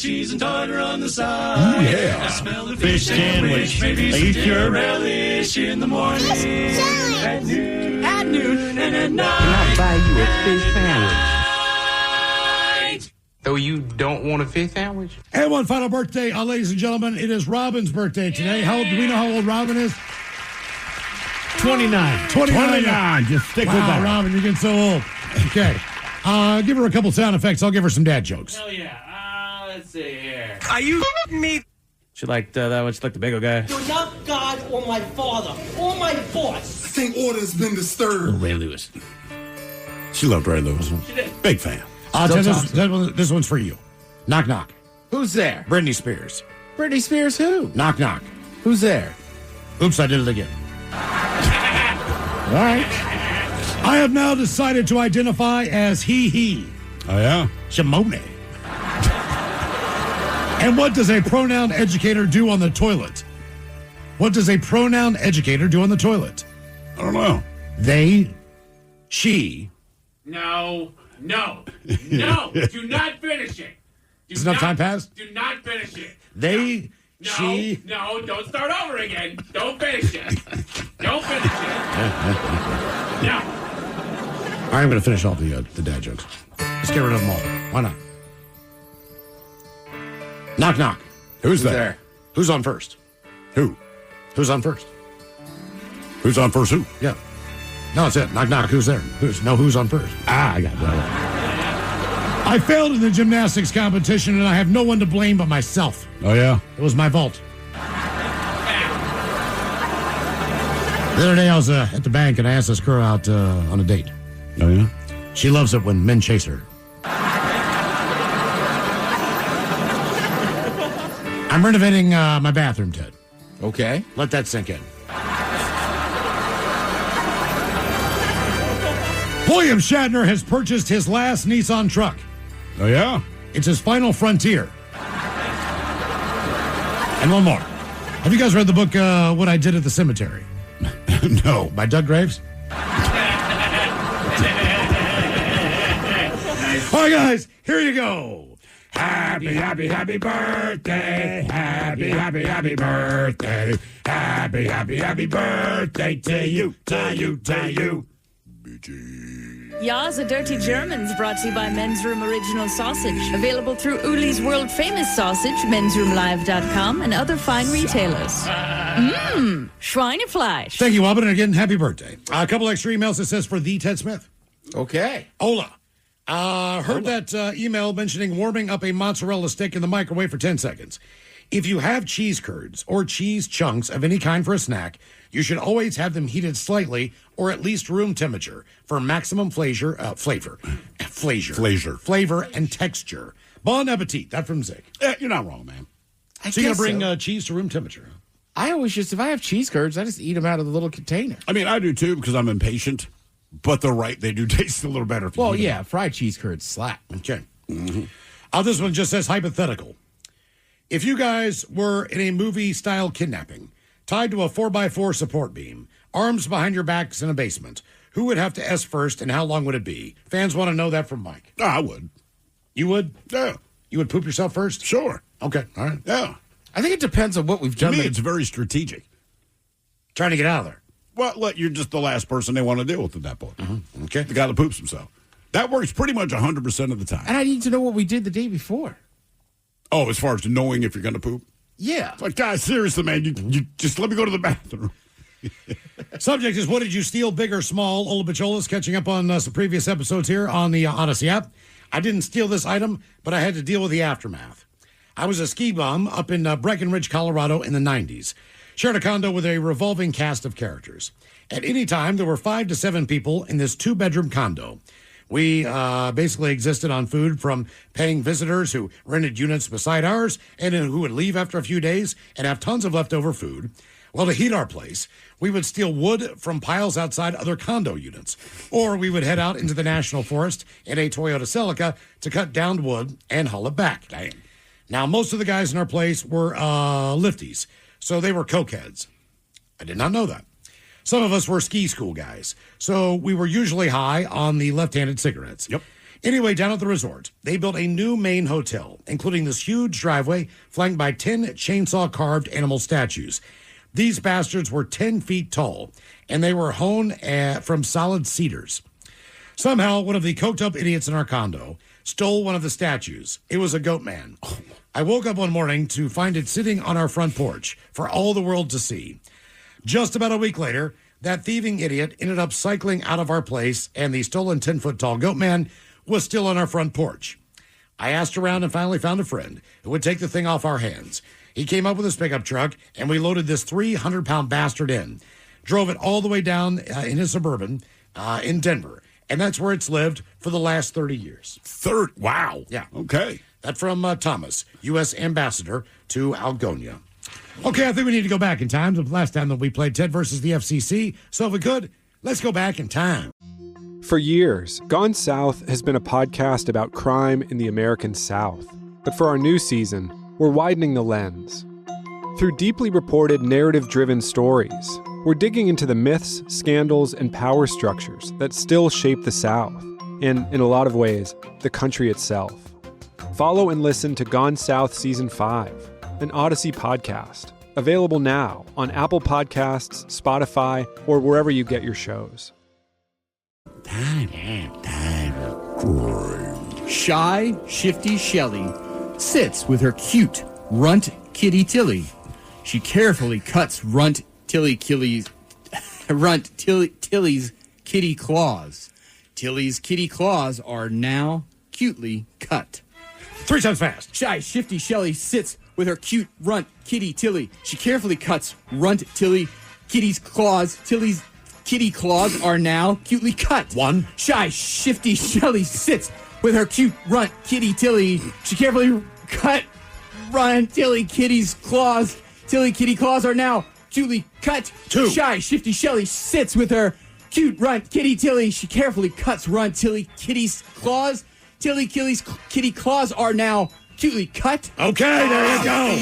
S9: Cheese and tartar on the side.
S4: Yeah.
S9: I smell the fish sandwich. Maybe some relish in the morning. At noon, and at night.
S5: Can I buy you a fish sandwich? So you don't want a fish sandwich?
S6: And one final birthday, ladies and gentlemen. It is Robin's birthday today. How old, do we know how old Robin is?
S4: 29. 29. Just stick with that.
S6: Robin, you're getting so old. Okay. Give her a couple sound effects. I'll give her some dad jokes.
S19: Hell yeah. Let's see here.
S12: Are you me?
S19: She liked that one. She liked the bagel guy.
S12: You're not God or my father or my boss.
S13: I think order has been disturbed.
S19: Ray Lewis.
S4: She loved Ray Lewis. Big fan.
S6: This one's for you. Knock, knock.
S5: Who's there?
S6: Britney Spears.
S5: Britney Spears who?
S6: Knock, knock.
S5: Who's there?
S6: Oops, I did it again. All right. I have now decided to identify as he.
S4: Oh, yeah?
S6: Shimone. And what does a pronoun educator do on the toilet? What does a pronoun educator do on the toilet?
S4: I don't know.
S6: They, she.
S19: No. Do not finish it.
S6: Is enough time passed?
S19: Do not finish it.
S6: They, she.
S19: No, don't start over again. Don't finish it. Don't finish it. No.
S6: All right, I'm going to finish all the dad jokes. Let's get rid of them all. Why not? Knock, knock.
S4: Who's there?
S6: Who's on first?
S4: Who?
S6: Who's on first?
S4: Who's on first who?
S6: Yeah. No, that's it. Knock, knock. Who's there? Who's on first? I got that. I failed in the gymnastics competition, and I have no one to blame but myself.
S4: Oh, yeah?
S6: It was my fault. The other day, I was at the bank, and I asked this girl out on a date.
S4: Oh, yeah?
S6: She loves it when men chase her. I'm renovating my bathroom, Ted.
S5: Okay.
S6: Let that sink in. William Shatner has purchased his last Nissan truck.
S4: Oh, yeah?
S6: It's his final frontier. And one more. Have you guys read the book, What I Did at the Cemetery?
S4: No.
S6: By Doug Graves? All right, guys, here you go.
S4: Happy birthday. Happy birthday. Happy birthday to you.
S15: Ya's a Dirty Germans brought to you by Men's Room Original Sausage. Available through Uli's World Famous Sausage, mensroomlive.com, and other fine retailers. Schweinefleisch.
S6: Thank you, Robin, and again, happy birthday. A couple extra emails that says for the Ted Smith.
S5: Okay.
S6: Ola. Heard that email mentioning warming up a mozzarella stick in the microwave for 10 seconds. If you have cheese curds or cheese chunks of any kind for a snack, you should always have them heated slightly or at least room temperature for maximum flavor and texture. Bon appetit. That from Zig.
S4: You're not wrong, man.
S6: So you're going to bring cheese to room temperature?
S5: I always if I have cheese curds, I just eat them out of the little container.
S4: I mean, I do too because I'm impatient. But they're right. They do taste a little better.
S5: Well, yeah, fried cheese curds slap.
S6: Okay. Mm-hmm. This one just says hypothetical. If you guys were in a movie-style kidnapping, tied to a 4x4 support beam, arms behind your backs in a basement, who would have to S first and how long would it be? Fans want to know that from Mike.
S4: Oh, I would.
S6: You would?
S4: Yeah.
S6: You would poop yourself first?
S4: Sure.
S6: Okay. All right.
S4: Yeah.
S5: I think it depends on what we've done.
S4: To me, it's very strategic.
S6: Trying to get out of there.
S4: Well, you're just the last person they want to deal with at that point.
S6: Mm-hmm. Okay.
S4: The guy that poops himself. That works pretty much 100% of the time.
S5: And I need to know what we did the day before.
S4: Oh, as far as knowing if you're going to poop?
S5: Yeah.
S4: It's like, guys, seriously, man, you just let me go to the bathroom.
S6: Subject is, what did you steal, big or small? Ola Bacholas catching up on some previous episodes here on the Odyssey app. I didn't steal this item, but I had to deal with the aftermath. I was a ski bum up in Breckenridge, Colorado in the 90s. Shared a condo with a revolving cast of characters. At any time, there were 5 to 7 people in this 2-bedroom condo. We basically existed on food from paying visitors who rented units beside ours and who would leave after a few days and have tons of leftover food. Well, to heat our place, we would steal wood from piles outside other condo units, or we would head out into the national forest in a Toyota Celica to cut downed wood and haul it back. Damn. Now, most of the guys in our place were lifties, so they were cokeheads. I did not know that. Some of us were ski school guys, so we were usually high on the left-handed cigarettes.
S4: Yep.
S6: Anyway, down at the resort, they built a new main hotel, including this huge driveway flanked by 10 chainsaw-carved animal statues. These bastards were 10 feet tall, and they were hewn from solid cedars. Somehow, one of the coked-up idiots in our condo stole one of the statues. It was a goat man. I woke up one morning to find it sitting on our front porch for all the world to see. Just about a week later, that thieving idiot ended up cycling out of our place, and the stolen 10-foot-tall goat man was still on our front porch. I asked around and finally found a friend who would take the thing off our hands. He came up with his pickup truck, and we loaded this 300-pound bastard in. Drove it all the way down in his Suburban in Denver, and that's where it's lived for the last 30 years.
S4: Wow.
S6: Yeah.
S4: Okay.
S6: That from Thomas, U.S. Ambassador to Algonia. Okay, I think we need to go back in time to the last time that we played Ted versus the FCC. So if we could, let's go back in time.
S14: For years, Gone South has been a podcast about crime in the American South. But for our new season, we're widening the lens. Through deeply reported, narrative-driven stories, we're digging into the myths, scandals, and power structures that still shape the South, and, in a lot of ways, the country itself. Follow and listen to Gone South Season 5, an Odyssey podcast, available now on Apple Podcasts, Spotify, or wherever you get your shows.
S16: Shy, shifty Shelley sits with her cute runt kitty Tilly. She carefully cuts Tilly's kitty claws. Tilly's kitty claws are now cutely cut.
S6: 3 times fast.
S16: Shy, shifty Shelley sits with her cute runt kitty Tilly. She carefully cuts kitty's claws. Tilly's kitty claws are now cutely cut.
S6: 1.
S16: Shy, shifty Shelley sits with her cute runt kitty Tilly. She carefully cut kitty's claws. Tilly kitty claws are now cutely cut.
S6: 2.
S16: Shy, shifty Shelley sits with her cute runt kitty Tilly. She carefully cuts kitty's claws. Tilly kitty claws are now cutely cut.
S6: Okay, there you go.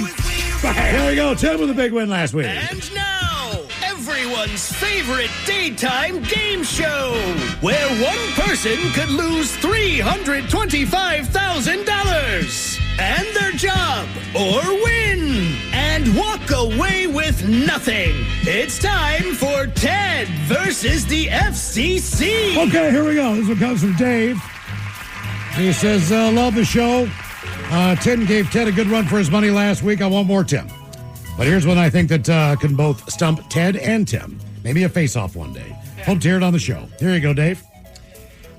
S6: There we go. Tim with a big win last week.
S3: And now, everyone's favorite daytime game show, where one person could lose $325,000 and their job, or win and walk away with nothing. It's time for Ted versus the FCC.
S6: Okay, here we go. This one comes from Dave. He says, love the show. Tim gave Ted a good run for his money last week. I want more Tim. But here's one I think that can both stump Ted and Tim. Maybe a face-off one day. Hope to hear it on the show. Here you go, Dave.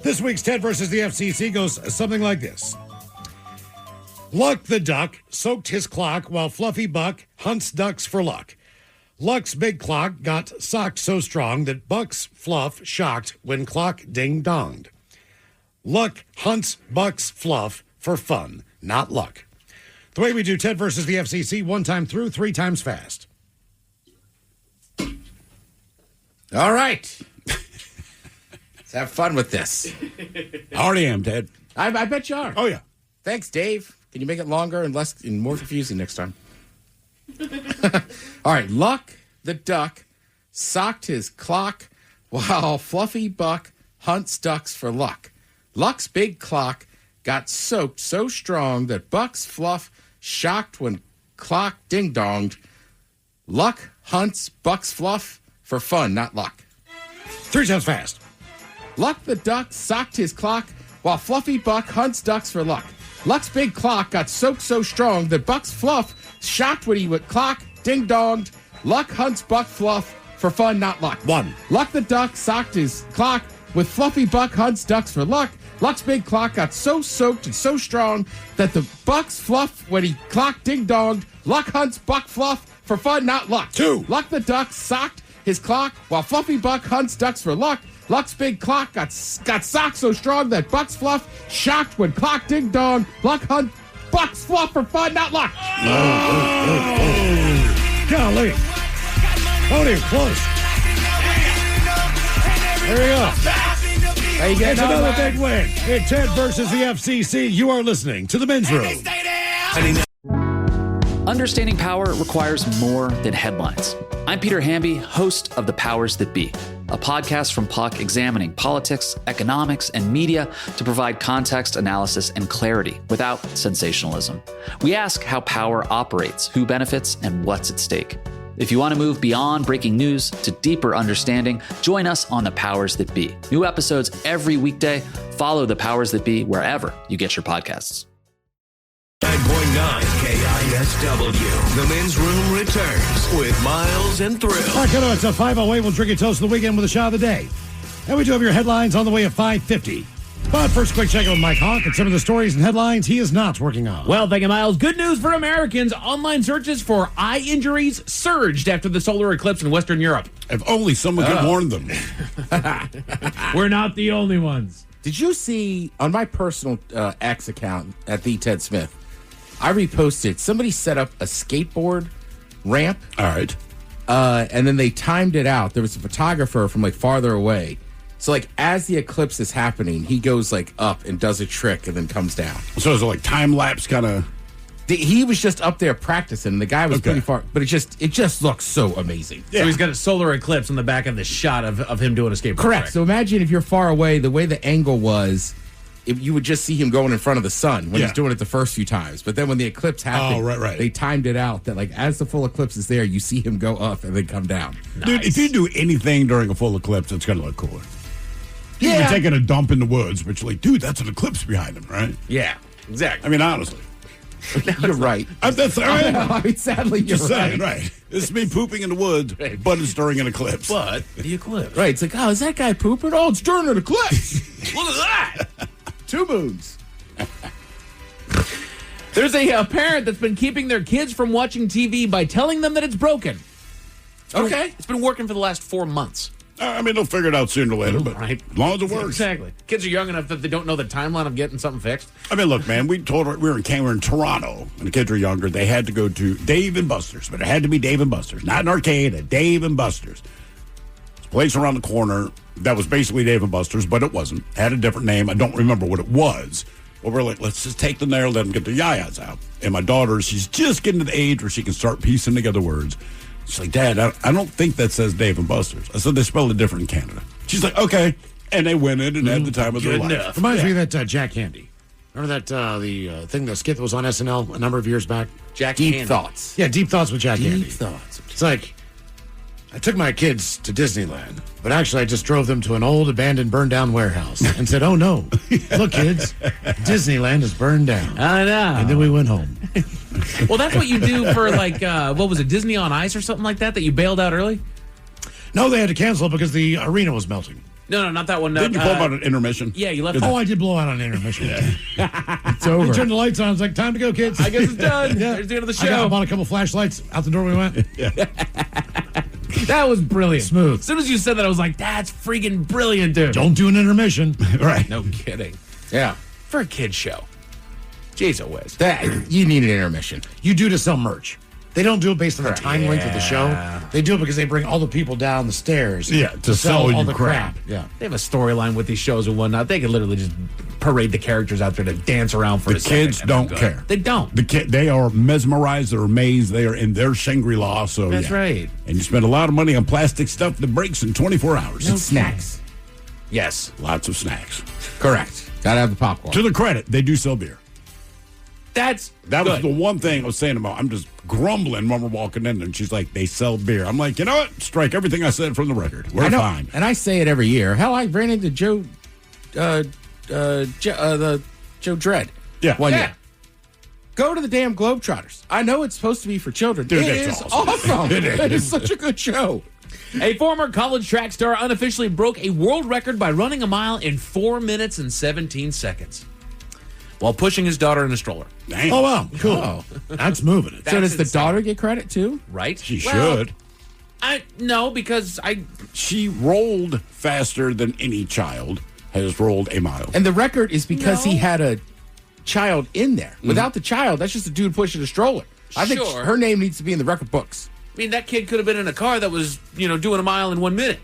S6: This week's Ted versus the FCC goes something like this. Luck the duck soaked his clock while Fluffy Buck hunts ducks for luck. Luck's big clock got socked so strong that Buck's fluff shocked when clock ding-donged. Luck hunts Buck's fluff for fun, not luck. The way we do Ted versus the FCC, 1 time through, 3 times fast.
S5: All right. Let's have fun with this.
S4: I already am, Ted.
S5: I bet you are.
S4: Oh, yeah.
S5: Thanks, Dave. Can you make it longer and less and more confusing next time? All right. Luck the duck socked his clock while Fluffy Buck hunts ducks for luck. Luck's big clock got soaked so strong that Buck's fluff shocked when clock ding-donged. Luck hunts Buck's fluff for fun, not luck.
S6: 3 times fast.
S5: Luck the duck socked his clock while Fluffy Buck hunts ducks for luck. Luck's big clock got soaked so strong that Buck's fluff shocked when he went clock ding-donged. Luck hunts Buck fluff for fun, not luck.
S6: 1.
S5: Luck the duck socked his clock with Fluffy Buck hunts ducks for luck. Luck's big clock got so soaked and so strong that the Buck's fluff when he clock ding-donged. Luck hunts Buck fluff for fun, not luck.
S6: 2.
S5: Luck the duck socked his clock while Fluffy Buck hunts ducks for luck. Luck's big clock got socked so strong that Buck's fluff shocked when clock ding-donged. Luck hunts Buck's fluff for fun, not luck.
S6: Golly. Oh, dear, close. There you go. It's another big win. It's Ted versus the FCC. You are listening to The Men's Room.
S17: Understanding power requires more than headlines. I'm Peter Hamby, host of The Powers That Be, a podcast from Puck examining politics, economics, and media to provide context, analysis, and clarity without sensationalism. We ask how power operates, who benefits, and what's at stake. If you want to move beyond breaking news to deeper understanding, join us on The Powers That Be. New episodes every weekday. Follow The Powers That Be wherever you get your podcasts.
S3: 9.9 KISW. The men's room returns with Miles and Thrill.
S6: All right, it's a 5:08. We'll drink your toast of the weekend with a shot of the day. And we do have your headlines on the way at 5:50. But first, quick check with Mike Honk and some of the stories and headlines he is not working on.
S19: Well, thank you, Miles. Good news for Americans. Online searches for eye injuries surged after the solar eclipse in Western Europe.
S4: If only someone could warn them.
S19: We're not the only ones.
S5: Did you see on my personal X account at the Ted Smith? I reposted. Somebody set up a skateboard ramp.
S4: All right.
S5: And then they timed it out. There was a photographer from like farther away. So like as the eclipse is happening, he goes like up and does a trick and then comes down.
S4: So is it like time lapse kind of?
S5: He was just up there practicing. And the guy was pretty far, but it just looks so amazing.
S19: Yeah. So he's got a solar eclipse on the back of the shot of him doing a skateboard.
S5: Correct.
S19: Trick.
S5: So imagine if you're far away, the way the angle was, if you would just see him going in front of the sun when he's doing it the first few times. But then when the eclipse happened, they timed it out that like as the full eclipse is there, you see him go up and then come down.
S4: Dude, if you do anything during a full eclipse, it's going to look cooler. You can be taking a dump in the woods, but you're like, dude, that's an eclipse behind him, right?
S19: Yeah, exactly.
S4: I mean, honestly.
S5: You're right.
S4: That's all right.
S5: I mean, sadly, you're
S4: just saying, right. This is me pooping in the woods, but it's during an eclipse.
S19: But the eclipse.
S5: Right. It's like, oh, is that guy pooping? Oh, it's during an eclipse.
S19: Look at that.
S5: 2 moons.
S19: There's a parent that's been keeping their kids from watching TV by telling them that it's broken. It's been working for the last 4 months.
S4: I mean, they'll figure it out sooner or later, but as long as it works.
S19: Exactly. Kids are young enough that they don't know the timeline of getting something fixed.
S4: I mean, look, man, we were in Toronto, and the kids were younger. They had to go to Dave & Buster's, but it had to be Dave & Buster's, not an arcade, a Dave & Buster's. It's a place around the corner that was basically Dave & Buster's, but it wasn't. It had a different name. I don't remember what it was. But we're like, let's just take them there, let them get their yayas out. And my daughter, she's just getting to the age where she can start piecing together words. She's like, Dad, I don't think that says Dave & Buster's. I said, they spell it different in Canada. She's like, okay. And they went in and had the time of their life.
S6: Reminds me of that Jack Handy. Remember that the thing, the skit that was on SNL a number of years back?
S5: Deep Thoughts.
S6: Yeah, Deep Thoughts with Jack Handy.
S5: Deep Thoughts.
S6: It's like, I took my kids to Disneyland, but actually I just drove them to an old, abandoned, burned-down warehouse and said, oh, no, look, kids, Disneyland is burned down.
S19: I know.
S6: And then we went home.
S19: Well, that's what you do for, like, what was it, Disney on Ice or something like that you bailed out early?
S6: No, they had to cancel it because the arena was melting.
S19: No, not that one.
S4: Didn't you blow out an intermission?
S19: Yeah, you left.
S6: Oh, I did blow out an intermission.
S5: It's over.
S6: We turned the lights on. I was like, time to go, kids.
S19: I guess it's done. There's the end of the show.
S6: I bought a couple flashlights. Out the door we went.
S19: That was brilliant.
S6: Smooth.
S19: As soon as you said that, I was like, that's freaking brilliant, dude.
S6: Don't do an intermission.
S4: Right.
S19: No kidding.
S5: Yeah.
S19: For a kid's show. Jeez, always.
S5: You need an intermission.
S6: You do to sell merch. They don't do it based on the time length of the show. They do it because they bring all the people down the stairs.
S4: Yeah, to sell
S6: all
S4: you
S6: the
S4: crap.
S6: Yeah.
S19: They have a storyline with these shows and whatnot. They could literally just parade the characters out there to dance around for
S4: the kids don't care.
S19: They don't.
S4: They are mesmerized. They're amazed. They are in their Shangri-La. So
S19: that's right.
S4: And you spend a lot of money on plastic stuff that breaks in 24 hours.
S5: No snacks.
S19: Yes.
S4: Lots of snacks.
S5: Correct. Gotta have the popcorn.
S4: To their credit, they do sell beer.
S19: That
S4: was the one thing I was saying about. I'm just grumbling when we're walking in, and she's like, "They sell beer." I'm like, you know what? Strike everything I said from the record. We're fine.
S5: And I say it every year. Hell, I ran into Joe Dredd. One year. Go to the damn Globetrotters. I know it's supposed to be for children.
S4: Dude,
S5: it is awesome. It is such a good show.
S19: A former college track star unofficially broke a world record by running a mile in 4 minutes and 17 seconds while pushing his daughter in a stroller.
S4: Dang.
S6: Oh, wow. Cool. Oh. That's moving it.
S5: So does the daughter get credit too?
S19: Right?
S4: She should.
S19: No, because
S4: she rolled faster than any child has rolled a mile.
S5: And the record is because he had a child in there. Without the child, that's just a dude pushing a stroller. I think her name needs to be in the record books.
S19: I mean, that kid could have been in a car that was, doing a mile in 1 minute.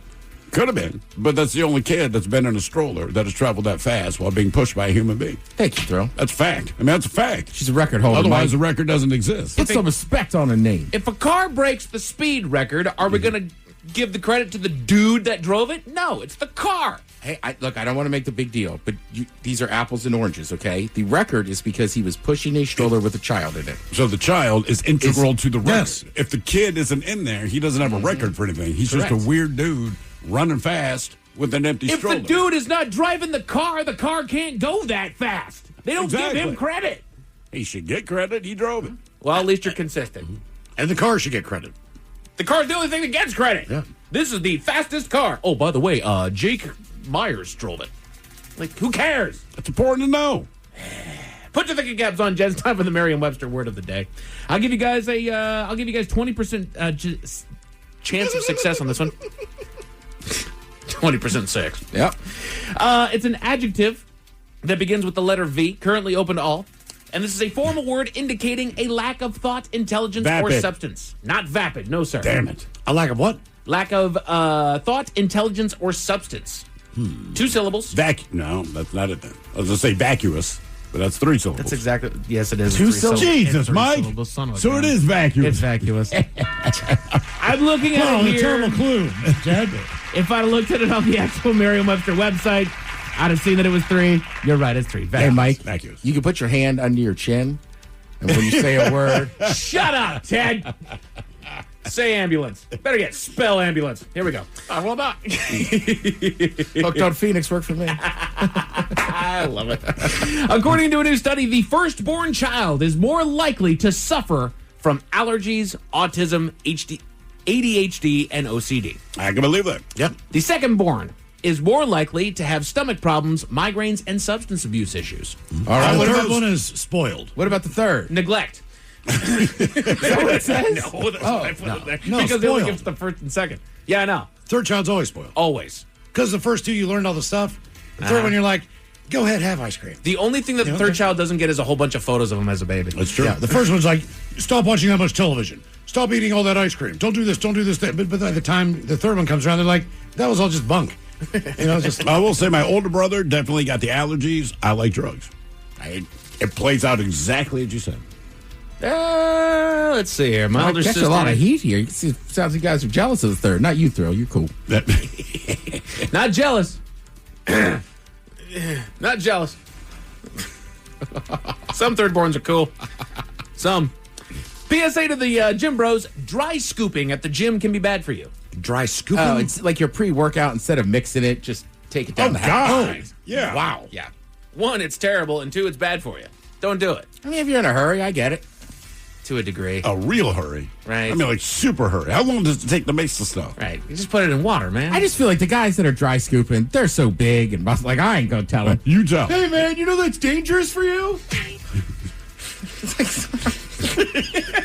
S4: Could have been, but that's the only kid that's been in a stroller that has traveled that fast while being pushed by a human being.
S5: Thank you, Thrill.
S4: That's fact. I mean, that's a fact.
S5: She's a record holder.
S4: Otherwise, the record doesn't exist.
S5: Put some respect on her name.
S19: If a car breaks the speed record, are we going to give the credit to the dude that drove it? No, it's the car.
S5: Hey, look, I don't want to make the big deal, but these are apples and oranges, okay? The record is because he was pushing a stroller with a child in it.
S4: So the child is integral to the record.
S6: Yes.
S4: If the kid isn't in there, he doesn't have a record for anything. He's
S19: Correct.
S4: just a weird dude running fast with an empty stroller.
S19: If the dude is not driving the car can't go that fast. They don't give him credit.
S4: He should get credit. He drove it.
S19: Well, at least you're consistent.
S6: And the car should get credit.
S19: The car's the only thing that gets credit.
S6: Yeah.
S19: This is the fastest car. Oh, by the way, Jake Myers drove it. Like, who cares?
S4: It's important to know.
S19: Put your thinking caps on, Jen. It's time for the Merriam-Webster word of the day. I'll give you guys 20% chance of success on this one. 20% six.
S5: Yep.
S19: It's an adjective that begins with the letter V, currently open to all. And this is a formal word indicating a lack of thought, intelligence, or
S4: Vapid.
S19: substance. Not vapid, no, sir.
S4: Damn it.
S6: A lack of what?
S19: Lack of thought, intelligence, or substance. 2 syllables.
S4: No, that's not it then. I was going to say vacuous, but that's 3 syllables.
S19: That's exactly. Yes, it is.
S6: 2 syllables. Jesus, Mike.
S4: So it is vacuous.
S19: It's vacuous. I'm looking at it
S6: the
S19: here.
S6: terrible clue, Ted.
S19: If I'd have looked at it on the actual Merriam-Webster website, I'd have seen that it was 3. You're right, it's 3.
S5: Hey, Mike,
S4: vacuous.
S5: You can put your hand under your chin, and when you say a word...
S19: Shut up, Ted. Say ambulance. Better get spell ambulance. Here we go. Well done.
S5: Hooked on Phoenix worked for me.
S19: I love it. According to a new study, the firstborn child is more likely to suffer from allergies, autism, ADHD, and OCD.
S4: I can believe that.
S19: Yep. The secondborn is more likely to have stomach problems, migraines, and substance abuse issues.
S5: All right.
S6: The third one is spoiled.
S5: What about the third?
S19: Neglect.
S5: Is that what it says?
S19: No, that's what I put in there.
S6: No,
S19: because they only
S6: spoiled.
S19: gives the first and second. Yeah, I know.
S6: Third child's always spoiled.
S19: Always.
S6: Because the first 2, you learned all the stuff. The third one, you're like, go ahead, have ice cream.
S19: The only thing that the third child doesn't get is a whole bunch of photos of him as a baby.
S4: That's true.
S6: Yeah, the first one's like, stop watching that much television. Stop eating all that ice cream. Don't do this, don't do this. But by the time the third one comes around, they're like, that was all just bunk. Just
S4: I will say my older brother definitely got the allergies. I like drugs. It plays out exactly as you said.
S19: Let's see here. My older
S5: That's
S19: sister.
S5: a lot of heat here. You can see, sounds like you guys are jealous of the third. Not you, Thrill. You're cool.
S19: Not jealous. Not jealous. Some thirdborns are cool. Some. PSA to the gym bros: dry scooping at the gym can be bad for you.
S6: dry scooping.
S5: Oh, it's like your pre-workout. Instead of mixing it, just take it down the hatch.
S4: Yeah.
S5: Wow.
S19: Yeah. 1, it's terrible, and 2, it's bad for you. Don't do it.
S5: I mean, if you're in a hurry, I get it.
S19: To a degree.
S4: A real hurry.
S19: Right.
S4: I mean, like super hurry. How long does it take to mix the stuff?
S19: Right. You just put it in water, man.
S5: I just feel like the guys that are dry scooping, they're so big and like I ain't gonna tell them.
S4: You tell.
S5: Hey man, you know that's dangerous for you.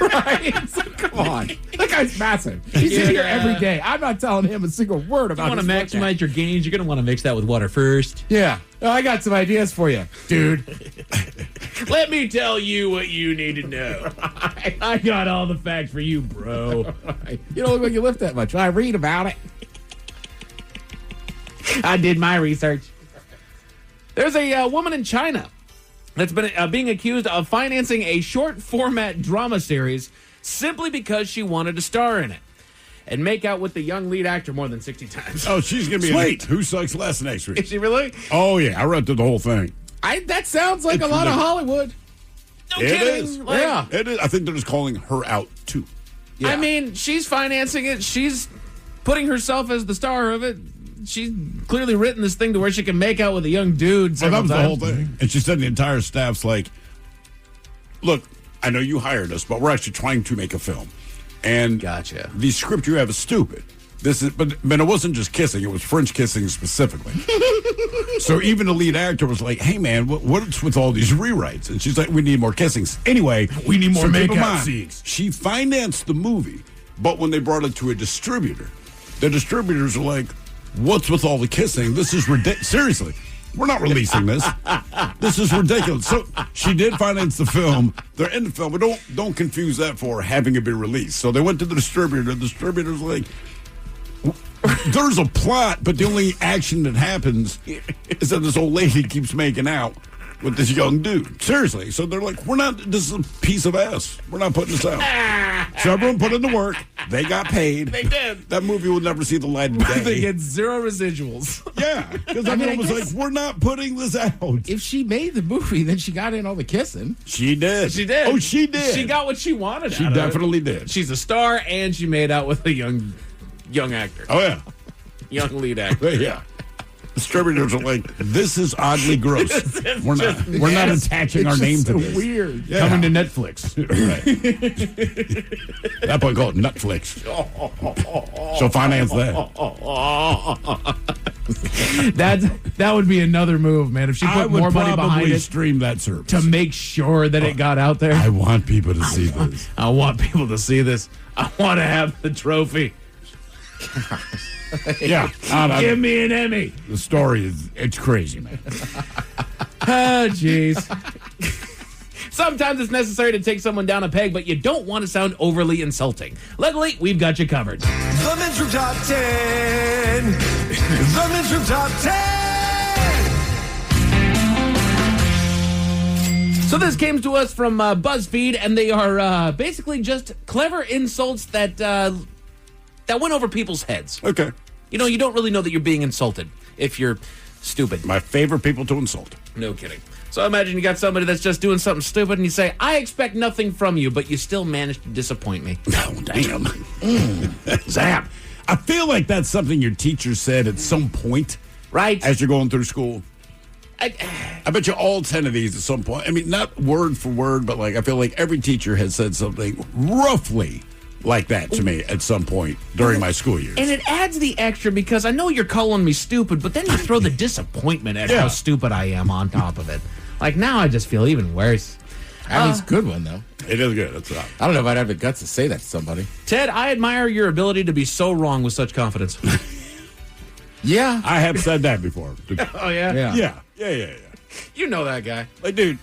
S5: Right? It's like, come on. That guy's massive. He's in here every day. I'm not telling him a single word about
S19: You want to maximize your gains, you're going to want to mix that with water first.
S5: Yeah. Oh, I got some ideas for you, dude.
S19: Let me tell you what you need to know. I got all the facts for you, bro.
S5: You don't look like you lift that much. I read about it.
S19: I did my research. There's a woman in China that's been being accused of financing a short format drama series simply because she wanted to star in it and make out with the young lead actor more than 60 times.
S4: Oh, she's going to be
S6: Sweet.
S4: Who Sucks Less next week.
S19: Is she really?
S4: Oh, yeah. I read through the whole thing.
S5: That sounds like
S4: It's
S5: a lot of
S4: ridiculous.
S5: Hollywood.
S19: No
S4: It
S19: kidding.
S4: is.
S19: Like,
S5: Yeah.
S4: It is. I think they're just calling her out, too.
S19: I mean, she's financing it. She's putting herself as the star of it. She's clearly written this thing to where she can make out with a young dude.
S4: So that was the whole
S19: times.
S4: thing. And she said the entire staff's like, look, I know you hired us, but we're actually trying to make a film. And
S19: Gotcha.
S4: the script you have is stupid. But it wasn't just kissing; it was French kissing specifically. So even the lead actor was like, "Hey, man, what's with all these rewrites?" And she's like, "We need more kissing." Anyway,
S6: We need more
S4: so keep in
S6: makeout
S4: mind,
S6: scenes.
S4: She financed the movie, but when they brought it to a distributor, the distributors are like, "What's with all the kissing? This is ridiculous. Seriously, we're not releasing this. This is ridiculous." So she did finance the film. They're in the film, but don't confuse that for having it be released. So they went to the distributor. The distributor's like, there's a plot, but the only action that happens is that this old lady keeps making out with this young dude. Seriously. So they're like, this is a piece of ass. We're not putting this out. So everyone put in the work. They got paid.
S19: They did.
S4: That movie will never see the light of day.
S19: They get 0 residuals.
S4: Yeah. Because everyone was like, we're not putting this out.
S5: If she made the movie, then she got in all the kissing.
S4: She did.
S19: She did.
S4: Oh, she did.
S19: She got what she wanted.
S4: She definitely did.
S19: She's a star, and she made out with a young actor.
S4: Oh, yeah.
S19: Young lead actor.
S4: Yeah. Distributors are like, this is oddly gross. We're not attaching our name to this.
S5: Weird.
S4: Yeah.
S6: Coming to Netflix.
S4: Right. That boy called Netflix. So finance that.
S6: That would be another move, man. If she put more money behind it,
S4: stream that service
S6: to make sure that it got out there.
S4: I want people to see this.
S19: I want people to see this. I want to have the trophy.
S4: Yeah.
S19: Give me an Emmy.
S4: The story it's crazy, man.
S19: Oh, jeez. Sometimes it's necessary to take someone down a peg, but you don't want to sound overly insulting. Luckily, we've got you covered.
S9: The Men's Room Top 10. The Men's Room Top 10.
S19: So this came to us from BuzzFeed, and they are basically just clever insults that went over people's heads.
S4: Okay.
S19: You know, you don't really know that you're being insulted if you're stupid.
S4: My favorite people to insult.
S19: No kidding. So imagine you got somebody that's just doing something stupid, and you say, I expect nothing from you, but you still manage to disappoint me.
S4: Oh, damn. Zap. I feel like that's something your teacher said at some point.
S19: Right.
S4: As you're going through school. I bet you all 10 of these at some point. I mean, not word for word, but like I feel like every teacher has said something roughly like that to me at some point during my school years.
S19: And it adds the extra because I know you're calling me stupid, but then you throw the disappointment at how stupid I am on top of it. Like, now I just feel even worse.
S5: I mean, it's a good one, though.
S4: It is good. It's not.
S5: I don't know if I'd have the guts to say that to somebody.
S19: Ted, I admire your ability to be so wrong with such confidence.
S5: Yeah.
S4: I have said that before.
S19: Oh, yeah?
S4: Yeah.
S19: You know that guy.
S4: Like, dude,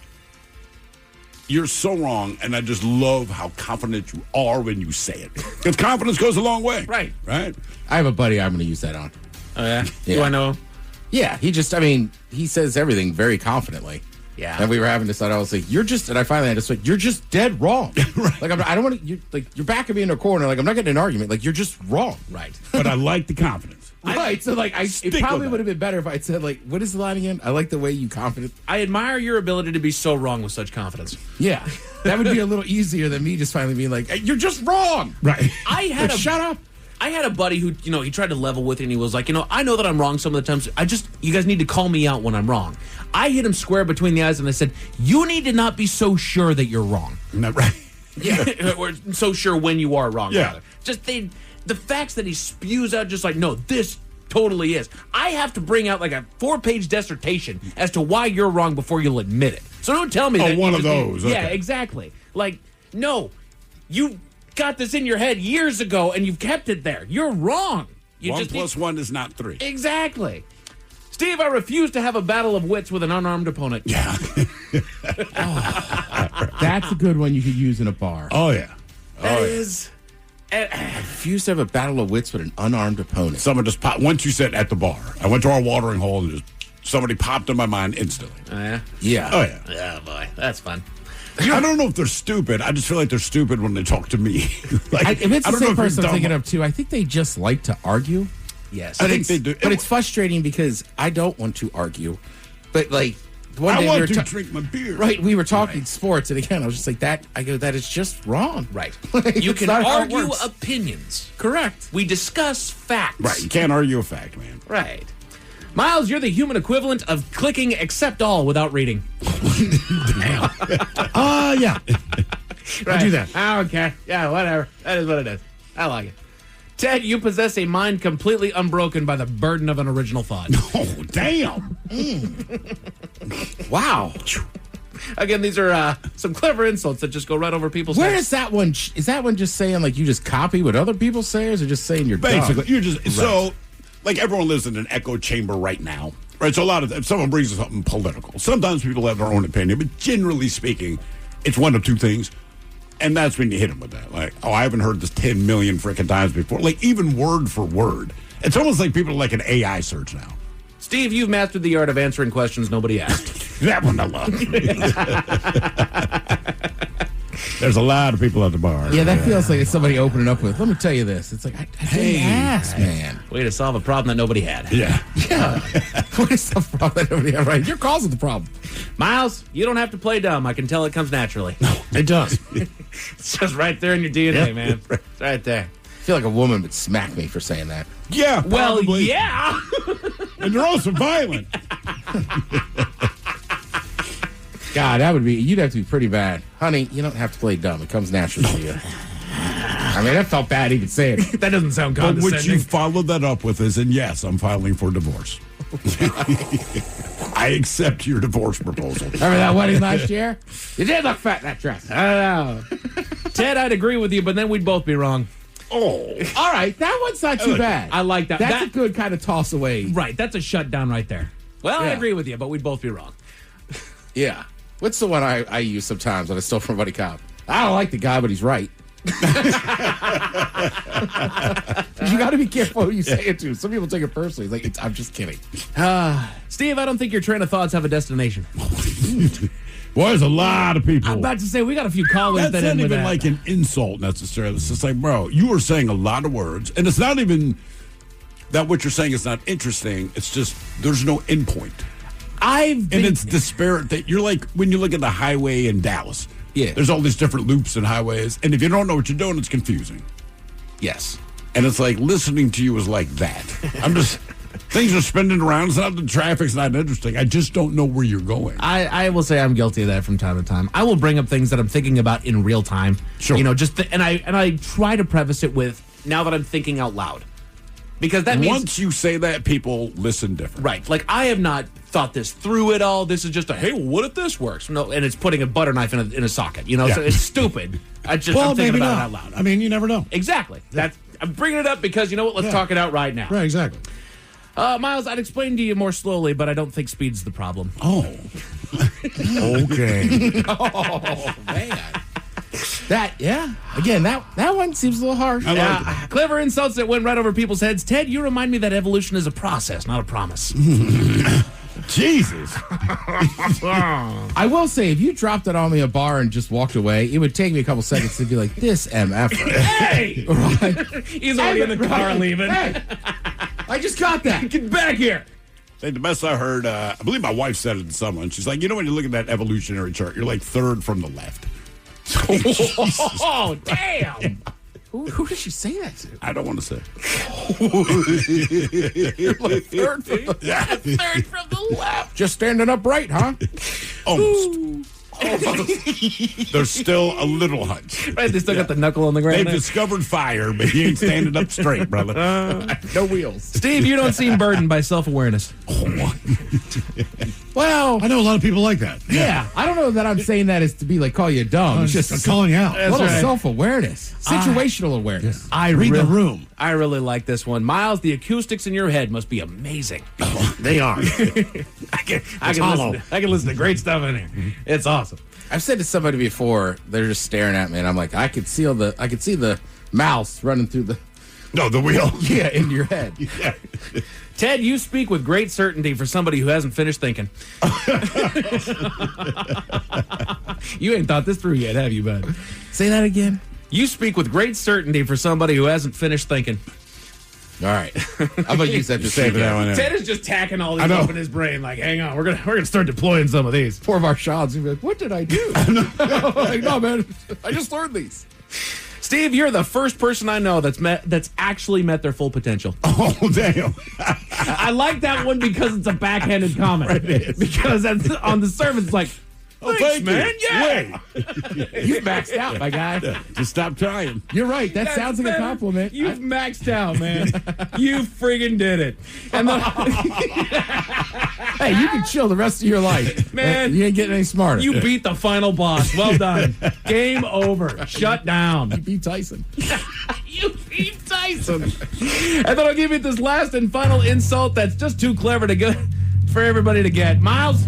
S4: you're so wrong, and I just love how confident you are when you say it. Because confidence goes a long way.
S19: Right.
S4: Right?
S5: I have a buddy I'm going to use that on.
S19: Oh, yeah?
S5: Yeah.
S19: Do I know him?
S5: Yeah, he says everything very confidently.
S19: Yeah.
S5: And we were having this, and I was like, and I finally had to say, you're just dead wrong. Right. Like, I don't want to, you're backing me in a corner. Like, I'm not getting an argument. Like, you're just wrong.
S19: Right.
S4: But I like the confidence.
S5: Right. So, like, it probably would have been better if I'd said, like, what is the line again? I like the way you confident.
S19: I admire your ability to be so wrong with such confidence.
S5: Yeah. That would be a little easier than me just finally being like, hey, you're just wrong.
S4: Right.
S5: Shut up.
S19: I had a buddy who, he tried to level with it, and he was like, I know that I'm wrong some of the times. You guys need to call me out when I'm wrong. I hit him square between the eyes, and I said, you need to not be so sure that you're wrong.
S4: Not right.
S19: Yeah, or so sure when you are wrong.
S4: Yeah.
S19: Rather. Just the facts that he spews out, just like, no, this totally is. I have to bring out like a 4-page dissertation as to why you're wrong before you'll admit it. So don't tell me that.
S4: One of those.
S19: Yeah,
S4: okay.
S19: exactly. Like, no, you got this in your head years ago, and you've kept it there. You're wrong.
S4: 1 + 1 is not 3.
S19: Exactly. Steve, I refuse to have a battle of wits with an unarmed opponent.
S4: Yeah.
S5: That's a good one you could use in a bar.
S4: Oh, yeah.
S19: That is.
S5: I refuse to have a battle of wits with an unarmed opponent.
S4: Someone just popped. Once you said at the bar, I went to our watering hole and somebody popped in my mind instantly.
S19: Oh, yeah?
S5: Yeah.
S4: Oh, yeah.
S19: Yeah, boy. That's fun.
S4: I don't know if they're stupid. I just feel like they're stupid when they talk to me.
S5: If it's the same person I'm thinking of, too, I think they just like to argue.
S19: Yes.
S4: I think they do.
S5: But it's frustrating because I don't want to argue. But, like, one day
S4: I want to drink my beer.
S5: Right, we were talking sports, and again, I was just like, that is just wrong.
S19: Right.
S5: Like,
S19: You
S5: it's
S19: can
S5: not how it
S19: argue
S5: works.
S19: opinions.
S5: Correct.
S19: We discuss facts.
S4: Right. You can't argue a fact, man.
S19: Right. Miles, you're the human equivalent of clicking accept all without reading.
S4: Damn.
S6: Yeah. I do that.
S19: Okay. Yeah, whatever. That is what it is. I like it. Ted, you possess a mind completely unbroken by the burden of an original thought.
S4: Oh, damn.
S5: Wow.
S19: Again, these are some clever insults that just go right over people's
S5: Where
S19: heads.
S5: is that one? Is that one just saying, like, you just copy what other people say, or is it just saying you're
S4: Basically,
S5: dumb?
S4: you're just so like everyone lives in an echo chamber right now, right? So a lot of if someone brings us something political, sometimes people have their own opinion, but generally speaking, it's one of two things, and that's when you hit them with that. Like, oh, I haven't heard this 10 million freaking times before. Like even word for word, It's almost like people are like an AI search now.
S19: Steve, you've mastered the art of answering questions nobody asked.
S4: That one I love. There's a lot of people at the bar.
S5: Yeah, that feels like it's somebody opening up with, let me tell you this. It's like, I didn't ask, man.
S19: Way to solve a problem that nobody had.
S4: Yeah.
S5: Yeah. Way to solve a problem that nobody had, right? You're causing the problem.
S19: Miles, you don't have to play dumb. I can tell it comes naturally.
S4: No, it does.
S19: It's just right there in your DNA, man. It's right there.
S5: I feel like a woman would smack me for saying that.
S4: Yeah,
S19: Well,
S4: probably.
S19: yeah.
S4: And they're also violent.
S5: God, you'd have to be pretty bad. Honey, you don't have to play dumb. It comes naturally to you. I mean, that felt bad even saying it.
S19: That doesn't sound
S4: But
S19: condescending.
S4: what you followed that up with is, and yes, I'm filing for divorce. I accept your divorce proposal.
S5: Remember that wedding last year? You did look fat in that dress.
S19: I don't know. Ted, I'd agree with you, but then we'd both be wrong.
S4: Oh.
S5: All right, that one's not too bad.
S19: I like that.
S5: That's a good kind of toss away.
S19: Right, that's a shutdown right there. Well, I
S5: Yeah.
S19: agree with you, but we'd both be wrong.
S5: Yeah. What's the one I use sometimes when I stole from Buddy Cop? I don't like the guy, but he's right. You got to be careful who you say it to. Some people take it personally. Like, I'm just kidding.
S19: Steve, I don't think your train of thoughts have a destination.
S4: Boy, there's a lot of people.
S19: I'm about to say, we got a few callers
S4: That's
S19: that
S4: not
S19: end with
S4: even
S19: that.
S4: like an insult necessarily. It's just like, bro, you are saying a lot of words, and it's not even that what you're saying is not interesting. It's just there's no end point. And it's disparate that you're like when you look at the highway in Dallas.
S5: Yeah.
S4: There's all these different loops and highways, and if you don't know what you're doing, it's confusing.
S5: Yes.
S4: And it's like listening to you is like that. I'm just things are spinning around. It's not the traffic's not interesting. I just don't know where you're going.
S19: I will say I'm guilty of that from time to time. I will bring up things that I'm thinking about in real time.
S4: Sure.
S19: You know, and I try to preface it with now that I'm thinking out loud. Because that means
S4: once you say that, people listen different.
S19: Right. Like, I have not thought this through at all. This is just hey, well, what if this works? No, and it's putting a butter knife in a socket. You know, so it's stupid. I'm thinking
S6: maybe
S19: about
S6: not.
S19: it out loud.
S6: I mean, you never know.
S19: Exactly. I'm bringing it up because, you know what? Let's talk it out right now.
S6: Right, exactly.
S19: Miles, I'd explain to you more slowly, but I don't think speed's the problem.
S4: Oh. Okay.
S5: Oh, man. Again, that one seems a little harsh.
S19: Clever insults that went right over people's heads. Ted, you remind me that evolution is a process, not a promise.
S4: Jesus.
S5: I will say, if you dropped it on me at a bar and just walked away, it would take me a couple seconds to be like, this MF.
S19: Hey!
S5: Right?
S19: He's already in the car leaving.
S5: Hey! I just got that.
S19: Get back here.
S4: Hey, the best I heard, I believe my wife said it to someone. She's like, you know, when you look at that evolutionary chart, you're like third from the left.
S19: Oh, damn.
S5: Who did she say that to?
S4: I don't want to say.
S5: You're like third from the left.
S19: Third from the left.
S5: Just standing upright, huh?
S4: Almost. There's still a little hunch.
S19: Right, they still got the knuckle on the ground.
S4: They've
S19: there.
S4: discovered fire, but he ain't standing up straight, brother.
S5: No wheels.
S19: Steve, you don't seem burdened by self-awareness.
S5: Well,
S6: I know a lot of people like that.
S5: yeah. I don't know that I'm saying that is to be like call you dumb. It's just
S6: calling you out.
S5: a little
S19: right.
S5: self-awareness, situational awareness.
S6: Read the room.
S19: I really like this one. Miles, the acoustics in your head must be amazing.
S6: They are.
S19: I can listen to great stuff in here. It's awesome.
S5: I've said to somebody before, they're just staring at me, and I'm like, I could see the mouse running through the
S4: wheel.
S5: Yeah, in your head.
S4: Yeah.
S19: Ted, you speak with great certainty for somebody who hasn't finished thinking. You ain't thought this through yet, have you, bud?
S5: Say that again.
S19: You speak with great certainty for somebody who hasn't finished thinking.
S5: All right, I'm gonna use that to save
S4: that one.
S19: Ted is just tacking all these up in his brain. Like, hang on, we're gonna start deploying some of these.
S5: Poor Marshall's gonna be like, what did I do? Like, no, man, I just learned these.
S19: Steve, you're the first person I know that's actually met their full potential.
S4: Oh, damn.
S19: I like that one because it's a backhanded comment.
S4: Right, it is.
S19: Because that's, on the surface, it's like, thanks,
S4: thank
S19: man.
S4: you.
S19: Yeah.
S5: You've maxed out, my guy.
S4: Just stop trying.
S5: You're right. That
S19: That's
S5: sounds like
S19: better.
S5: a compliment.
S19: You've maxed out, man. You friggin' did it. And
S5: Hey, you can chill the rest of your life.
S19: Man.
S5: You ain't getting any smarter.
S19: you beat the final boss. Well done. Game over. Shut down.
S5: You beat Tyson.
S19: You beat Tyson. And then I'll give you this last and final insult that's just too clever to go for everybody to get. Miles,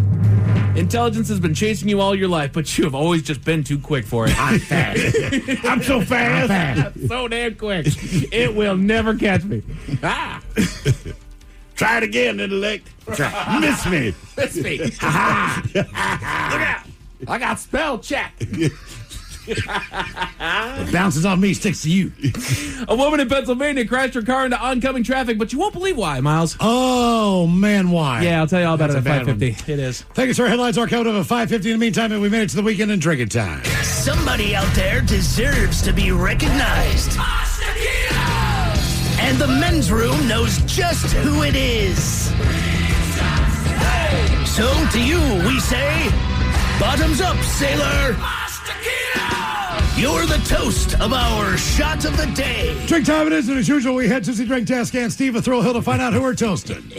S19: Intelligence has been chasing you all your life, but you have always just been too quick for it.
S6: I'm fast. I'm so fast.
S19: I'm so damn quick. It will never catch me.
S4: Try it again, intellect. Miss me.
S19: Miss me. Look out. I got spell check.
S6: What bounces on me sticks to you.
S19: A woman in Pennsylvania crashed her car into oncoming traffic, but you won't believe why, Miles.
S6: Oh, man, why?
S19: Yeah, I'll tell you all about
S6: That's
S19: it
S6: a
S19: at
S6: bad
S19: 5:50. It is.
S6: Thank you, sir. Headlines are coming up at 5:50. In the meantime, we made it to the weekend and drinking time.
S3: Somebody out there deserves to be recognized. And the men's room knows just who it is. So to you, we say, bottoms up, sailor. You're the toast of our shot of the day.
S6: Drink time it is, and as usual, we head to the drink desk and Steve a Thrill Hill to find out who we're toasting.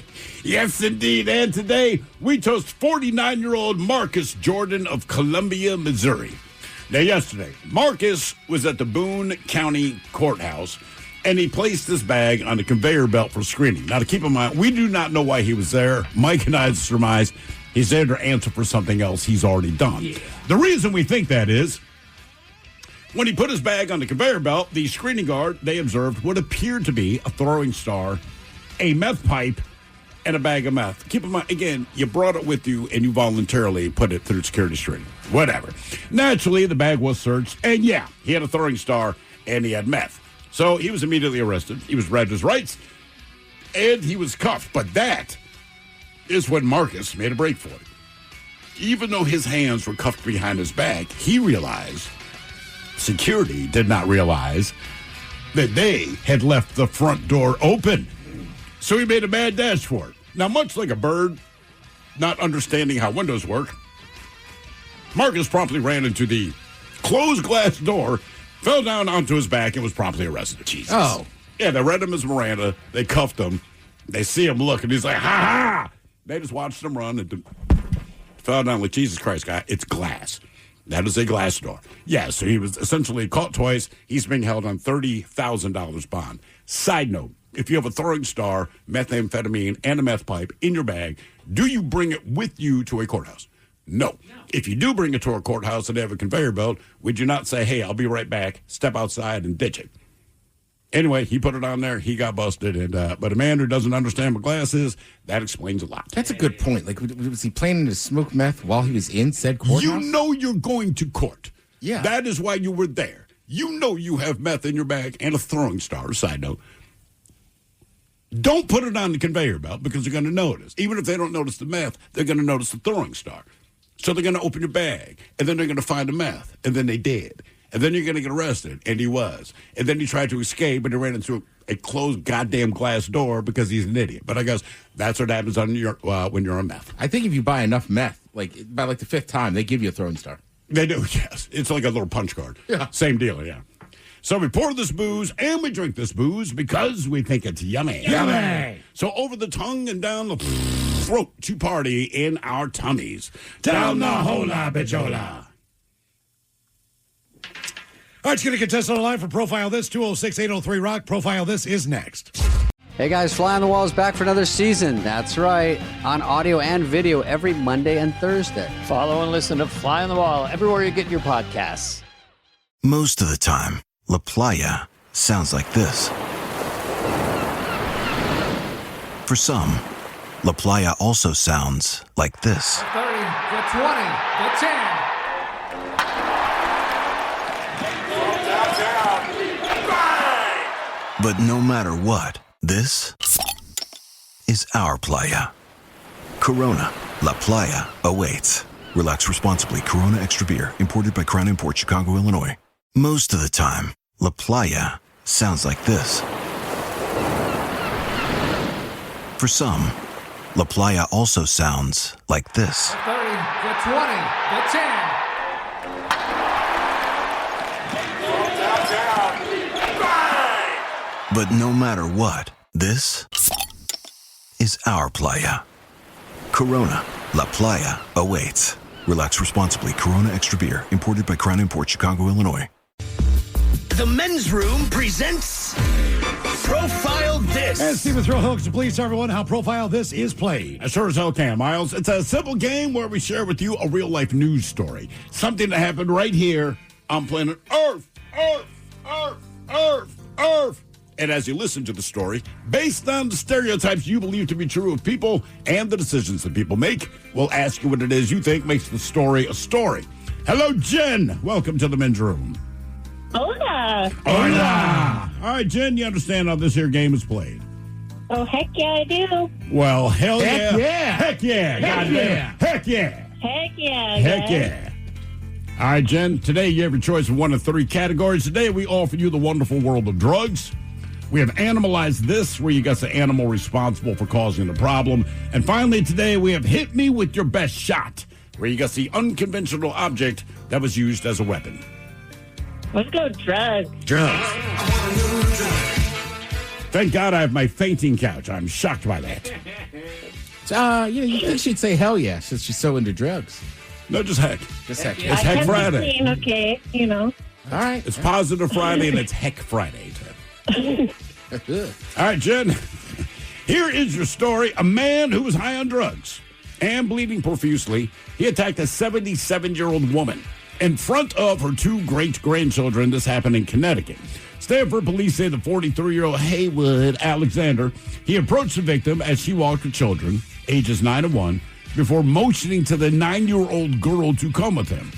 S4: Yes, indeed. And today, we toast 49-year-old Marcus Jordan of Columbia, Missouri. Now, yesterday, Marcus was at the Boone County Courthouse, and he placed his bag on the conveyor belt for screening. Now, to keep in mind, we do not know why he was there. Mike and I surmise he's there to answer for something else he's already done. Yeah. The reason we think that is, when he put his bag on the conveyor belt, the screening guard, they observed what appeared to be a throwing star, a meth pipe, and a bag of meth. Keep in mind, again, you brought it with you and you voluntarily put it through security screening. Whatever. Naturally, the bag was searched, and yeah, he had a throwing star and he had meth. So he was immediately arrested. He was read his rights, and he was cuffed. But that is when Marcus made a break for it. Even though his hands were cuffed behind his back, he realized security did not realize that they had left the front door open. So he made a mad dash for it. Now, much like a bird not understanding how windows work, Marcus promptly ran into the closed glass door, fell down onto his back, and was promptly arrested. Jesus.
S6: Oh.
S4: Yeah, they read him as Miranda. They cuffed him. They see him look, and he's like, ha ha! They just watched him run and fell down like, Jesus Christ, guy, it's glass. That is a glass door. Yeah, so he was essentially caught twice. He's being held on $30,000 bond. Side note, if you have a throwing star, methamphetamine, and a meth pipe in your bag, do you bring it with you to a courthouse? No. If you do bring it to a courthouse and they have a conveyor belt, would you not say, hey, I'll be right back, step outside and ditch it? Anyway, he put it on there. He got busted. But a man who doesn't understand what glass is, that explains a lot.
S5: That's a good point. Like, was he planning to smoke meth while he was in said courthouse?
S4: You know you're going to court.
S5: Yeah.
S4: That is why you were there. You know you have meth in your bag and a throwing star, side note. Don't put it on the conveyor belt because they're going to notice. Even if they don't notice the meth, they're going to notice the throwing star. So they're going to open your bag, and then they're going to find the meth, and then they did. And then you're going to get arrested, and he was. And then he tried to escape, but he ran into a closed goddamn glass door because he's an idiot. But I guess that's what happens on when you're on meth.
S5: I think if you buy enough meth, like by like the fifth time, they give you a throwing star.
S4: They do, yes. It's like a little punch card.
S5: Yeah.
S4: Same deal, yeah. So we pour this booze, and we drink this booze because we think it's yummy.
S6: Yummy!
S4: So over the tongue and down the throat to party in our tummies.
S6: Down the hola, bijola. All right, let's get a contestant on the line for Profile This, 206-803-ROCK. Profile This is next.
S8: Hey guys, Fly on the Wall is back for another season. That's right. On audio and video every Monday and Thursday.
S18: Follow and listen to Fly on the Wall everywhere you get your podcasts.
S24: Most of the time, La Playa sounds like this. For some, La Playa also sounds like this.
S16: 30, the 20, the 10.
S24: But no matter what, this is our playa. Corona, La Playa awaits. Relax responsibly. Corona Extra Beer, imported by Crown Imports, Chicago, Illinois. Most of the time, La Playa sounds like this. For some, La Playa also sounds like this.
S16: 30, the 20, the 10.
S24: But no matter what, this is our playa. Corona, La Playa awaits. Relax responsibly. Corona Extra Beer, imported by Crown Imports, Chicago, Illinois.
S3: The men's room presents this. Profile this.
S6: And Stephen Thrill Hooks to please tell everyone how Profile This is played.
S4: I sure as hell can, Miles. It's a simple game where we share with you a real-life news story. Something that happened right here on planet Earth. Earth. And as you listen to the story, based on the stereotypes you believe to be true of people and the decisions that people make, we'll ask you what it is you think makes the story a story. Hello, Jen. Welcome to the men's room.
S1: Hola.
S4: Hola. All right, Jen, you understand how this here game is played?
S1: Oh, heck yeah, I do.
S4: Well, hell
S6: Heck
S4: yeah.
S6: yeah.
S4: Heck yeah.
S6: Heck
S4: Goddamn.
S6: yeah.
S4: Heck yeah.
S1: Heck yeah.
S4: Heck
S1: guys.
S4: yeah. All right, Jen, today you have your choice of one of three categories. Today we offer you the wonderful world of drugs. We have Animalized This, where you got the animal responsible for causing the problem. And finally, today we have Hit Me With Your Best Shot, where you got the unconventional object that was used as a weapon.
S1: Let's go drugs.
S6: Drugs.
S4: Thank God I have my fainting couch. I'm shocked by that.
S5: You think she'd say hell yeah since she's so into drugs.
S4: No, just heck.
S5: Just heck.
S4: It's Heck Friday.
S1: Seen, okay, you know.
S5: All right.
S4: It's Positive Friday and it's Heck Friday. All right, Jen. Here is your story. A man who was high on drugs and bleeding profusely, he attacked a 77-year-old woman in front of her two great-grandchildren. This happened in Connecticut. Stanford police say the 43-year-old Haywood Alexander, he approached the victim as she walked with children, ages 9 and 1, before motioning to the 9-year-old girl to come with him.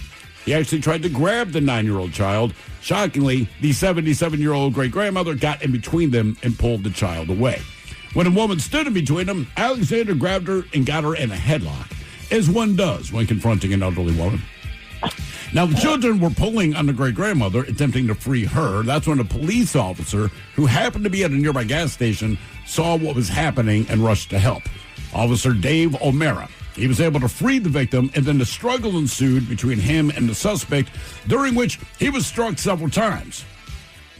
S4: He actually tried to grab the 9-year-old child. Shockingly, the 77-year-old great-grandmother got in between them and pulled the child away. When a woman stood in between them, Alexander grabbed her and got her in a headlock, as one does when confronting an elderly woman. Now, the children were pulling on the great-grandmother, attempting to free her. That's when a police officer, who happened to be at a nearby gas station, saw what was happening and rushed to help. Officer Dave O'Mara. He was able to free the victim, and then the struggle ensued between him and the suspect, during which he was struck several times.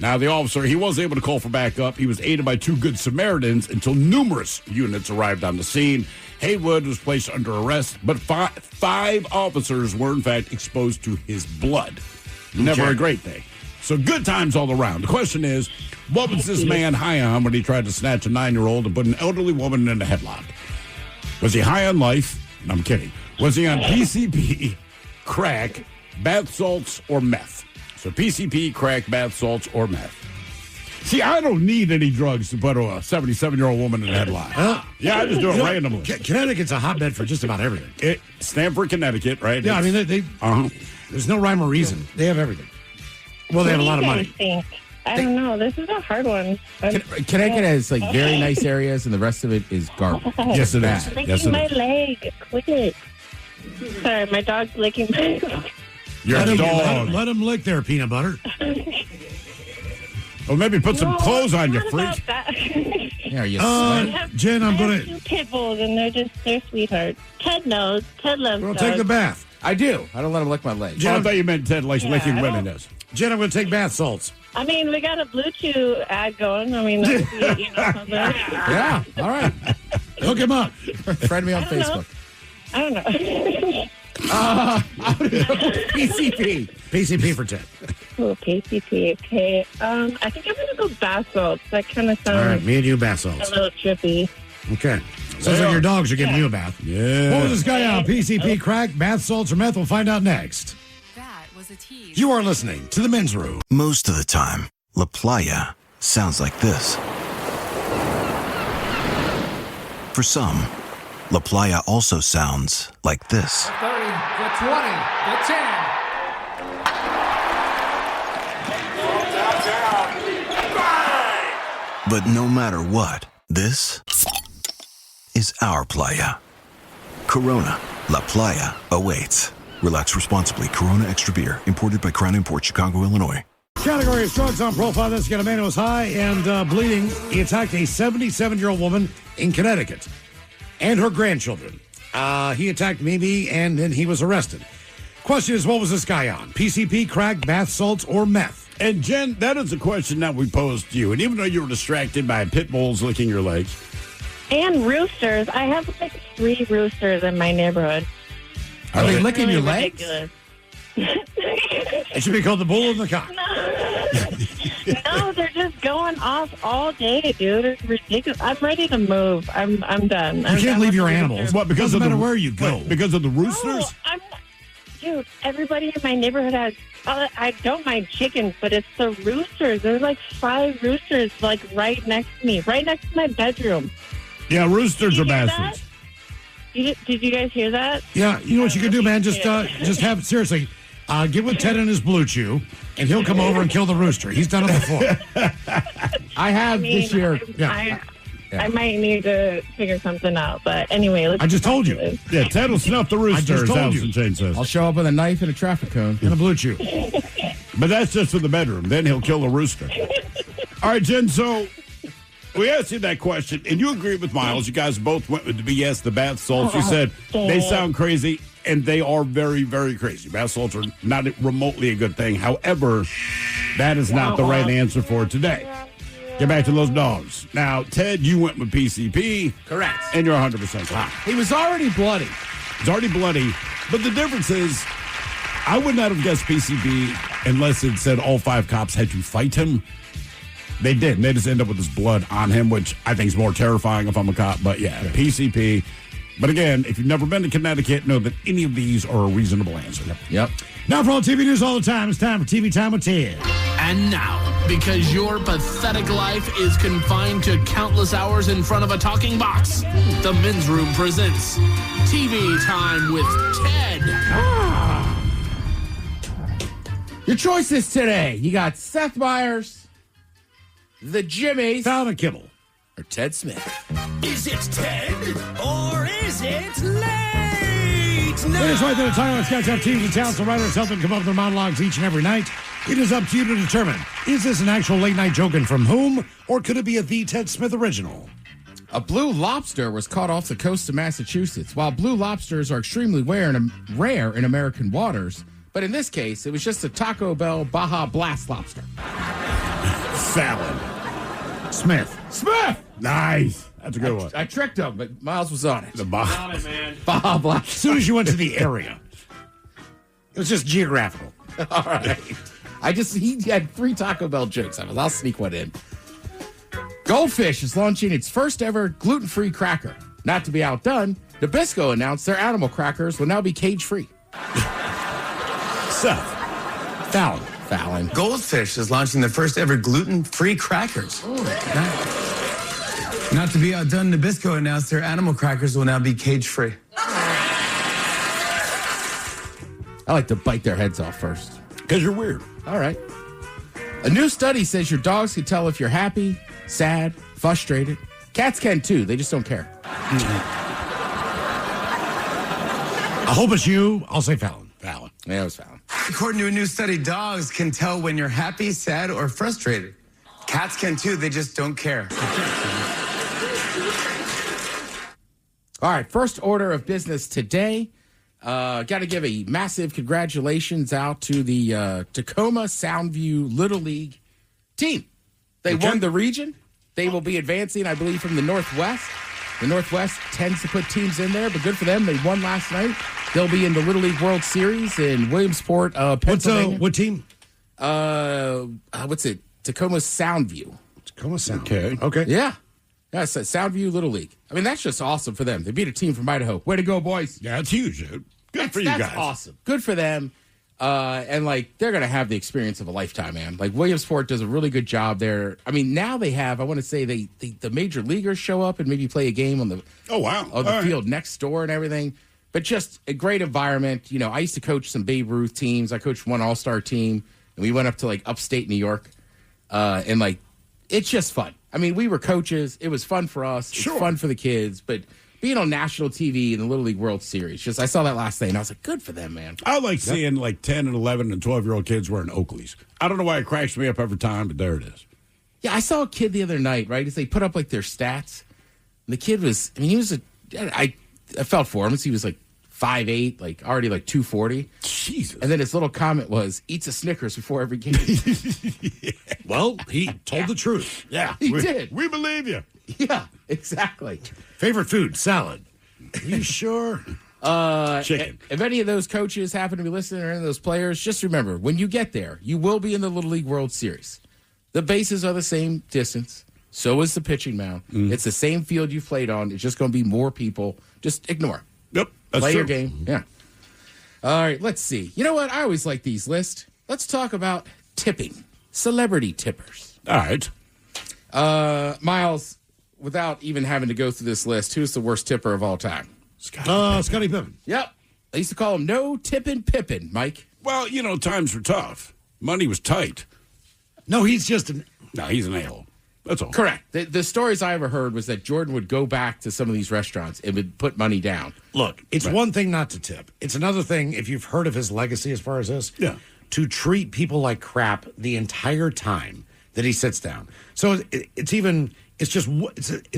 S4: Now, the officer, he was able to call for backup. He was aided by two good Samaritans until numerous units arrived on the scene. Haywood was placed under arrest, but five officers were, in fact, exposed to his blood. Never a great thing. So good times all around. The question is, what was this man high on when he tried to snatch a 9-year-old and put an elderly woman in a headlock? Was he high on life? No, I'm kidding. Was he on PCP, crack, bath salts, or meth? So PCP, crack, bath salts, or meth. See, I don't need any drugs to put a 77-year-old woman in a headlock. Yeah, I just do it randomly.
S6: Connecticut's a hotbed for just about everything.
S4: Stanford, Connecticut, right?
S6: Yeah, I mean, they there's no rhyme or reason. They have everything. Well, they have a lot of money.
S1: Think? I don't know. This is a hard one.
S5: Connecticut has like very nice areas, and the rest of it is garbage.
S6: Yes, it is.
S1: Licking my leg. Quit it. Sorry, my dog's licking my leg.
S4: Your dog.
S6: Let him lick their peanut butter.
S4: Well, maybe put some clothes on, you freak.
S5: Yeah, you
S6: Jen, I'm going
S1: to... two pit bulls, and they're sweethearts. Ted knows. Ted loves dogs.
S6: take the bath.
S5: I do. I don't let him lick my legs.
S4: Jen, I thought you meant Ted likes licking women.
S6: Jen, I'm going to take bath salts.
S1: I mean, we got a Blue Chew ad going. I mean, that's, something.
S5: Yeah, all right.
S6: Hook him up.
S5: Friend me on Facebook.
S1: I don't know.
S5: PCP.
S6: PCP for Ted.
S1: Oh, PCP. Okay. I think I'm going to go bath salts. That kind of sounds
S6: all right, me and you bath salts.
S1: a little trippy.
S6: Okay. Sounds like your dogs are giving you a bath.
S4: Yeah.
S6: What was this guy on? PCP, crack, bath salts, or meth? We'll find out next.
S11: That was a tease.
S6: You are listening to the men's room.
S24: Most of the time, La Playa sounds like this. For some, La Playa also sounds like this.
S16: The 30, the 20, the 10.
S24: But no matter what, this is our playa. Corona, La Playa awaits. Relax responsibly. Corona Extra Beer, imported by Crown Imports, Chicago, Illinois.
S6: Category of drugs on Profile. This got a man who was high and bleeding. He attacked a 77-year-old woman in Connecticut and her grandchildren. He attacked Mimi, and then he was arrested. Question is, what was this guy on? PCP, crack, bath salts, or meth?
S4: And Jen, that is a question that we posed to you. And even though you were distracted by pit bulls licking your legs.
S1: And roosters. I have like 3 roosters in my neighborhood.
S5: Are they licking
S1: really
S5: your legs?
S6: It should be called the bull and the cock.
S1: No, they're just going on off all day, dude. It's ridiculous. I'm ready to move. I'm done.
S6: You can't leave your animals.
S4: What, because
S6: Doesn't
S4: of
S6: matter
S4: the,
S6: where you go.
S4: Wait, because of the roosters?
S1: Dude, everybody in my neighborhood has. I don't mind chickens, but it's the roosters. There's like 5 roosters, like right next to me, right next to my bedroom.
S4: Yeah, roosters are bastards.
S1: Did you guys hear that?
S6: Yeah, you know what you can do, man? Just have, seriously, get with Ted and his Blue Chew, and he'll come over and kill the rooster. He's done it before.
S16: I have this year.
S1: I might need to figure something out. But anyway, let's
S6: I just told you.
S4: Yeah, Ted will snuff the rooster,
S6: I just
S4: as
S6: told
S4: Allison
S6: you.
S4: Jane says.
S5: I'll show up with a knife and a traffic cone.
S6: And a Blue Chew.
S4: But that's just for the bedroom. Then he'll kill the rooster. All right, Jen, so we asked you that question, and you agreed with Miles. You guys both went with the BS, the bath salts. You said they sound crazy, and they are very, very crazy. Bath salts are not remotely a good thing. However, that is not the right answer for today. Get back to those dogs. Now, Ted, you went with PCP.
S5: Correct.
S4: And you're 100% correct.
S5: He was already bloody.
S4: He's already bloody. But the difference is, I would not have guessed PCP unless it said all 5 cops had to fight him. They didn't. They just end up with this blood on him, which I think is more terrifying if I'm a cop. But yeah, PCP. But again, if you've never been to Connecticut, know that any of these are a reasonable answer.
S5: Yep.
S6: Now for all TV news all the time, it's time for TV Time with Ted.
S3: And now, because your pathetic life is confined to countless hours in front of a talking box, the Men's Room presents TV Time with Ted.
S5: Your choices today. You got Seth Meyers, the Jimmies,
S6: Fallon and Kibble,
S5: or Ted Smith.
S3: Is it Ted or is it late?
S6: It is right there to talk about sketch up teams and talents. The writers help them come up with their monologues each and every night. It is up to you to determine, is this an actual late night joke and from whom, or could it be a The Ted Smith original?
S5: A blue lobster was caught off the coast of Massachusetts. While blue lobsters are extremely rare in American waters, but in this case, it was just a Taco Bell Baja Blast lobster.
S4: Fallon.
S6: Smith.
S4: Nice. That's a good one.
S5: I tricked him, but Miles was on it.
S4: The Baja.
S3: Got it, man.
S5: Baja Blast.
S6: As soon as you went to the area, it was just geographical.
S5: All right. He had 3 Taco Bell jokes. I'll sneak one in. Goldfish is launching its first ever gluten-free cracker. Not to be outdone, Nabisco announced their animal crackers will now be cage-free.
S4: Seth.
S5: Fallon.
S7: Goldfish is launching the first ever gluten-free crackers. Not to be outdone, Nabisco announced their animal crackers will now be cage-free.
S5: I like to bite their heads off first.
S4: Because you're weird.
S5: All right. A new study says your dogs can tell if you're happy, sad, frustrated. Cats can too. They just don't care.
S6: I hope it's you. I'll say Fallon.
S5: Yeah, it was Fallon.
S7: According to a new study, dogs can tell when you're happy, sad, or frustrated. Cats can too. They just don't care.
S5: All right. First order of business today. Got to give a massive congratulations out to the Tacoma Soundview Little League team. They won the region. They will be advancing, I believe, from the Northwest. The Northwest tends to put teams in there, but good for them. They won last night. They'll be in the Little League World Series in Williamsport, Pennsylvania.
S6: What team?
S5: What's it? Tacoma Soundview.
S6: Tacoma Soundview. Okay.
S5: Yeah. Yeah, it's Soundview Little League. I mean, that's just awesome for them. They beat a team from Idaho. Way to go, boys.
S4: Yeah, it's huge, dude. Good for you guys.
S5: That's awesome. Good for them. And, they're going to have the experience of a lifetime, man. Williamsport does a really good job there. I mean, now they have, I want to say, the major leaguers show up and maybe play a game on the field next door and everything. But just a great environment. You know, I used to coach some Babe Ruth teams. I coached one all-star team, and we went up to, upstate New York. It's just fun. I mean, we were coaches. It was fun for us. Sure. It's fun for the kids. But being on national TV in the Little League World Series, I saw that last night, and I was like, good for them, man.
S4: I like seeing 10 and 11 and 12-year-old kids wearing Oakleys. I don't know why it cracks me up every time, but there it is.
S5: Yeah, I saw a kid the other night, right, as they put up, their stats. And the kid was, I felt for him. He was 5'8", already 240.
S4: Jesus.
S5: And then his little comment was, eats a Snickers before every game.
S6: Yeah. Well, he told the truth.
S5: Yeah, he did.
S4: We believe you.
S5: Yeah, exactly.
S6: Favorite food, salad. You sure?
S4: Chicken.
S5: If any of those coaches happen to be listening or any of those players, just remember, when you get there, you will be in the Little League World Series. The bases are the same distance. So is the pitching mound. It's the same field you played on. It's just going to be more people. Just ignore.
S4: Yep. That's
S5: Play
S4: true.
S5: your game. Yeah. All right, let's see. You know what? I always like these lists. Let's talk about tipping. Celebrity tippers.
S4: All right.
S5: Miles, without even having to go through this list, who's the worst tipper of all time?
S6: Scottie Pippen.
S5: Yep. I used to call him No Tippin' Pippin, Mike.
S4: Well, times were tough. Money was tight.
S6: No, he's just
S4: No, he's an a-hole. That's all.
S5: Correct. The stories I ever heard was that Jordan would go back to some of these restaurants and would put money down.
S6: Look, it's one thing not to tip. It's another thing, if you've heard of his legacy as far as this, to treat people like crap the entire time that he sits down. So it's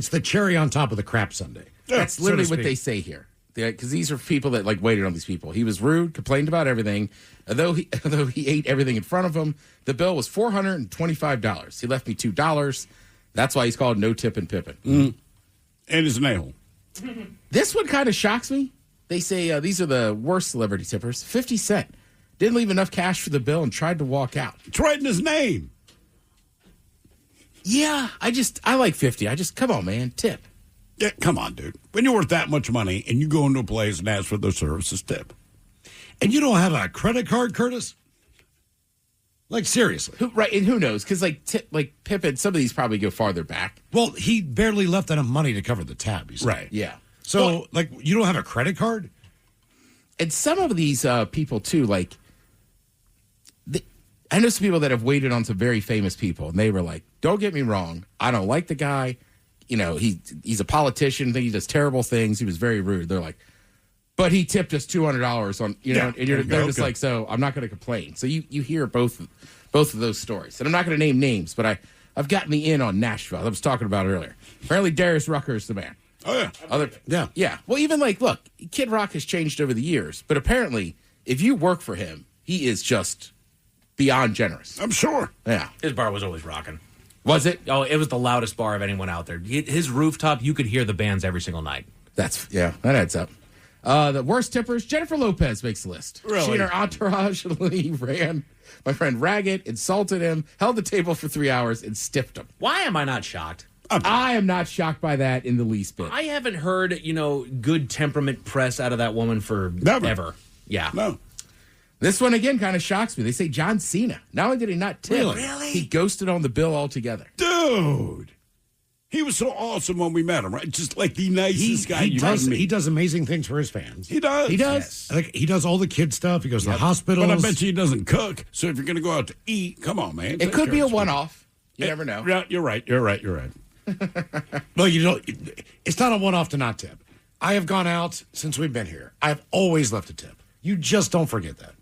S6: the cherry on top of the crap sundae.
S5: That's literally what they say here. Because these are people that waited on these people. He was rude, complained about everything. Although he ate everything in front of him, the bill was $425. He left me $2. That's why he's called No Tippin' Pippin.
S4: And he's an a-hole.
S5: This one kind of shocks me. They say these are the worst celebrity tippers. 50 Cent. Didn't leave enough cash for the bill and tried to walk out.
S4: It's right in his name.
S5: Yeah, I like 50. Come on, man, tip.
S4: Yeah, come on, dude. When you're worth that much money and you go into a place and ask for their services, tip.
S6: And you don't have a credit card, Curtis? Like, seriously.
S5: And who knows? Because, Pippen, some of these probably go farther back.
S6: Well, he barely left enough money to cover the tab, you said.
S5: Right, yeah.
S6: So, you don't have a credit card?
S5: And some of these people, too, I know some people that have waited on some very famous people, and they were like, don't get me wrong, I don't like the guy. He's a politician. I think he does terrible things. He was very rude. They're like, but he tipped us $200 on, and they're just like, so I'm not going to complain. So you hear both of those stories. And I'm not going to name names, but I've gotten the in on Nashville. I was talking about it earlier. Apparently Darius Rucker is the man.
S4: Oh, yeah.
S5: Yeah. Well, even look, Kid Rock has changed over the years, but apparently if you work for him, he is just beyond generous.
S4: I'm sure.
S5: Yeah.
S19: His bar was always rocking.
S5: Was it?
S19: Oh, it was the loudest bar of anyone out there. His rooftop, you could hear the bands every single night.
S5: That adds up. The worst tippers, Jennifer Lopez makes the list.
S4: Really?
S5: She and her entourage ran. My friend Raggett insulted him, held the table for 3 hours, and stiffed him.
S19: Why am I not shocked?
S5: I am not shocked by that in the least bit.
S19: I haven't heard, good temperament press out of that woman for ever. Yeah.
S4: No.
S5: This one, again, kind of shocks me. They say John Cena. Not only did he not tip, he ghosted on the bill altogether.
S4: Dude. He was so awesome when we met him, right? Just like the nicest guy you ever meet.
S6: He does amazing things for his fans.
S4: He does.
S5: He does.
S6: Yes. He does all the kid stuff. He goes to the hospitals.
S4: But I bet you he doesn't cook. So if you're going to go out to eat, come on, man.
S5: It could be a one-off. You never know.
S4: Yeah, you're right.
S6: No, it's not a one-off to not tip. I have gone out since we've been here. I've always left a tip. You just don't forget that.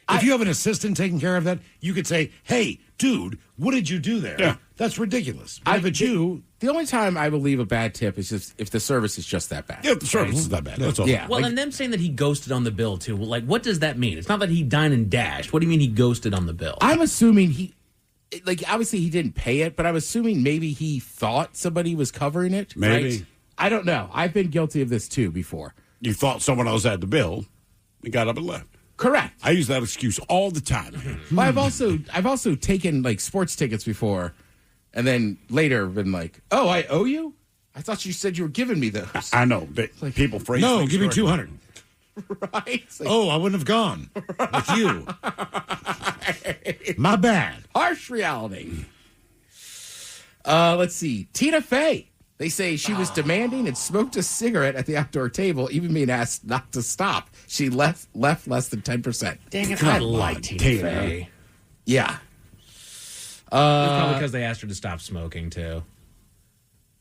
S6: If you have an assistant taking care of that, you could say, hey, dude, what did you do there?
S4: Yeah.
S6: That's ridiculous. But if it's you...
S5: The only time I believe a bad tip is just if the service is just that bad.
S4: Yeah, the service is that bad. That's all.
S5: Yeah.
S19: Well, and them saying that he ghosted on the bill, too. What does that mean? It's not that he dined and dashed. What do you mean he ghosted on the bill?
S5: I'm assuming obviously he didn't pay it, but I'm assuming maybe he thought somebody was covering it.
S4: Maybe.
S5: Right? I don't know. I've been guilty of this, too, before.
S4: You thought someone else had the bill and got up and left.
S5: Correct.
S4: I use that excuse all the time.
S5: Well, I've also taken sports tickets before, and then later been like, "Oh, I owe you? I thought you said you were giving me those."
S4: I know. People phrase
S6: No,
S4: things
S6: give me
S4: correctly.
S6: 200.
S5: Right?
S6: I wouldn't have gone with you. My bad.
S5: Harsh reality. Let's see. Tina Fey. They say she was demanding and smoked a cigarette at the outdoor table, even being asked not to stop. She left less than 10%.
S19: Dang it, I like Tina Fey.
S5: Yeah.
S19: It's probably because they asked her to stop smoking, too.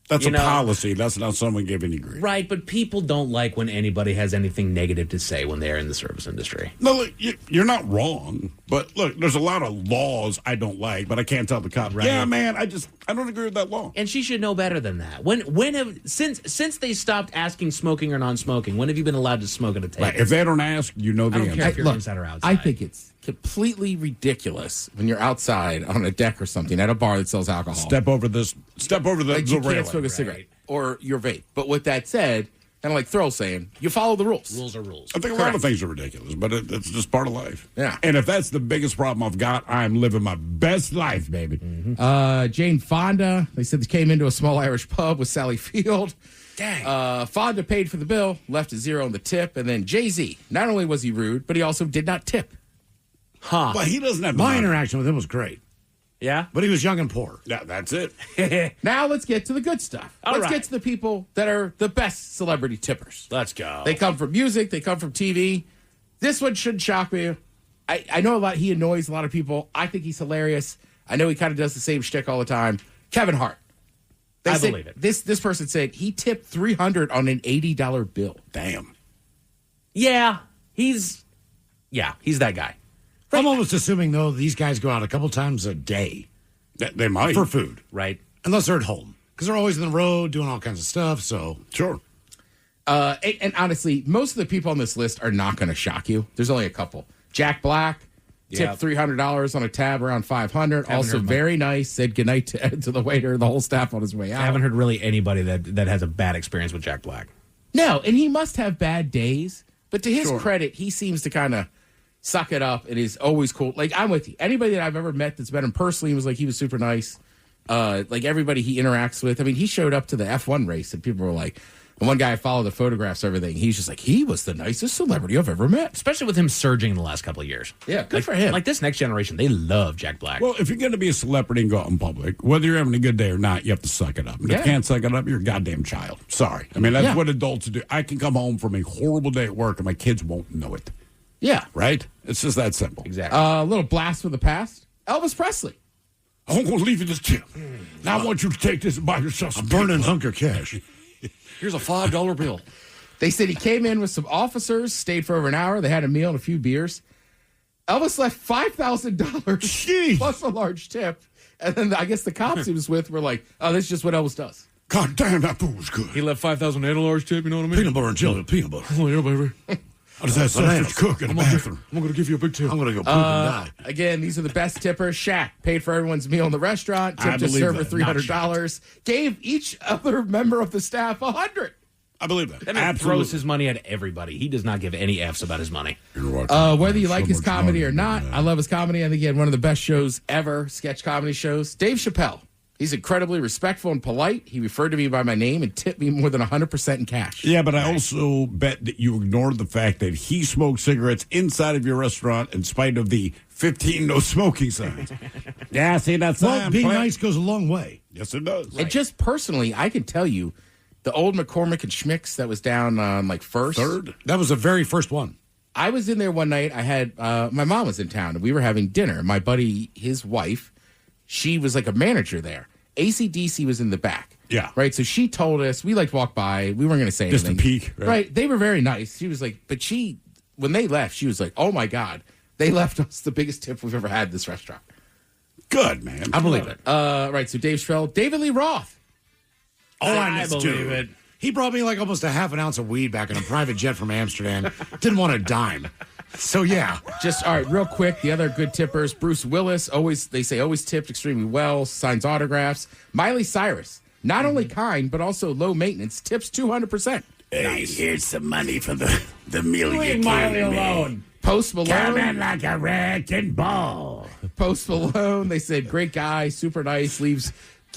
S4: That's a policy. That's not someone giving you grief.
S19: Right, but people don't like when anybody has anything negative to say when they're in the service industry.
S4: No, look, you're not wrong. But look, there's a lot of laws I don't like, but I can't tell the cop,
S19: Right.
S4: yeah, man, I don't agree with that law.
S19: And she should know better than that. Since they stopped asking smoking or non-smoking, when have you been allowed to smoke at a table?
S4: Right. If they don't ask, you know the
S19: I don't
S4: answer.
S19: care if you're inside or outside.
S5: I think it's completely ridiculous when you're outside on a deck or something at a bar that sells alcohol.
S4: Step over the
S5: you
S4: railing.
S5: can't smoke a cigarette or your vape. But with that said, Kind of like Thrill saying, you follow the rules.
S19: Rules are rules.
S4: I think a lot of things are ridiculous, but it's just part of life.
S5: Yeah.
S4: And if that's the biggest problem I've got, I'm living my best life, baby.
S5: Jane Fonda, they said they came into a small Irish pub with Sally Field.
S19: Dang.
S5: Fonda paid for the bill, left a zero on the tip, and then Jay-Z. Not only was he rude, but he also did not tip.
S19: Huh.
S4: But he doesn't have
S6: My interaction with him was great.
S19: Yeah?
S6: But he was young and poor.
S4: Yeah, that's it.
S5: Now let's get to the good stuff. Let's get to the people that are the best celebrity tippers.
S19: Let's go.
S5: They come from music. They come from TV. This one shouldn't shock me. I know he annoys a lot of people. I think he's hilarious. I know he kind of does the same shtick all the time. Kevin Hart.
S19: I believe it.
S5: This person said he tipped $300 on an $80 bill.
S4: Damn.
S19: Yeah, he's that guy.
S6: I'm almost assuming, though, these guys go out a couple times a day.
S4: They might.
S6: For food.
S19: Right.
S6: Unless they're at home. Because they're always on the road doing all kinds of stuff, so.
S4: Sure.
S5: And honestly, most of the people on this list are not going to shock you. There's only a couple. Jack Black tipped $300 on a tab around $500. Also very nice. Said goodnight to the waiter, the whole staff on his way out.
S19: I haven't heard really anybody that has a bad experience with Jack Black.
S5: No, and he must have bad days. But to his credit, he seems to kind of suck it up and is always cool. Like, I'm with you. Anybody that I've ever met that's met him personally was like, he was super nice. Like, everybody he interacts with. I mean, he showed up to the F1 race and people were like, and one guy I followed the photographs, everything. He's just like, he was the nicest celebrity I've ever met.
S19: Especially with him surging in the last couple of years.
S5: Yeah, good for him.
S19: Like this next generation, they love Jack Black.
S4: Well, if you're going to be a celebrity and go out in public, whether you're having a good day or not, you have to suck it up. And if you can't suck it up, you're a goddamn child. Sorry. I mean, that's what adults do. I can come home from a horrible day at work and my kids won't know it.
S5: Yeah.
S4: Right? It's just that simple.
S19: Exactly.
S5: A little blast from the past. Elvis Presley.
S4: I'm going to leave you this tip. Now I want you to take this and buy yourself some
S6: burning hunk of cash.
S19: Here's a $5 bill.
S5: They said he came in with some officers, stayed for over an hour. They had a meal and a few beers. Elvis left $5,000 plus a large tip. And then I guess the cops he was with were like, oh, this is just what Elvis does.
S4: God damn, that food was good.
S19: He left $5,000 and a large tip, you know what I mean?
S6: Peanut butter and jelly, peanut butter.
S19: Oh, yeah, baby.
S6: I just had sausage cook in the bathroom.
S19: I'm going to give you a big tip.
S6: I'm going to go poop and die.
S5: Again, these are the best tippers. Shaq paid for everyone's meal in the restaurant, tipped his server $300, gave each other member of the staff $100.
S4: I believe that.
S19: That man throws his money at everybody. He does not give any F's about his money.
S5: Whether you like his comedy or not, I love his comedy. I think he had one of the best shows ever, sketch comedy shows. Dave Chappelle. He's incredibly respectful and polite. He referred to me by my name and tipped me more than 100% in cash.
S4: Yeah, but I also bet that you ignored the fact that he smoked cigarettes inside of your restaurant in spite of the 15 no smoking signs. Yeah, see, that's
S6: well, being nice goes a long way.
S4: Yes, it does.
S5: And just personally, I can tell you, the old McCormick and Schmick's that was down on like First.
S4: Third?
S6: That was the very first one.
S5: I was in there one night. I had, my mom was in town and we were having dinner. My buddy, his wife, she was like a manager there. AC/DC was in the back.
S4: Yeah.
S5: Right. So she told us, we like walked by. We weren't going to say anything.
S4: Just a peek.
S5: Right. They were very nice. She was like, but when they left, she was like, oh my God, they left us the biggest tip we've ever had at this restaurant.
S4: Good, man.
S5: I believe it. Right. So Dave Chappelle, David Lee Roth.
S6: Oh, I believe it. He brought me like almost a half an ounce of weed back in a private jet from Amsterdam. Didn't want a dime. So, yeah.
S5: Just, all right, real quick, the other good tippers, Bruce Willis, always tipped extremely well, signs autographs. Miley Cyrus, not only kind, but also low maintenance, tips 200%.
S4: Hey, here's some money for the meal you
S5: Leave Miley alone. Post Malone.
S4: Coming like a wrecking ball.
S5: Post Malone, they said, great guy, super nice,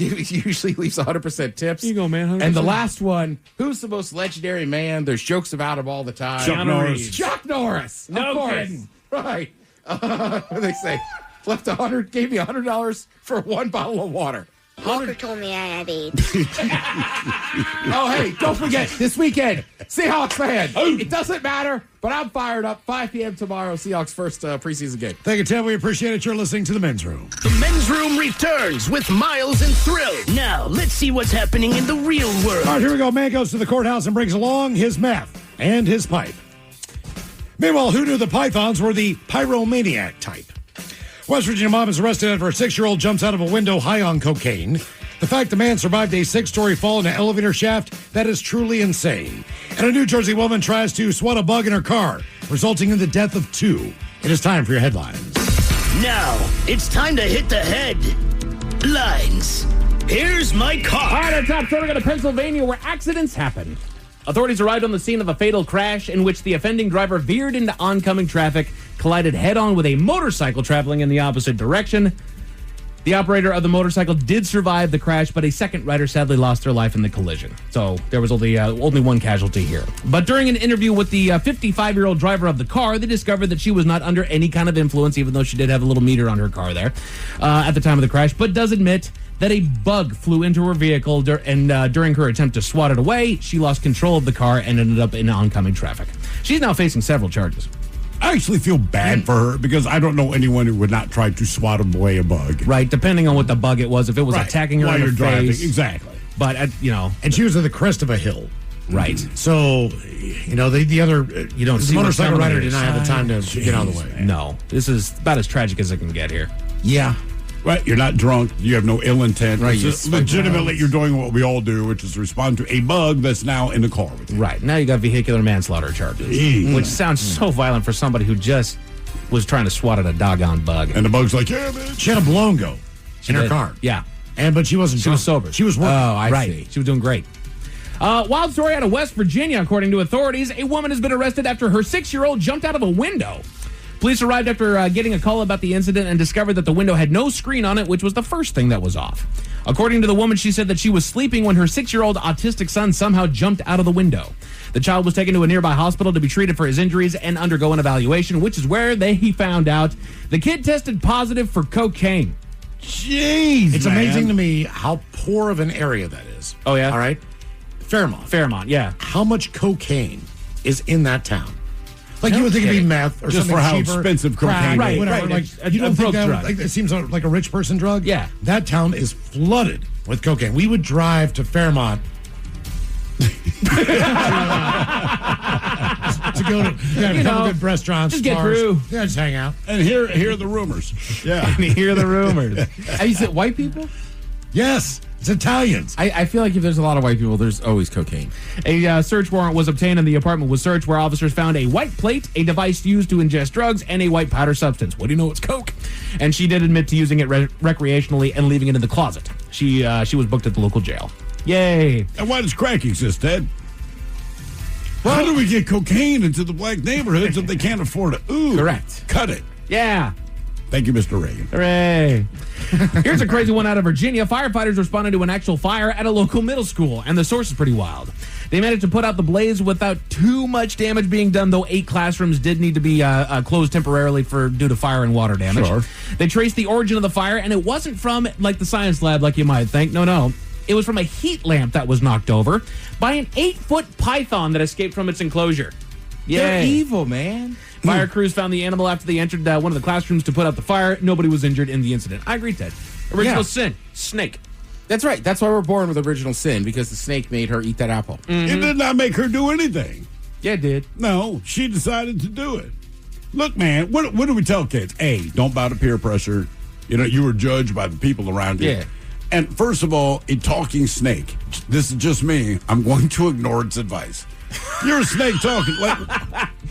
S5: usually leaves 100% tips.
S19: Here you go, man. 100%.
S5: And the last one, who's the most legendary man? There's jokes about him all the time.
S4: Chuck Norris.
S5: Chuck Norris.
S19: No kidding.
S5: Right. They say, gave me $100 for one bottle of water.
S20: Walker told me I had AIDS.
S5: Oh, hey, don't forget, this weekend, Seahawks fan. It doesn't matter, but I'm fired up. 5 p.m. tomorrow, Seahawks first preseason game.
S6: Thank you, Tim. We appreciate it. You're listening to The Men's Room.
S3: The Men's Room returns with Miles and Thrill. Now, let's see what's happening in the real world.
S6: All right, here we go. Man goes to the courthouse and brings along his meth and his pipe. Meanwhile, who knew the pythons were the pyromaniac type? West Virginia mom is arrested after a 6-year-old jumps out of a window high on cocaine. The fact the man survived a 6-story fall in an elevator shaft, that is truly insane. And a New Jersey woman tries to swat a bug in her car, resulting in the death of 2. It is time for your headlines.
S3: Now, it's time to hit the headlines. Here's my car.
S19: All right, our top story, we got to Pennsylvania where accidents happen. Authorities arrived on the scene of a fatal crash in which the offending driver veered into oncoming traffic, collided head-on with a motorcycle traveling in the opposite direction. The operator of the motorcycle did survive the crash, but a second rider sadly lost their life in the collision. So there was only one casualty here. But during an interview with the 55-year-old driver of the car, they discovered that she was not under any kind of influence, even though she did have a little meter on her car there at the time of the crash, but does admit that a bug flew into her vehicle, and during her attempt to swat it away, she lost control of the car and ended up in oncoming traffic. She's now facing several charges.
S4: I actually feel bad for her because I don't know anyone who would not try to swat away a bug.
S19: Right, depending on what the bug it was. If it was attacking her
S4: while
S19: in
S4: you're
S19: the
S4: driving.
S19: face.
S4: Exactly.
S19: But,
S6: And she was at the crest of a hill.
S19: Right.
S6: So, the other,
S19: you don't
S6: the
S19: see
S6: motorcycle rider did not have the time to get out of the way.
S19: Man. No. This is about as tragic as it can get here.
S6: Yeah.
S4: Right, you're not drunk. You have no ill intent.
S19: Right,
S4: Legitimately, you're doing what we all do, which is respond to a bug that's now in the car with you.
S19: Right. Now you got vehicular manslaughter charges, which sounds so violent for somebody who just was trying to swat at a doggone bug.
S4: And the bug's like, yeah, man.
S6: She had a blown go in her
S19: did.
S6: car.
S19: Yeah.
S6: But she wasn't
S19: She was sober.
S6: She was working.
S19: Oh, I
S6: see.
S19: see. She was doing great. Wild story out of West Virginia, according to authorities. A woman has been arrested after her 6-year-old jumped out of a window. Police arrived after getting a call about the incident and discovered that the window had no screen on it, which was the first thing that was off. According to the woman, she said that she was sleeping when her 6-year-old autistic son somehow jumped out of the window. The child was taken to a nearby hospital to be treated for his injuries and undergo an evaluation, which is where they found out the kid tested positive for cocaine.
S4: Jeez,
S6: It's amazing to me how poor of an area that is.
S19: Oh, yeah?
S6: All right? Fairmont,
S19: yeah.
S6: How much cocaine is in that town? Like, you would think it'd be meth or
S4: just
S6: something
S4: for how
S6: cheaper,
S4: expensive
S6: crack,
S4: cocaine
S6: whatever.
S4: is.
S19: Right.
S6: Like, you don't think that
S19: drug.
S6: like, it seems like a rich person drug?
S19: Yeah.
S6: That town is flooded with cocaine. We would drive to Fairmont to go to a couple good restaurants,
S19: just get
S6: bars.
S19: through.
S6: Yeah, just hang out.
S4: And hear the rumors. Yeah.
S19: And hear the rumors.
S5: Is it white people?
S6: Yes, it's Italians.
S5: I feel like if there's a lot of white people, there's always cocaine.
S19: A search warrant was obtained and the apartment was searched, where officers found a white plate, a device used to ingest drugs, and a white powder substance. What do you know? It's coke. And she did admit to using it recreationally and leaving it in the closet. She was booked at the local jail. Yay.
S4: And why does crack exist, Ted? How do we get cocaine into the black neighborhoods if they can't afford it? Ooh.
S5: Correct.
S4: Cut it.
S19: Yeah.
S4: Thank you, Mr. Reagan.
S19: Hooray. Here's a crazy one out of Virginia. Firefighters responded to an actual fire at a local middle school, and the source is pretty wild. They managed to put out the blaze without too much damage being done, though 8 classrooms did need to be closed temporarily due to fire and water damage.
S4: Sure.
S19: They traced the origin of the fire, and it wasn't from, like, the science lab, like you might think. No. It was from a heat lamp that was knocked over by an 8-foot python that escaped from its enclosure.
S5: They're evil, man.
S19: Fire crews found the animal after they entered one of the classrooms to put out the fire. Nobody was injured in the incident. I agree, Ted. Original sin, snake.
S5: That's right. That's why we're born with original sin, because the snake made her eat that apple.
S4: It did not make her do anything.
S19: Yeah, it did.
S4: No, she decided to do it. Look, man, what do we tell kids? A, don't bow to peer pressure. You were judged by the people around you.
S19: Yeah.
S4: And first of all, a talking snake. This is just me. I'm going to ignore its advice. You're a snake talking. Like,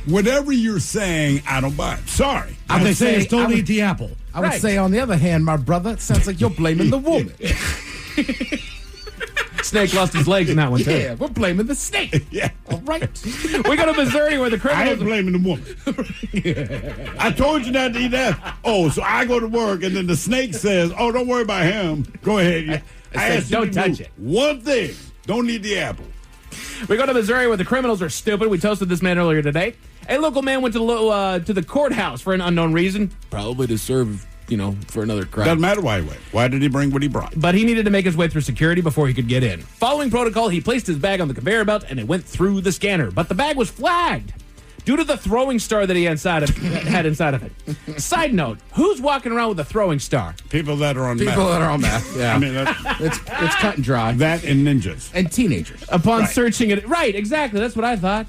S4: whatever you're saying, I don't buy it. Sorry.
S6: What they say is don't eat the apple.
S5: I would say, on the other hand, my brother, it sounds like you're blaming the woman.
S19: Snake lost his legs in that one, too.
S5: Yeah, we're blaming the snake.
S4: Yeah.
S5: All right.
S19: We go to Missouri where the
S4: I
S19: criminals...
S4: ain't blaming the woman. I told you not to eat that. Oh, so I go to work, and then the snake says, oh, don't worry about him. Go ahead. I asked you
S19: don't
S4: to
S19: touch
S4: do
S19: it.
S4: one thing. Don't eat the apple.
S19: We go to Missouri where the criminals are stupid. We toasted this man earlier today. A local man went to the courthouse for an unknown reason. Probably to serve, for another crime.
S4: Doesn't matter why he went. Why did he bring what he brought?
S19: But he needed to make his way through security before he could get in. Following protocol, he placed his bag on the conveyor belt and it went through the scanner. But the bag was flagged due to the throwing star that he had inside of it. Side note, who's walking around with a throwing star?
S4: People that are on meth.
S5: People that are on meth, yeah.
S4: I mean,
S5: it's cut and dry.
S4: That and ninjas.
S5: And teenagers.
S19: Upon searching it. Right, exactly. That's what I thought.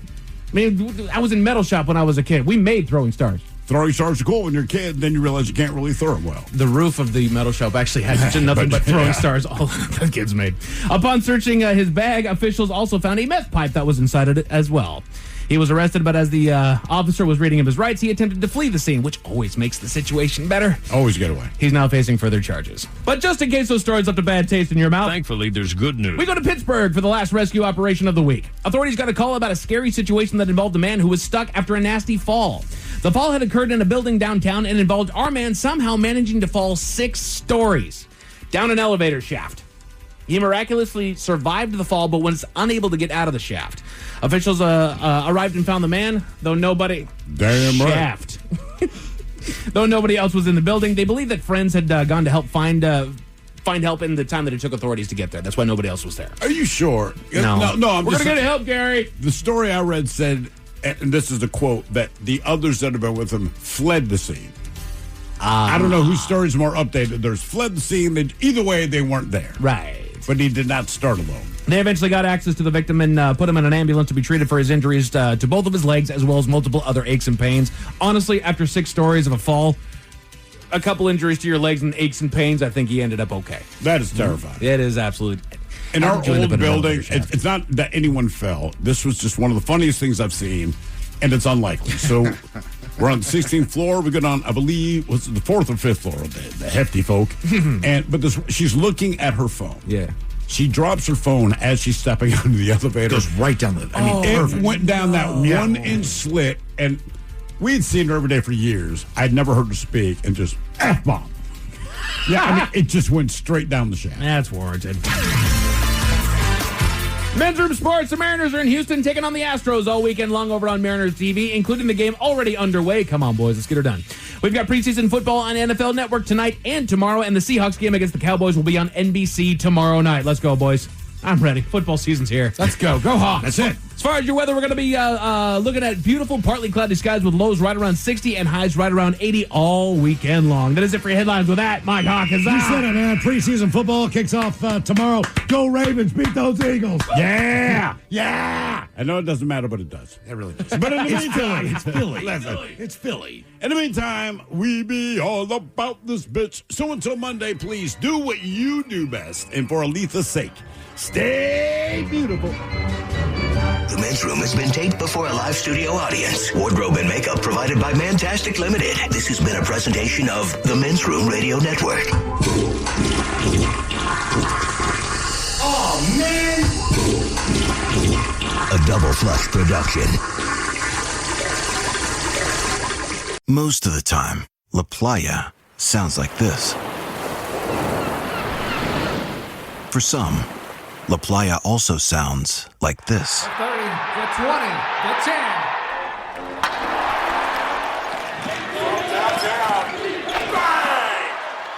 S19: I mean, I was in metal shop when I was a kid. We made throwing stars.
S4: Throwing stars are cool when you're a kid, then you realize you can't really throw them well.
S19: The roof of the metal shop actually had nothing but throwing stars all the kids made. Upon searching his bag, officials also found a meth pipe that was inside of it as well. He was arrested, but as the officer was reading him his rights, he attempted to flee the scene, which always makes the situation better.
S4: Always get away.
S19: He's now facing further charges. But just in case those stories left a bad taste in your mouth,
S9: Thankfully, there's good news.
S19: we go to Pittsburgh for the last rescue operation of the week. Authorities got a call about a scary situation that involved a man who was stuck after a nasty fall. The fall had occurred in a building downtown and involved our man somehow managing to fall 6 stories down an elevator shaft. He miraculously survived the fall, but was unable to get out of the shaft. Officials arrived and found the man, though nobody...
S4: Damn right.
S19: Shaft. Though nobody else was in the building, they believe that friends had gone to help find help in the time that it took authorities to get there. That's why nobody else was there.
S4: Are you sure?
S19: No.
S4: I'm
S19: We're
S4: just
S19: going to get help, Gary.
S4: The story I read said, and this is a quote, that the others that have been with him fled the scene. I don't know whose story's more updated. There's fled the scene. Either way, they weren't there.
S19: Right.
S4: But he did not start alone.
S19: They eventually got access to the victim and put him in an ambulance to be treated for his injuries to both of his legs, as well as multiple other aches and pains. Honestly, after 6 stories of a fall, a couple injuries to your legs and aches and pains, I think he ended up okay.
S4: That is terrifying.
S19: It is absolutely.
S4: In our old building, it's not that anyone fell. This was just one of the funniest things I've seen, and it's unlikely. So we're on the 16th floor. We get on, I believe, was it the 4th or 5th floor of the hefty folk. She's looking at her phone.
S19: Yeah.
S4: She drops her phone as she's stepping onto the elevator.
S6: Goes right down the...
S4: it went down that 1-inch slit, and we'd seen her every day for years. I'd never heard her speak, and just F-bomb. Yeah, it just went straight down the shaft.
S19: That's warranted. Men's Room Sports. The Mariners are in Houston taking on the Astros all weekend long over on Mariners TV, including the game already underway. Come on, boys. Let's get her done. We've got preseason football on NFL Network tonight and tomorrow, and the Seahawks game against the Cowboys will be on NBC tomorrow night. Let's go, boys. I'm ready. Football season's here.
S6: Let's go. Go Hawks.
S4: That's it.
S19: As far as your weather, we're going to be looking at beautiful, partly cloudy skies with lows right around 60 and highs right around 80 all weekend long. That is it for your headlines. With that, Mike Hawkins.
S6: You said it, man. Preseason football kicks off tomorrow. Go Ravens. Beat those Eagles.
S4: Yeah. Yeah. I know it doesn't matter, but it does. It really does. But in the meantime,
S6: It's Philly.
S4: It's Philly. In the meantime, we be all about this bitch. So until Monday, please do what you do best. And for Aletha's sake, stay beautiful.
S3: The Men's Room has been taped before a live studio audience. Wardrobe and makeup provided by Mantastic Limited. This has been a presentation of the Men's Room Radio Network. Oh, man! A Double Flush production.
S24: Most of the time, La Playa sounds like this. For some, La Playa also sounds like this.
S16: 30, the 20, the 10.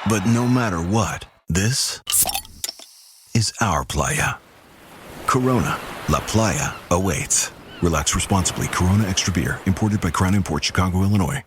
S24: But no matter what, this is our playa. Corona, La Playa awaits. Relax responsibly. Corona Extra Beer, imported by Crown Imports, Chicago, Illinois.